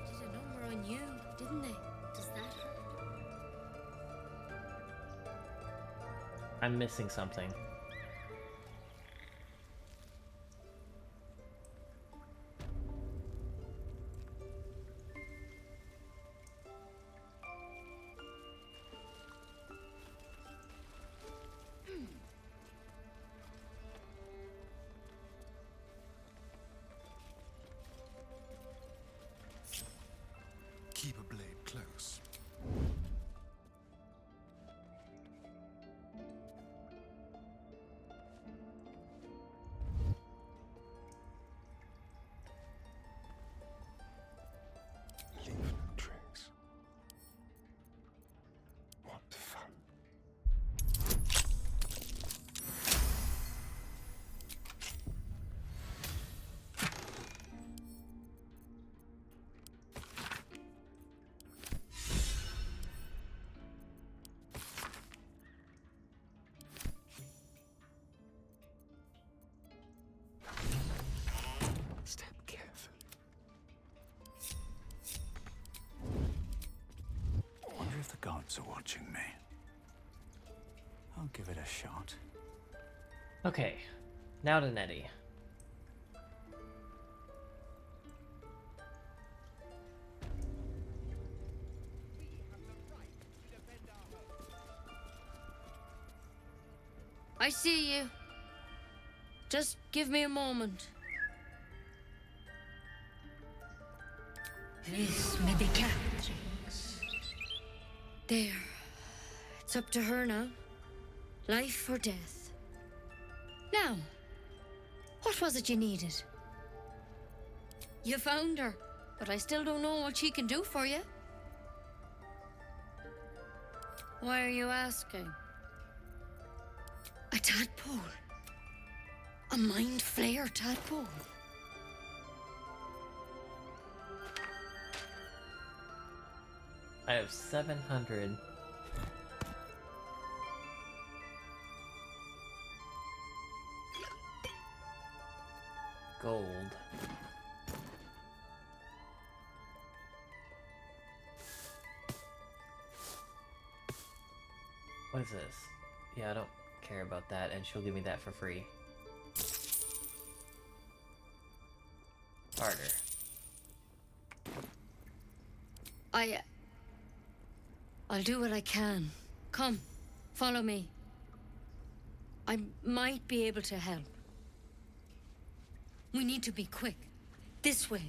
Did a number on you. didn't they? Does that hurt? I'm missing something. Keep a blade close. Leave no tracks. What fun. Step carefully. I wonder if the gods are watching me. I'll give it a shot. Okay, now to Nettie. I see you. Just give me a moment. This may be cat. There. It's up to her now. Life or death. Now, what was it you needed? You found her, but I still don't know what she can do for you. Why are you asking? A tadpole. A mind flayer tadpole. I have 700. Gold. What is this? Yeah, I don't care about that, and she'll give me that for free. Barter. I'll do what I can. Come, follow me. I might be able to help. We need to be quick. This way.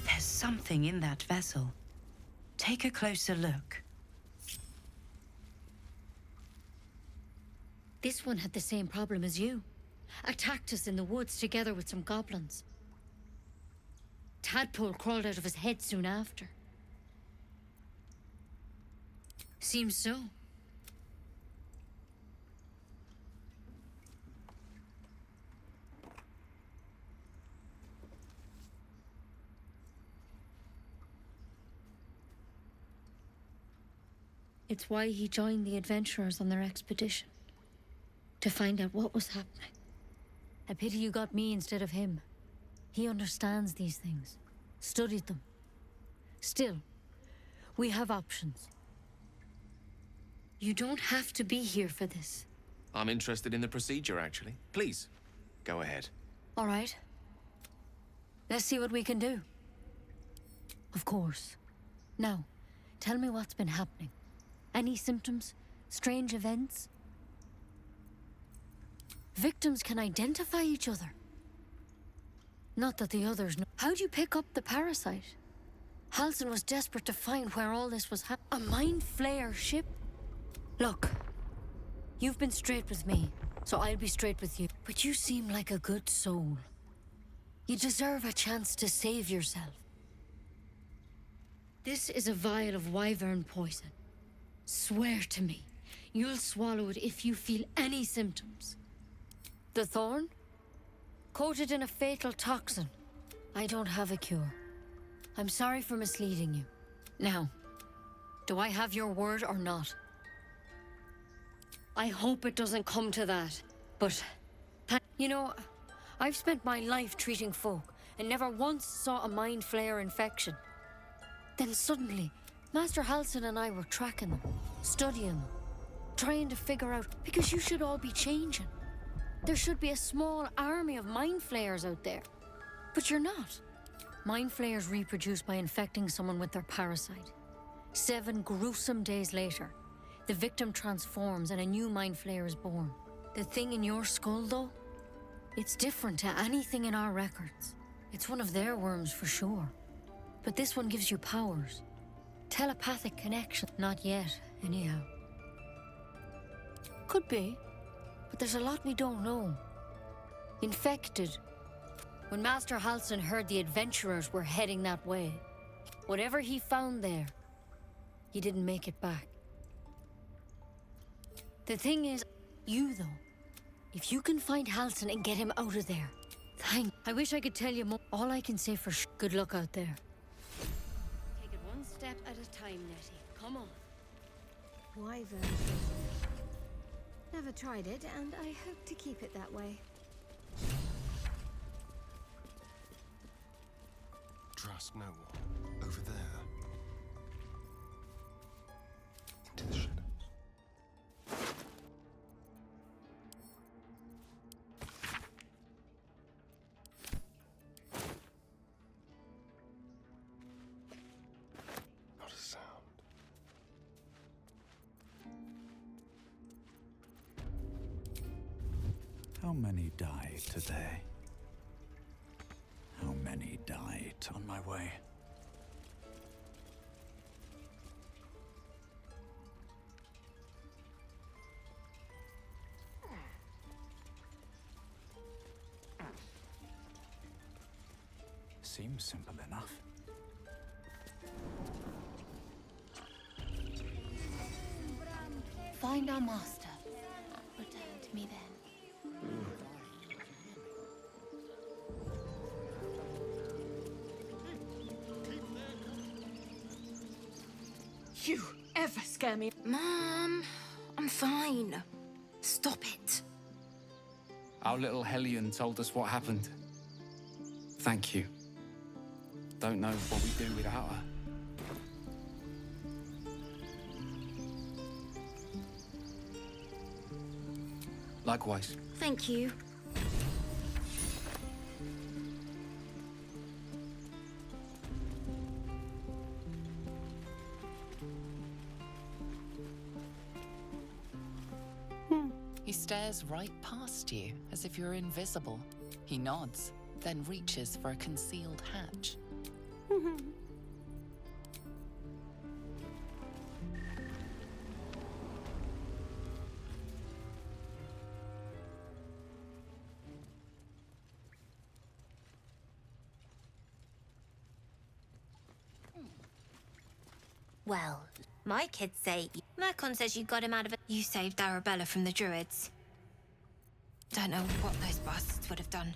There's something in that vessel. Take a closer look. This one had the same problem as you. Attacked us in the woods together with some goblins. Tadpole crawled out of his head soon after. Seems so. It's why he joined the adventurers on their expedition. To find out what was happening. A pity you got me instead of him. He understands these things. Studied them. Still, we have options. You don't have to be here for this. I'm interested in the procedure, actually. Please, go ahead. All right. Let's see what we can do. Of course. Now, tell me what's been happening. Any symptoms? Strange events? Victims can identify each other. Not that the others know. How'd you pick up the parasite? Halsin was desperate to find where all this was happening. A mind flayer ship? Look, you've been straight with me, so I'll be straight with you. But you seem like a good soul. You deserve a chance to save yourself. This is a vial of wyvern poison. Swear to me, you'll swallow it if you feel any symptoms. The thorn? Coated in a fatal toxin. I don't have a cure. I'm sorry for misleading you. Now, do I have your word or not? I hope it doesn't come to that. But, you know, I've spent my life treating folk and never once saw a mind flayer infection. Then suddenly, Master Halsin and I were tracking them, studying them, trying to figure out, because you should all be changing. There should be a small army of mind flayers out there. But you're not. Mind flayers reproduce by infecting someone with their parasite. 7 gruesome days later, the victim transforms and a new mind flayer is born. The thing in your skull, though, it's different to anything in our records. It's one of their worms for sure. But this one gives you powers. Telepathic connection. Not yet, anyhow. Could be, but there's a lot we don't know. Infected. When Master Halsin heard the adventurers were heading that way, whatever he found there, he didn't make it back. The thing is, you though, if you can find Halsin and get him out of there, I wish I could tell you more. All I can say for good luck out there. Take it one step at a time, Nettie. Come on. Wyvern. Never tried it, and I hope to keep it that way. Trust no one. Over there. Into the shadows. Not a sound. How many died today? How many died on my way? Seems simple enough. Find our master. Return to me then. You ever scare me? Mom, I'm fine. Stop it. Our little Hellion told us what happened. Thank you. Don't know what we'd do without her. Likewise. Thank you. He stares right past you, as if you're invisible. He nods, then reaches for a concealed hatch. Well, my kids say... Mercon says you got him out of it. You saved Arabella from the Druids. Don't know what those bastards would have done.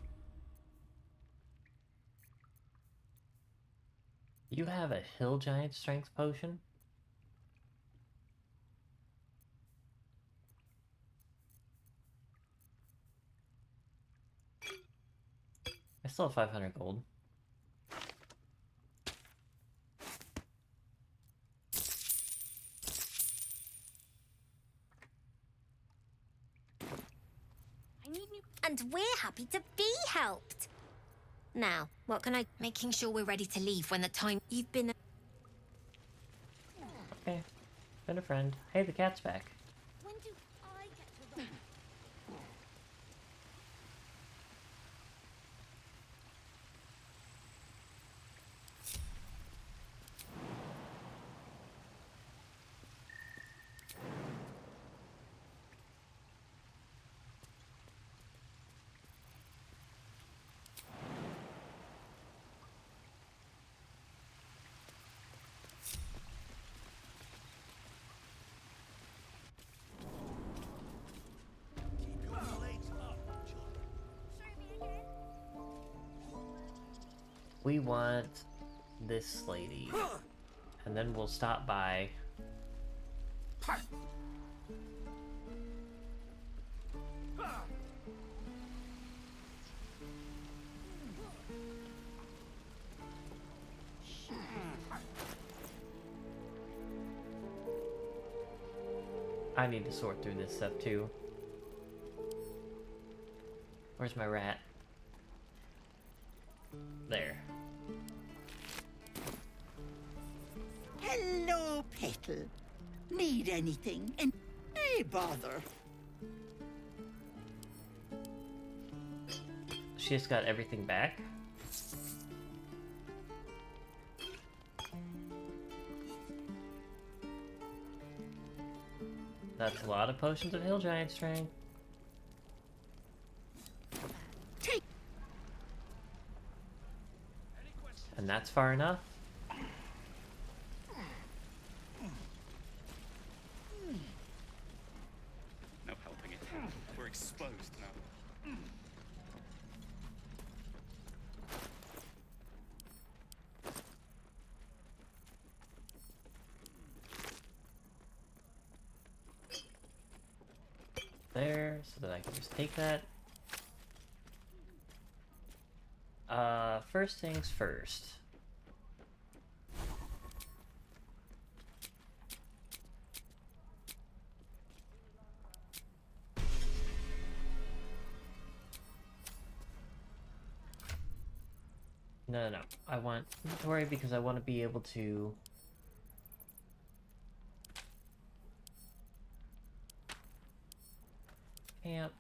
You have a hill giant strength potion? I still have 500 gold. And we're happy to be helped. Now, what can I... Making sure we're ready to leave when the time... You've been... Okay. Been a friend. Hey, the cat's back. When do I get to... We want this lady. And then we'll stop by I need to sort through this stuff too. Where's my rat? There. Hello, Petal. Need anything? And hey, bother. She just got everything back? That's a lot of potions of hill giant strength. And that's far enough? No helping it. We're exposed now. There, so that I can just take that. First things first. No. I want inventory because I want to be able to camp.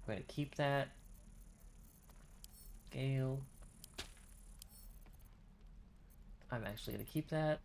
I'm going to keep that. Gale. I'm actually going to keep that.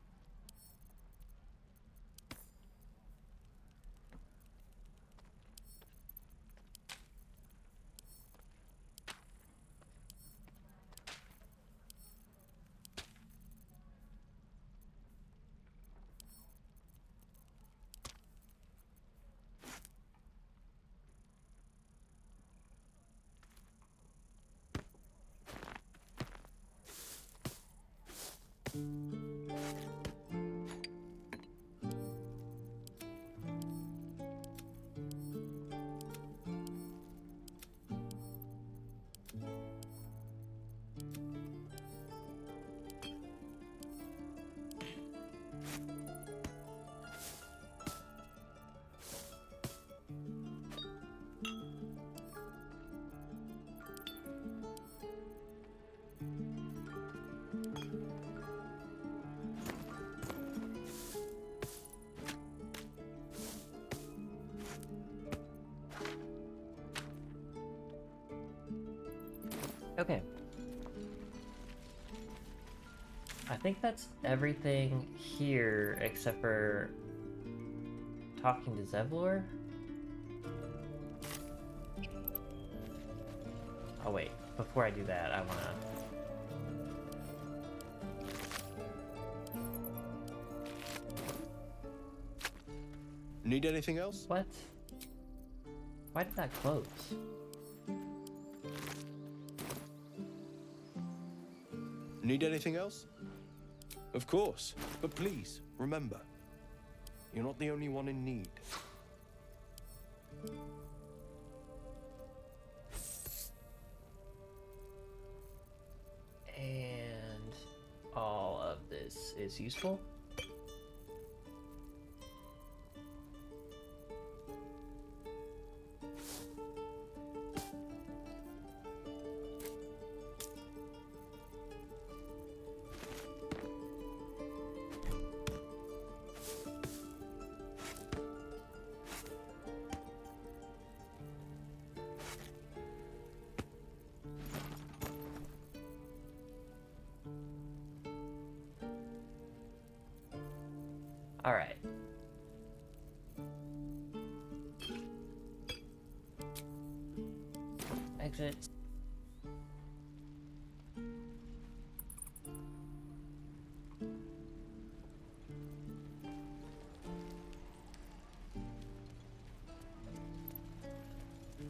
Okay. I think that's everything here except for talking to Zevlor. Oh wait, before I do that, I wanna... Need anything else? What? Why did that close? Need anything else? Of course, but please, remember, you're not the only one in need. And all of this is useful. All right. Exit.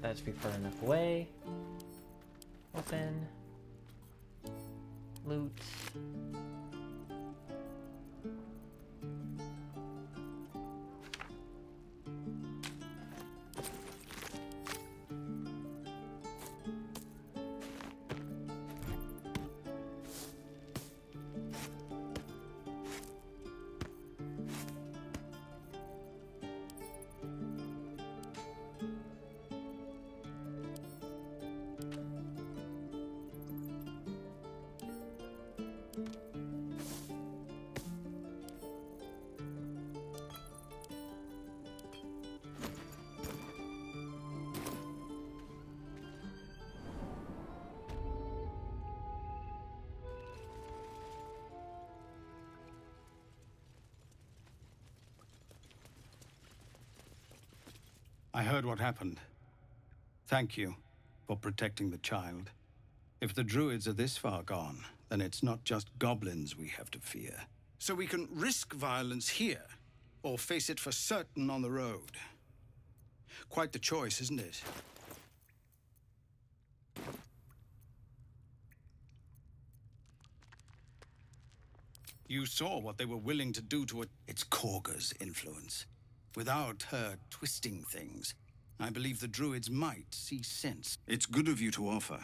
That's be far enough away. Open. Loot. I heard what happened. Thank you for protecting the child. If the druids are this far gone, then it's not just goblins we have to fear. So we can risk violence here, or face it for certain on the road. Quite the choice, isn't it? You saw what they were willing to do to it. It's Korga's influence. Without her twisting things, I believe the druids might see sense. It's good of you to offer.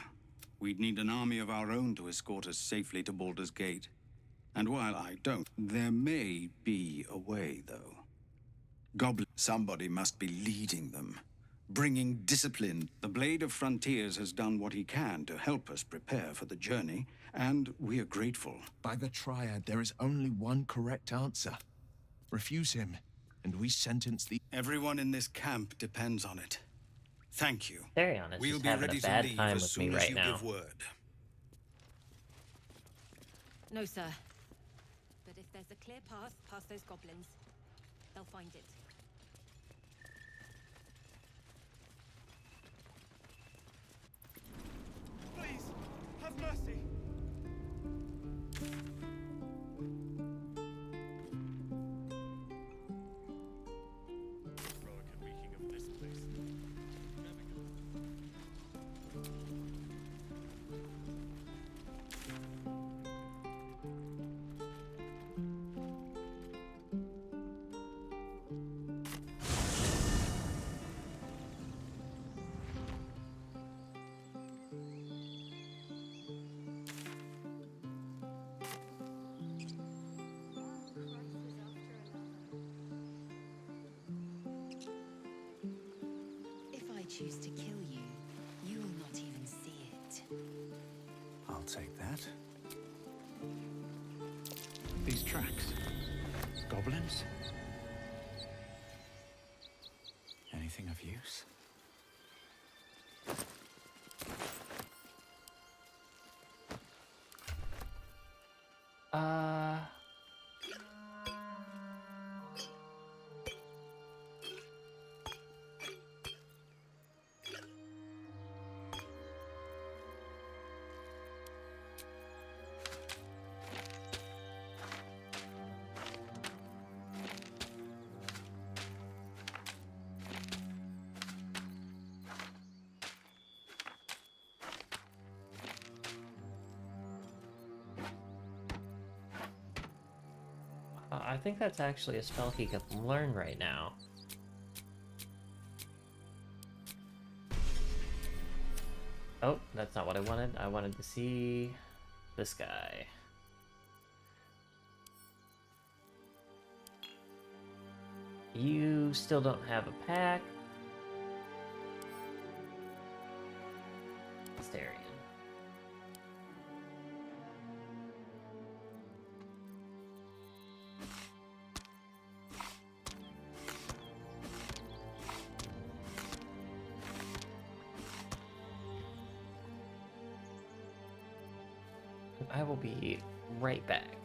We'd need an army of our own to escort us safely to Baldur's Gate. And while I don't, there may be a way, though. Somebody must be leading them, bringing discipline. The Blade of Frontiers has done what he can to help us prepare for the journey, and we are grateful. By the Triad, there is only one correct answer. Refuse him, and we sentence the... Everyone in this camp depends on it. Thank you. Therion is We'll just be having ready a to bad leave time as with me soon as right you now. give word. No, sir. But if there's a clear path past those goblins, they'll find it. Please, have mercy. Heroic and reeking of this place. If I choose to kill you, you will not even see it. I'll take that. These tracks. Goblins? Anything of use? I think that's actually a spell he can learn right now. Oh, that's not what I wanted. I wanted to see this guy. You still don't have a pack. Asterion. I will be right back.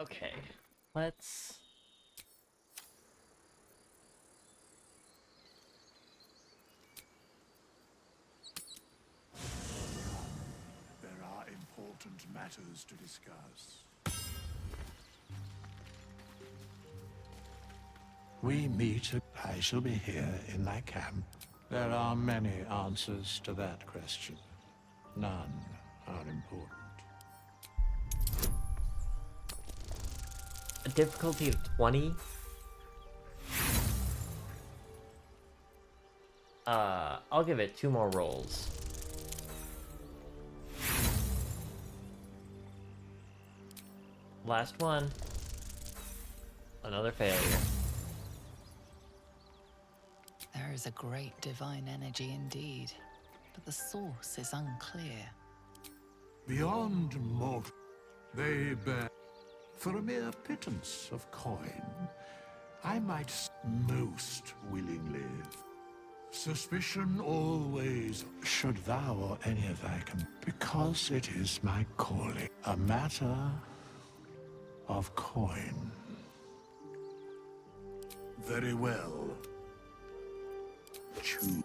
Okay, let's... There are important matters to discuss. We meet. I shall be here in my camp. There are many answers to that question. None are important. A difficulty of 20? I'll give it 2 more rolls. Last one. Another failure. There is a great divine energy indeed, but the source is unclear. Beyond mortal, they bear for a mere pittance of coin. I might most willingly. Suspicion always, should thou or any of thy because it is my calling, a matter of coin. Very well. Choose.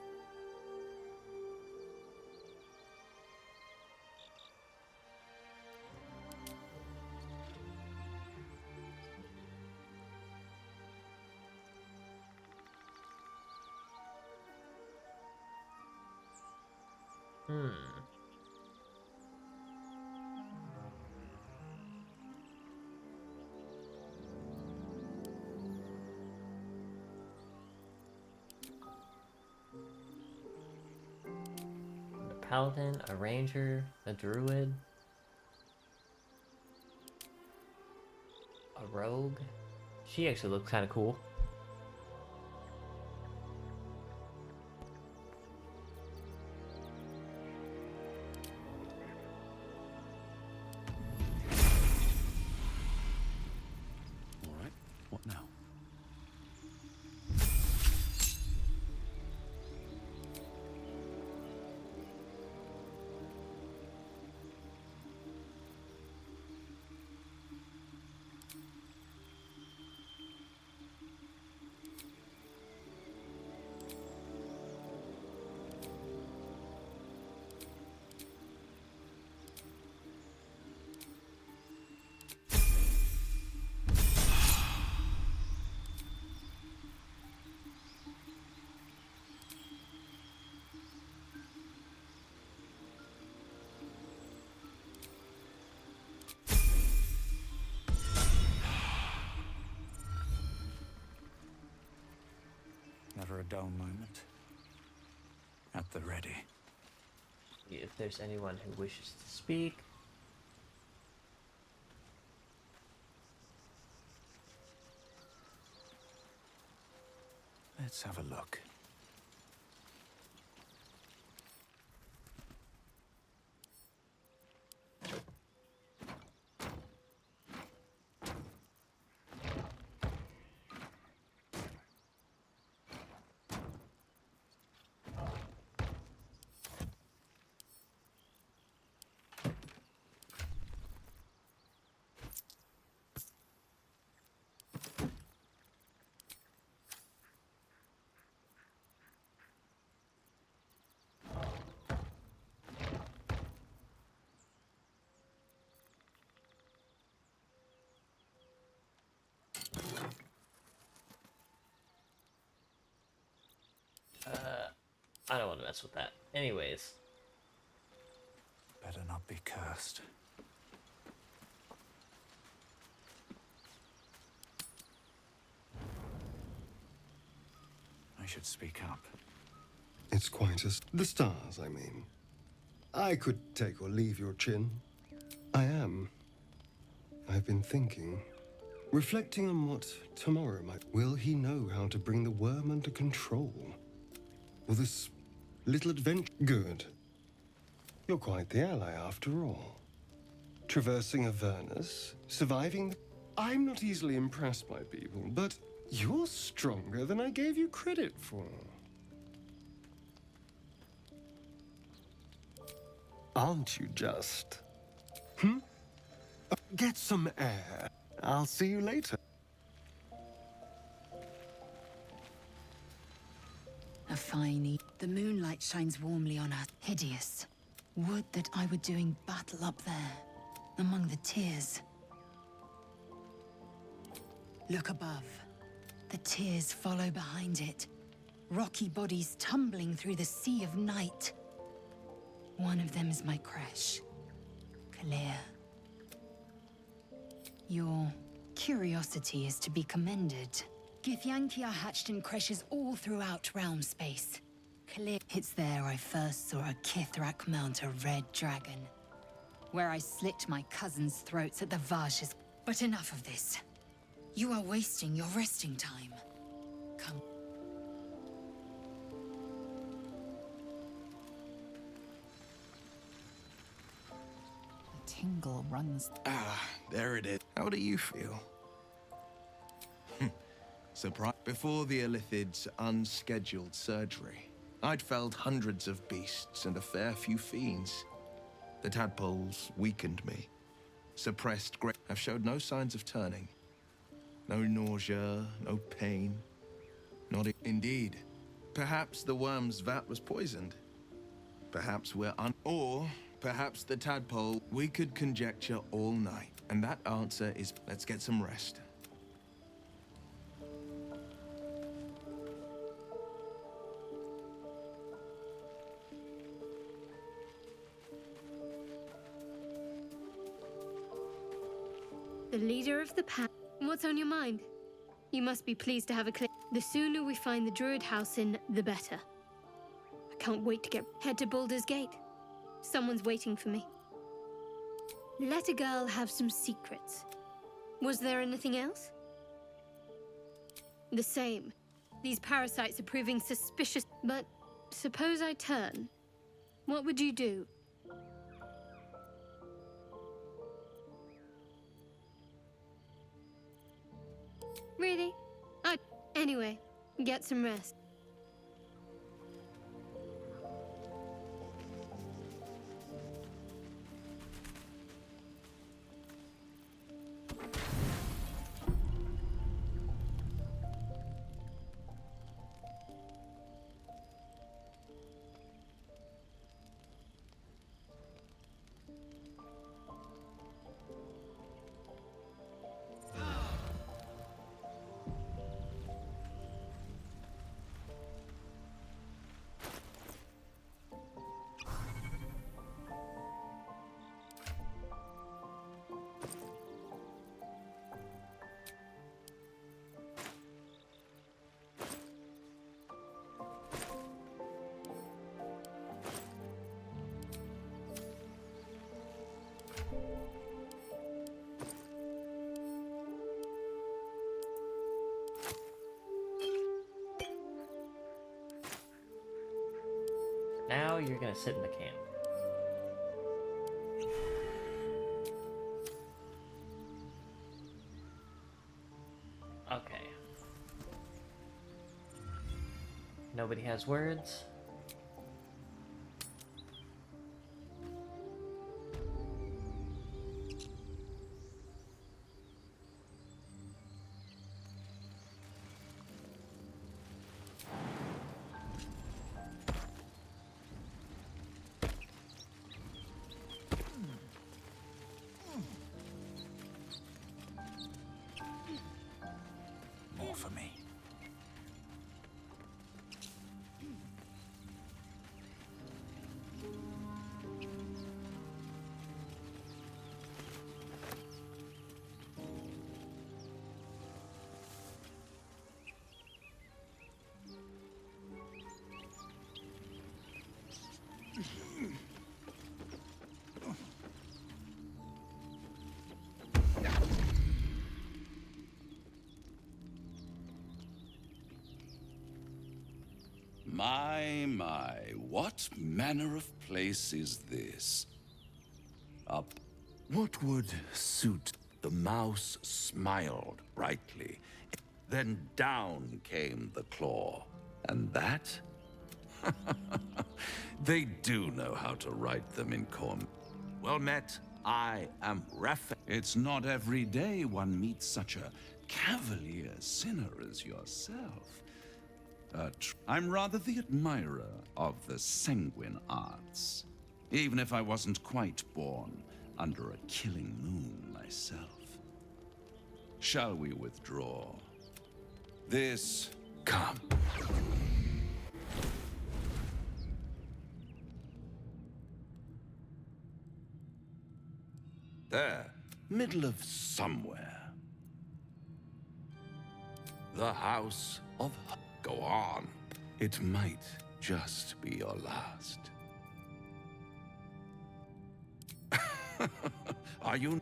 Paladin, a ranger, a druid, a rogue. She actually looks kind of cool. All right, what now? Never a dull moment. At the ready. If there's anyone who wishes to speak. Let's have a look. I don't want to mess with that. Anyways. Better not be cursed. I should speak up. It's quite as the stars, I mean. I could take or leave your chin. I am. I've been thinking, reflecting on what tomorrow might. Will he know how to bring the worm under control? Will this little adventure good? You're quite the ally after all. Traversing Avernus, surviving. I'm not easily impressed by people, but you're stronger than I gave you credit for. Aren't you just? Get some air. I'll see you later. A fine The moonlight shines warmly on us. Hideous. Would that I were doing battle up there, among the tears. Look above. The tears follow behind it. Rocky bodies tumbling through the sea of night. One of them is my creche. Clear. Your curiosity is to be commended. Githyanki are hatched in creches all throughout realm space. Clear. It's there I first saw a Kithrak mount a red dragon. Where I slit my cousins' throats at the Vaj's. But enough of this. You are wasting your resting time. Come. A tingle runs. There it is. How do you feel? Surprise. Before the Illithid's unscheduled surgery, I'd felled hundreds of beasts and a fair few fiends. The tadpoles weakened me. Suppressed great. Have showed no signs of turning. No nausea, no pain. Indeed. Perhaps the worm's vat was poisoned. Perhaps or perhaps the tadpole. We could conjecture all night. And that answer is, let's get some rest. The leader of the pack. What's on your mind? You must be pleased to have a clear. The sooner we find the Druid house in, the better. I can't wait to head to Baldur's Gate. Someone's waiting for me. Let a girl have some secrets. Was there anything else? The same. These parasites are proving suspicious. But suppose I turn. What would you do? Really? Anyway, get some rest. Now you're gonna sit in the camp. Okay. Nobody has words. More for me. My, what manner of place is this? Up. What would suit? The mouse smiled brightly. Then down came the claw. And that? They do know how to write them in corn. Well met, I am Raphael. It's not every day one meets such a cavalier sinner as yourself. I'm rather the admirer of the sanguine arts, even if I wasn't quite born under a killing moon myself. Shall we withdraw? This... Come. There, middle of somewhere. The House of... Go on. It might just be your last. Are you...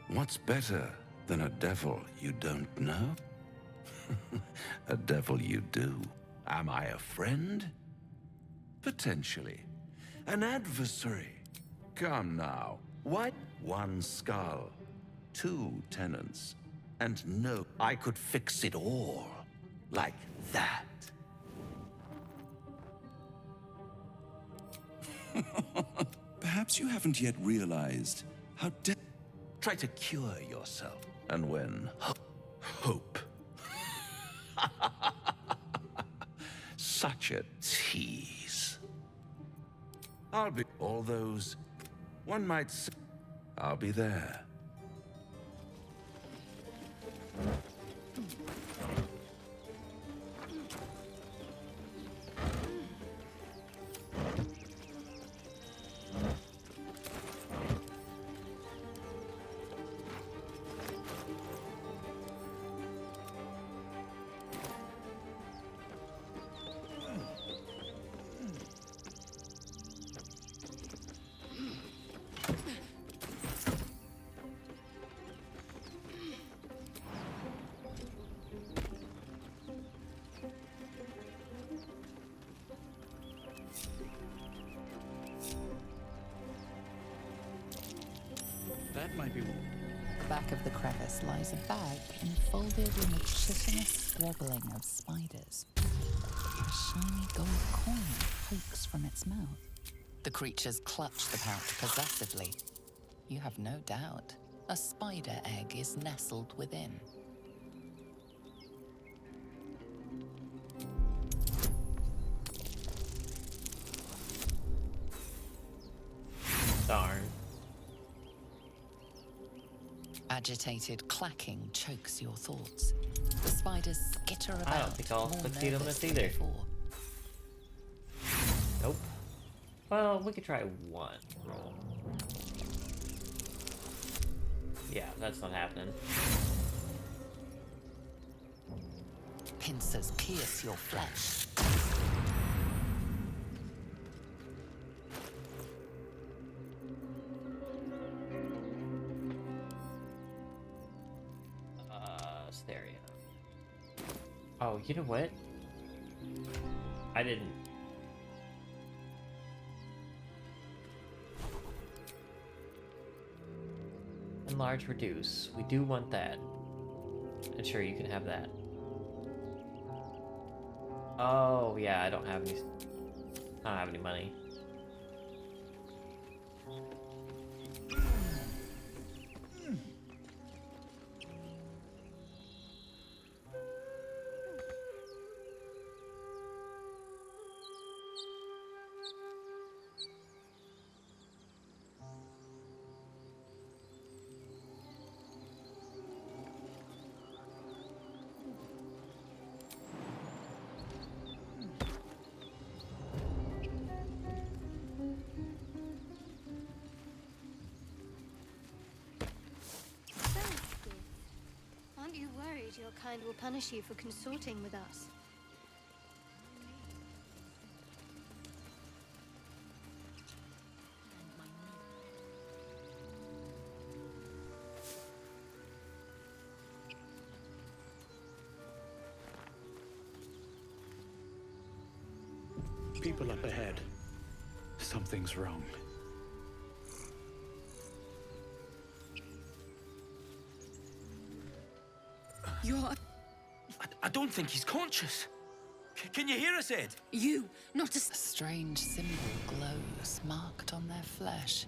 What's better than a devil you don't know? A devil you do. Am I a friend? Potentially. An adversary? Come now. What? One skull, 2 tenants, and no, I could fix it all. Like that. Perhaps you haven't yet realized how Try to cure yourself, and when hope. Such a tease. I'll be all those. One might say, I'll be there. That might be... Back of the crevice lies a bag enfolded in a chitinous squabbling of spiders. A shiny gold coin pokes from its mouth. The creatures clutch the pouch possessively. You have no doubt a spider egg is nestled within. Darn. Agitated clacking chokes your thoughts. The spiders skitter about. I don't think I'll more succeed on nervous this than either. before. Nope. Well, we could try one roll. Yeah, that's not happening. Pincers pierce your flesh. Stereo. Oh, you know what? I didn't. Enlarge, reduce. We do want that. And sure, you can have that. Oh, yeah, I don't have any money. Aren't you worried your kind will punish you for consorting with us? People up ahead. Something's wrong. You're... I don't think he's conscious. Can you hear us, Ed? You, not a... A strange symbol glows, marked on their flesh,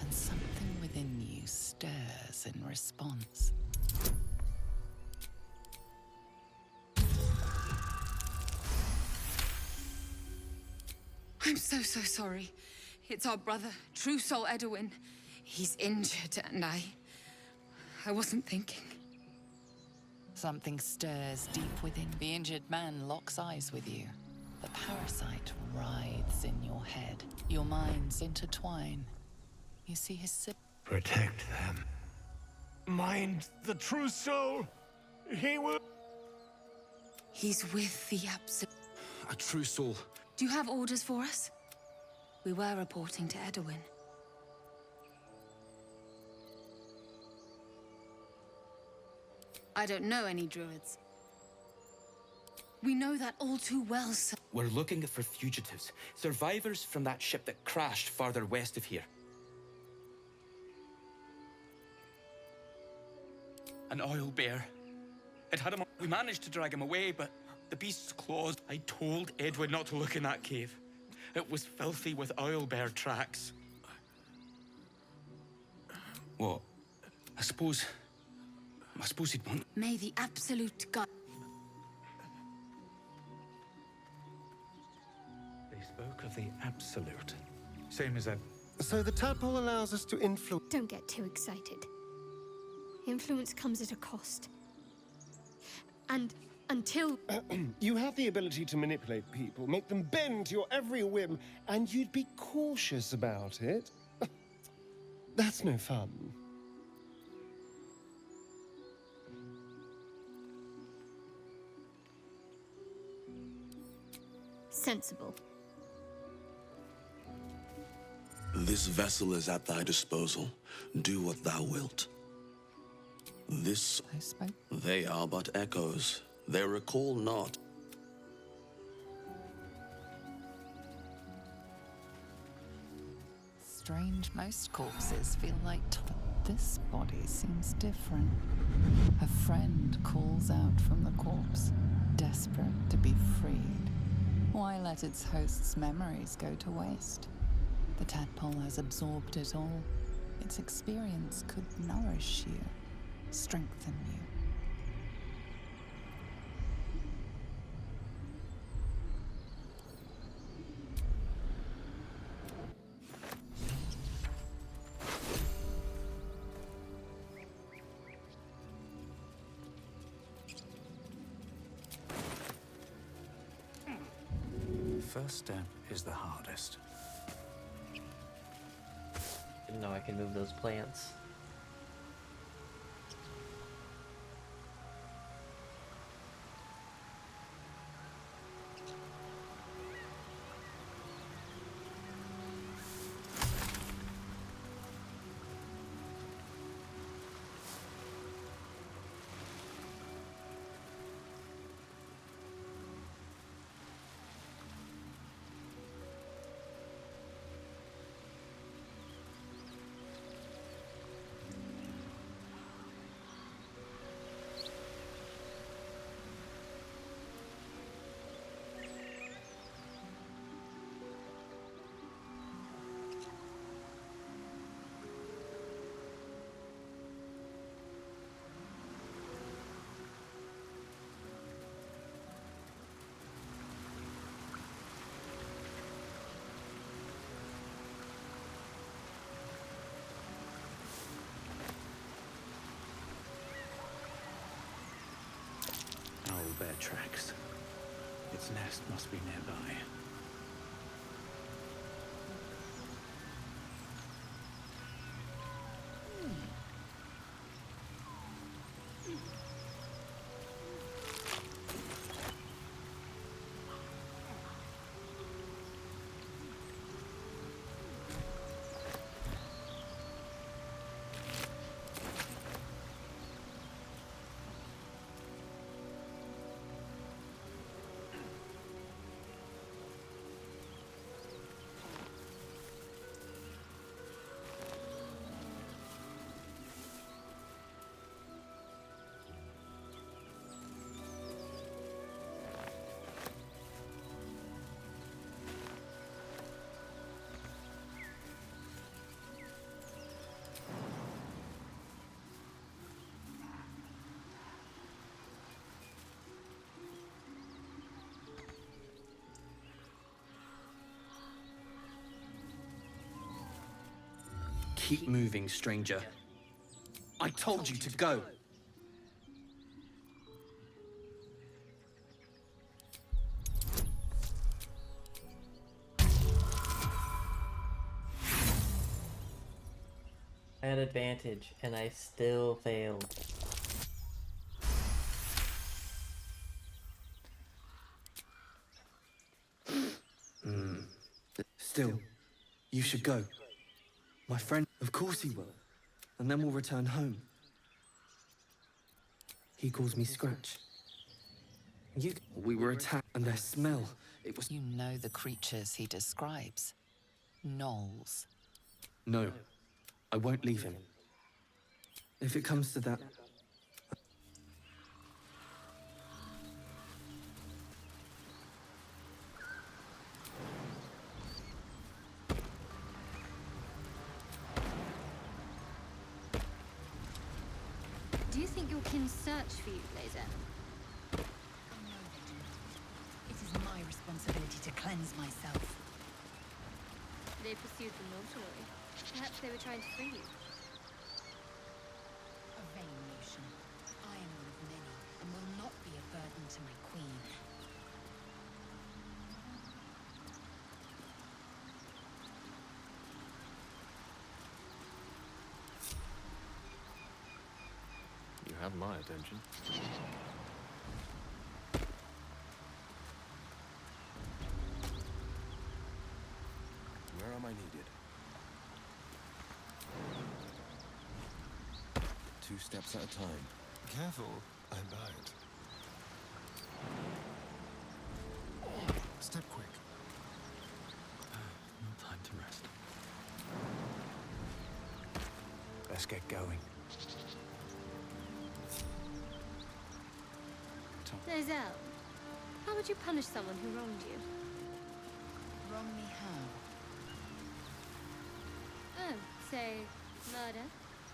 and something within you stirs in response. I'm so sorry. It's our brother, True Soul Edwin. He's injured, and I wasn't thinking. Something stirs deep within. The injured man locks eyes with you. The parasite writhes in your head. Your minds intertwine. You see his Protect them. Mind the true soul. He will. He's with the Absolute. A true soul. Do you have orders for us? We were reporting to Edwin. I don't know any druids. We know that all too well, sir. We're looking for fugitives, survivors from that ship that crashed farther west of here. An oil bear. It had him. We managed to drag him away, but the beast's claws. I told Edwin not to look in that cave. It was filthy with oil bear tracks. What? I suppose he'd want. May the Absolute God. They spoke of the Absolute. Same as that. So the tadpole allows us to influence. Don't get too excited. Influence comes at a cost. And until... You have the ability to manipulate people, make them bend to your every whim, and you'd be cautious about it. That's no fun. Sensible. This vessel is at thy disposal. Do what thou wilt. This... I spoke. They are but echoes. They recall not. Strange, most corpses feel like this body seems different. A friend calls out from the corpse, desperate to be freed. Why let its host's memories go to waste? The tadpole has absorbed it all. Its experience could nourish you, strengthen you. First step is the hardest. Didn't know I could move those plants. Bear tracks. Its nest must be nearby. Keep moving, stranger. I told you to go. had advantage, and I still failed. Still, you should go. My friend, of course he will. And then we'll return home. He calls me Scratch. We were attacked, and their smell, it was... You know the creatures he describes. Gnolls. No, I won't leave him. If it comes to that... Do you think your kin search for you, Blazer? It is my responsibility to cleanse myself. They pursued the mortuary. Perhaps they were trying to free you. A vain notion. I am one of many, and will not be a burden to my queen. You have my attention. Where am I needed? 2 steps at a time. Careful, I might. Step quick. No time to rest. Let's get going. Blazer, how would you punish someone who wronged you? Wrong me how? Oh, say, murder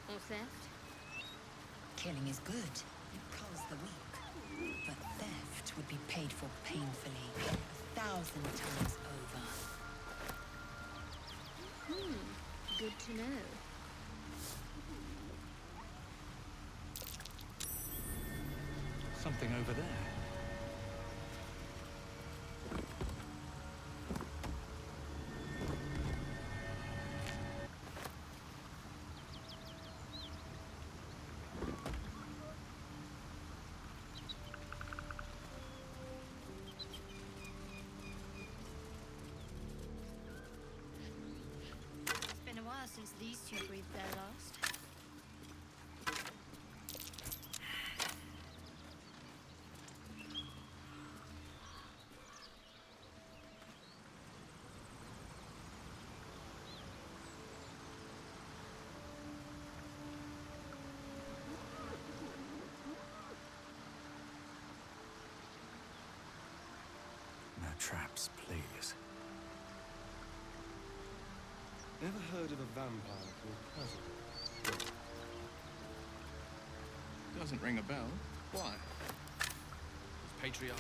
or theft? Killing is good. It culls the weak. But theft would be paid for painfully, 1,000 times over. Good to know. Something over there. It's been a while since these two breathed their last. No traps, please. Ever heard of a vampire called Cousin? Doesn't ring a bell. Why? Patriarch.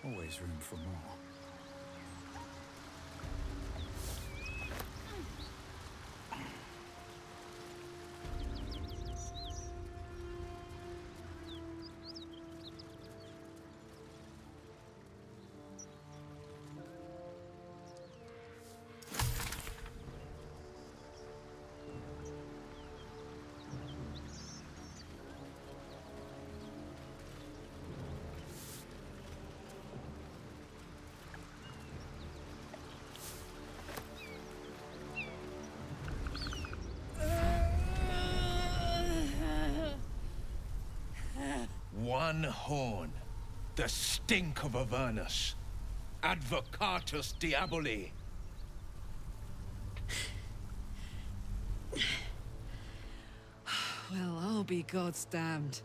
Always room for more. One horn. The stink of Avernus. Advocatus Diaboli. Well, I'll be God's damned.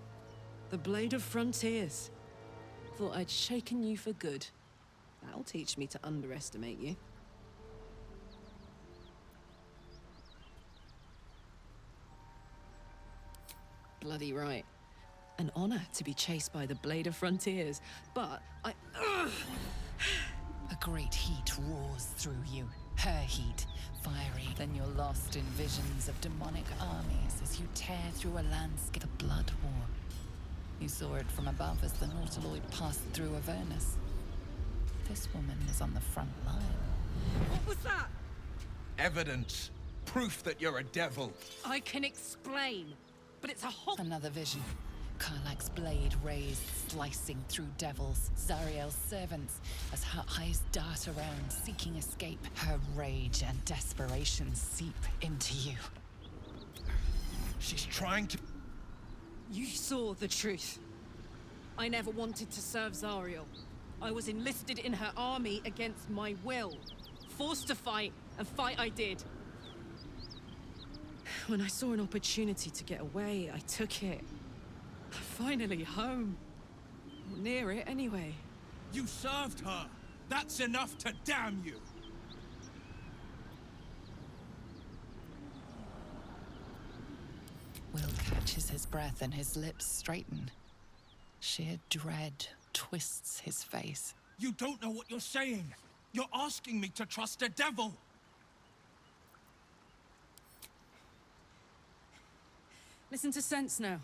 The Blade of Frontiers. Thought I'd shaken you for good. That'll teach me to underestimate you. Bloody right. An honor to be chased by the Blade of Frontiers, but I... A great heat roars through you. Her heat, fiery, then you're lost in visions of demonic armies as you tear through a landscape. The Blood War. You saw it from above as the Nautiloid passed through Avernus. This woman is on the front line. What was that? Evidence. Proof that you're a devil. I can explain, but it's a whole... Another vision. Karlach's blade raised, slicing through devils, Zariel's servants, as her eyes dart around, seeking escape. Her rage and desperation seep into you. She's trying to... You saw the truth. I never wanted to serve Zariel. I was enlisted in her army against my will. Forced to fight, and fight I did. When I saw an opportunity to get away, I took it. Finally home. Or near it, anyway. You served her! That's enough to damn you! Will catches his breath and his lips straighten. Sheer dread twists his face. You don't know what you're saying! You're asking me to trust a devil! Listen to sense now.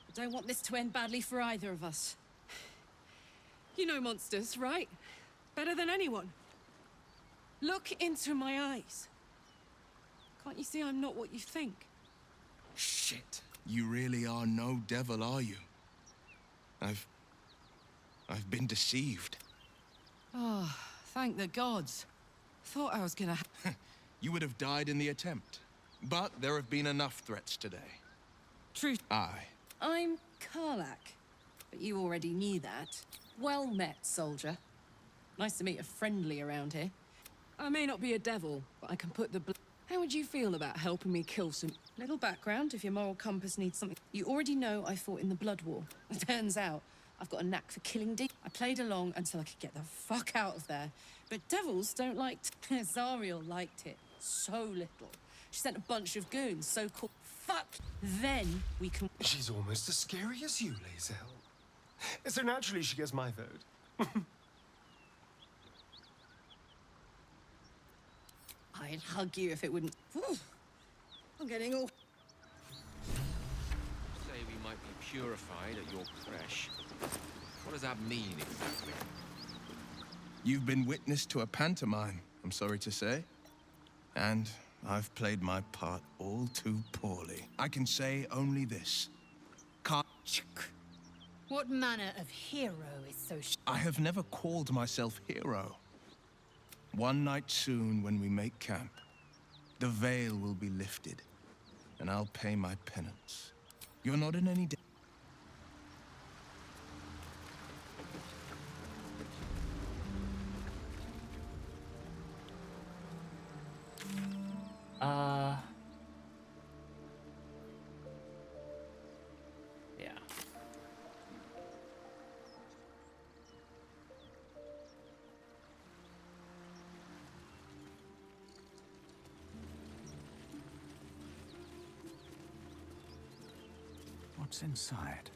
I don't want this to end badly for either of us. You know monsters, right? Better than anyone. Look into my eyes. Can't you see I'm not what you think? Shit. You really are no devil, are you? I've been deceived. Oh, thank the gods. Thought I was gonna... You would have died in the attempt. But there have been enough threats today. Truth. Aye. I'm Karlach, but you already knew that. Well met, soldier. Nice to meet a friendly around here. I may not be a devil, but I can put the How would you feel about helping me kill some... Little background if your moral compass needs something. You already know I fought in the Blood War. It turns out I've got a knack for killing I played along until I could get the fuck out of there. But devils don't like... Zariel liked it. So little. She sent a bunch of goons, so cool. Fuck! Then we can... She's almost as scary as you, Lae'zel. So naturally she gets my vote. I'd hug you if it wouldn't... Whew. I'm getting all... Say we might be purified at your creche. What does that mean exactly? You've been witness to a pantomime, I'm sorry to say. And I've played my part all too poorly. I can say only this. What manner of hero is so... I have never called myself hero. One night soon, when we make camp, the veil will be lifted, and I'll pay my penance. You're not in any danger. Yeah. What's inside?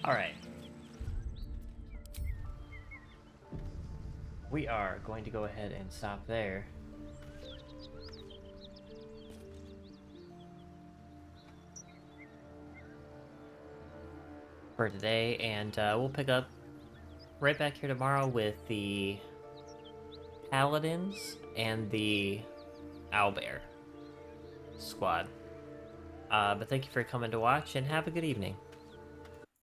All right. We are going to go ahead and stop there. For today, and we'll pick up right back here tomorrow with the Paladins and the Owlbear squad. But thank you for coming to watch, and have a good evening.